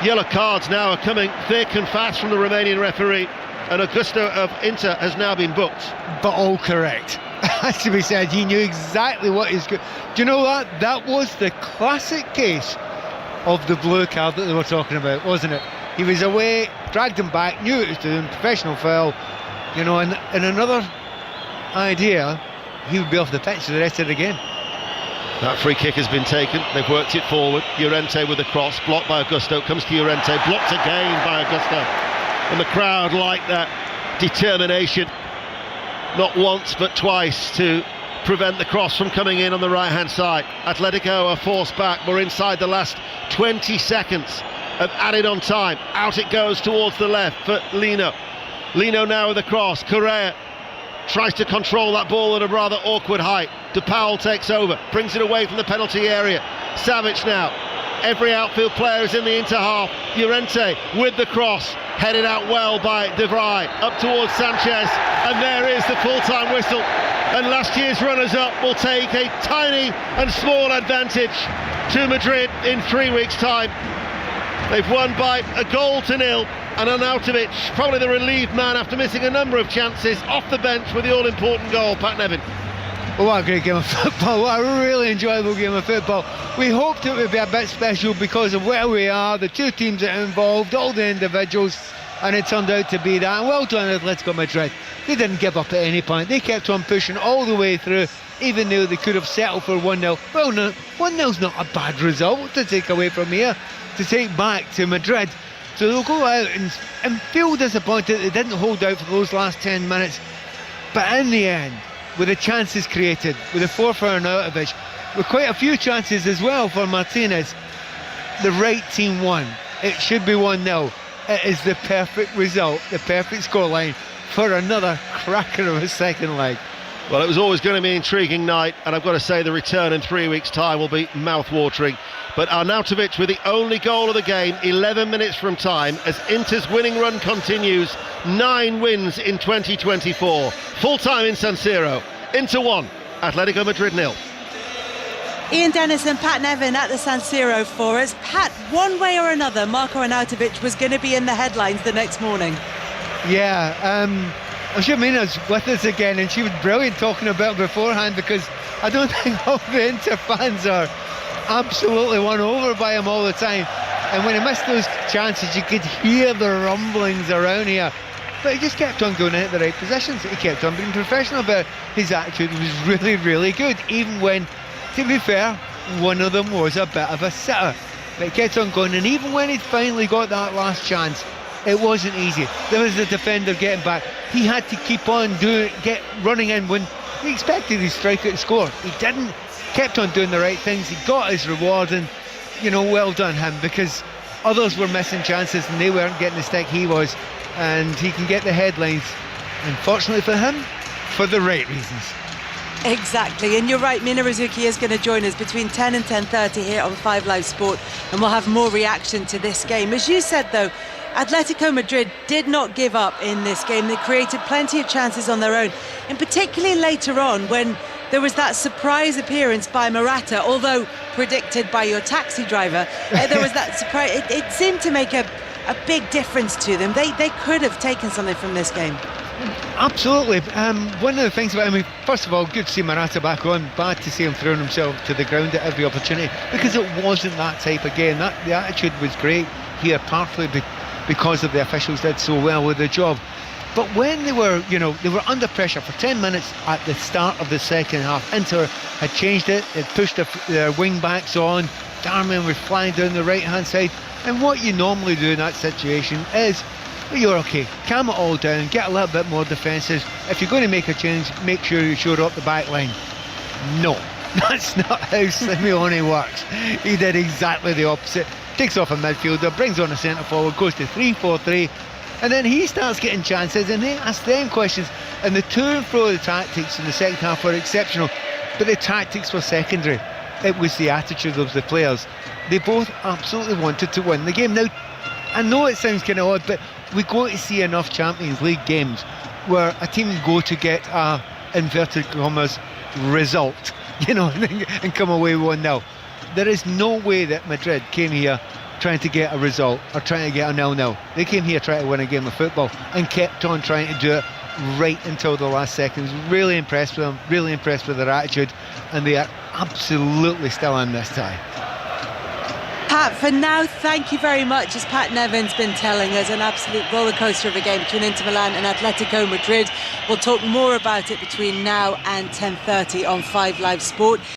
Yellow cards now are coming thick and fast from the Romanian referee, and Augusto of Inter has now been booked. But all correct. Has to be said, he knew exactly what he's good. Do you know what? That was the classic case of the blue card that they were talking about, wasn't it? He was away, dragged him back, knew it was doing, professional foul, you know, and in another idea, he would be off the pitch for the rest of the game. That free kick has been taken. They've worked it forward. Llorente with the cross, blocked by Augusto. Comes to Llorente, blocked again by Augusto. And the crowd like that determination, not once but twice, to prevent the cross from coming in on the right-hand side. Atletico are forced back. We're inside the last 20 seconds of added on time. Out it goes towards the left for Lino. Lino now with the cross. Correa tries to control that ball at a rather awkward height. De Paul takes over, brings it away from the penalty area. Savic now. Every outfield player is in the inter-half. Llorente with the cross, headed out well by De Vrij, up towards Sanchez, and there is the full-time whistle. And last year's runners-up will take a tiny and small advantage to Madrid in 3 weeks' time. They've won by 1-0, and Arnautovic, probably the relieved man after missing a number of chances, off the bench with the all-important goal. Pat Nevin. Well, what a great game of football, what a really enjoyable game of football. We hoped it would be a bit special because of where we are, the two teams that are involved, all the individuals, and it turned out to be that. And well done Atletico Madrid. They didn't give up at any point. They kept on pushing all the way through, even though they could have settled for 1-0. Well, no, 1-0's not a bad result to take away from here, to take back to Madrid. So they'll go out and feel disappointed they didn't hold out for those last 10 minutes. But in the end, with the chances created, with the 4 for Arnautovic, with quite a few chances as well for Martinez, the right team won. It should be 1-0. It is the perfect result, the perfect scoreline for another cracker of a second leg. Well, it was always going to be an intriguing night, and I've got to say the return in 3 weeks' time will be mouth-watering. But Arnautovic with the only goal of the game, 11 minutes from time, as Inter's winning run continues. 9 wins in 2024. Full-time in San Siro. Inter 1, Atletico Madrid 0. Ian Dennis and Pat Nevin at the San Siro for us. Pat, one way or another, Marko Arnautovic was going to be in the headlines the next morning. Yeah, Mina's with us again, and she was brilliant talking about it beforehand, because I don't think all the Inter fans are absolutely won over by him all the time. And when he missed those chances, you could hear the rumblings around here. But he just kept on going into the right positions. He kept on being professional, but his attitude was really, really good, even when, to be fair, one of them was a bit of a sitter. But he kept on going, and even when he finally got that last chance, it wasn't easy. There was the defender getting back. He had to keep on running in when he expected his striker to score. He didn't. Kept on doing the right things. He got his reward, and well done him, because others were missing chances and they weren't getting the stick he was, and he can get the headlines, unfortunately for him, for the right reasons. Exactly, and you're right, Mina Rizuki is going to join us between 10 and 10:30 here on 5 Live Sport, and we'll have more reaction to this game. As you said though, Atletico Madrid did not give up in this game. They created plenty of chances on their own, and particularly later on when there was that surprise appearance by Morata, although predicted by your taxi driver. There was that surprise. It seemed to make a big difference to them. They could have taken something from this game. Absolutely. One of the things about first of all, good to see Morata back on. Bad to see him throwing himself to the ground at every opportunity, because it wasn't that type of game. The attitude was great here, partly because of the officials did so well with the job. But when they were under pressure for 10 minutes at the start of the second half, Inter had changed it. It pushed their wing backs on. Darmian was flying down the right hand side, and what you normally do in that situation is, you're okay, calm it all down, get a little bit more defensive. If you're going to make a change, make sure you shore up the back line. No, that's not how Simeone works. He did exactly the opposite. Takes off a midfielder, brings on a centre forward, goes to 3-4-3, and then he starts getting chances, and they ask them questions. And the to and fro of the tactics in the second half were exceptional, but the tactics were secondary. It was the attitude of the players. They both absolutely wanted to win the game. Now, I know it sounds kind of odd, but we go to see enough Champions League games where a team go to get a, inverted commas, result, and come away 1-0. There is no way that Madrid came here trying to get a result or trying to get a 0-0. They came here trying to win a game of football and kept on trying to do it right until the last seconds. Really impressed with them, really impressed with their attitude, and they are absolutely still in this tie. Pat, for now, thank you very much. As Pat Nevin's been telling us, an absolute rollercoaster of a game between Inter Milan and Atletico Madrid. We'll talk more about it between now and 10:30 on 5 Live Sport.